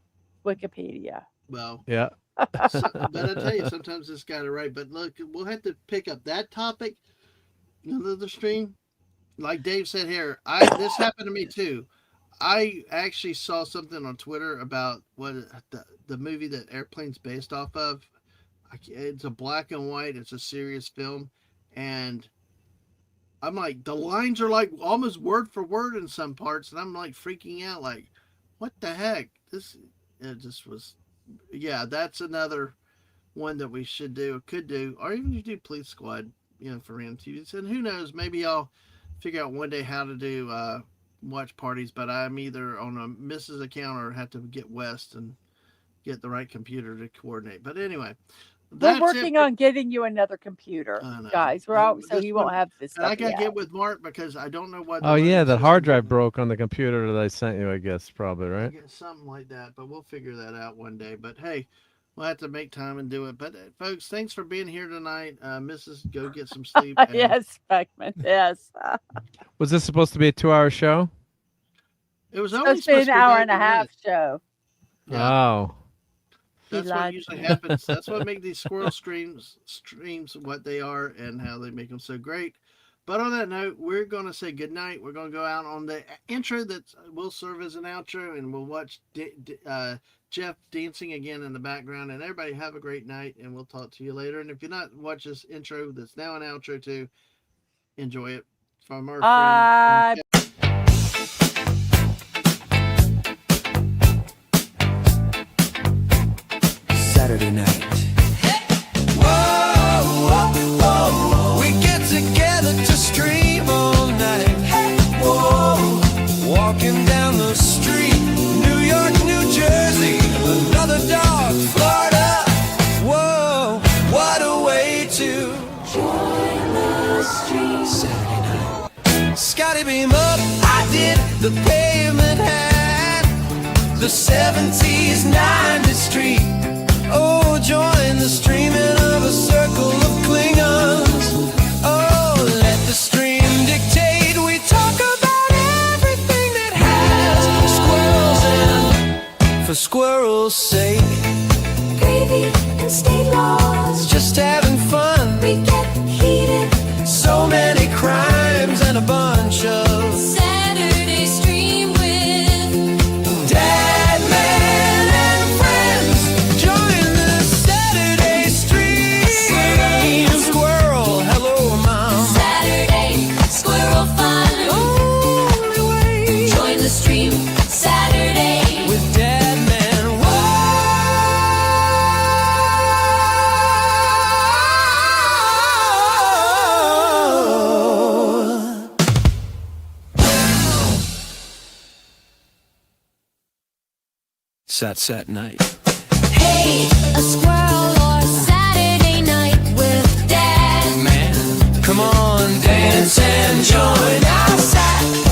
Wikipedia. Well, Yeah. but I tell you, sometimes it's got it right. But look, we'll have to pick up that topic another stream. Like Dave said here, this happened to me too. I actually saw something on Twitter about what the movie that Airplane's based off of. It's a black and white. It's a serious film, and I'm like, the lines are like almost word for word in some parts, and I'm like freaking out, like, what the heck? It just was. Yeah, that's another one that we should do, could do, or even you do Police Squad, for random TVs. And who knows, maybe I'll figure out one day how to do watch parties, but I'm either on a Mrs. account or have to get West and get the right computer to coordinate. But anyway, We're that's working it. on getting you another computer, I know. guys. We're out so This you won't one- have this And I stuff. gotta out. get with Mark because I don't know what. Oh yeah, the that hard system drive is. broke on the computer that I sent you. I guess probably I right. guess something like that, but we'll figure that out one day. But hey, we'll have to make time and do it. But folks, thanks for being here tonight. Mrs., go get some sleep. and Yes, Beckman. Yes. Was this supposed to be a 2-hour show? It was only Supposed to be an supposed to be hour and a 90 half minutes. show. Yeah. Oh. He That's what lied to usually me. happens. That's what makes these squirrel streams what they are and how they make them so great. But on that note, we're going to say goodnight. We're going to go out on the intro that will serve as an outro, and we'll watch Jeff dancing again in the background. And everybody have a great night, and we'll talk to you later. And if you're not watch this intro that's now an outro too, enjoy it from our friend. Saturday night. Whoa, whoa, whoa. We get together to stream all night. Whoa, walking down the street, New York, New Jersey, another dog, Florida. Whoa, what a way to join the street. Saturday night. Scotty beam up, I did the pavement hat, the 70s, 90s street. Oh, join the streaming of a circle of Klingons. Oh, let the stream dictate. We talk about everything that has squirrels in, for squirrels' sake. Gravy and state laws. Just having fun. We get heated. So many crimes. the stream. Saturday with Dadman. Whoa. Sat night. Hey, a squirrel or Saturday night with Dad. Man, come on, dance and join our sat.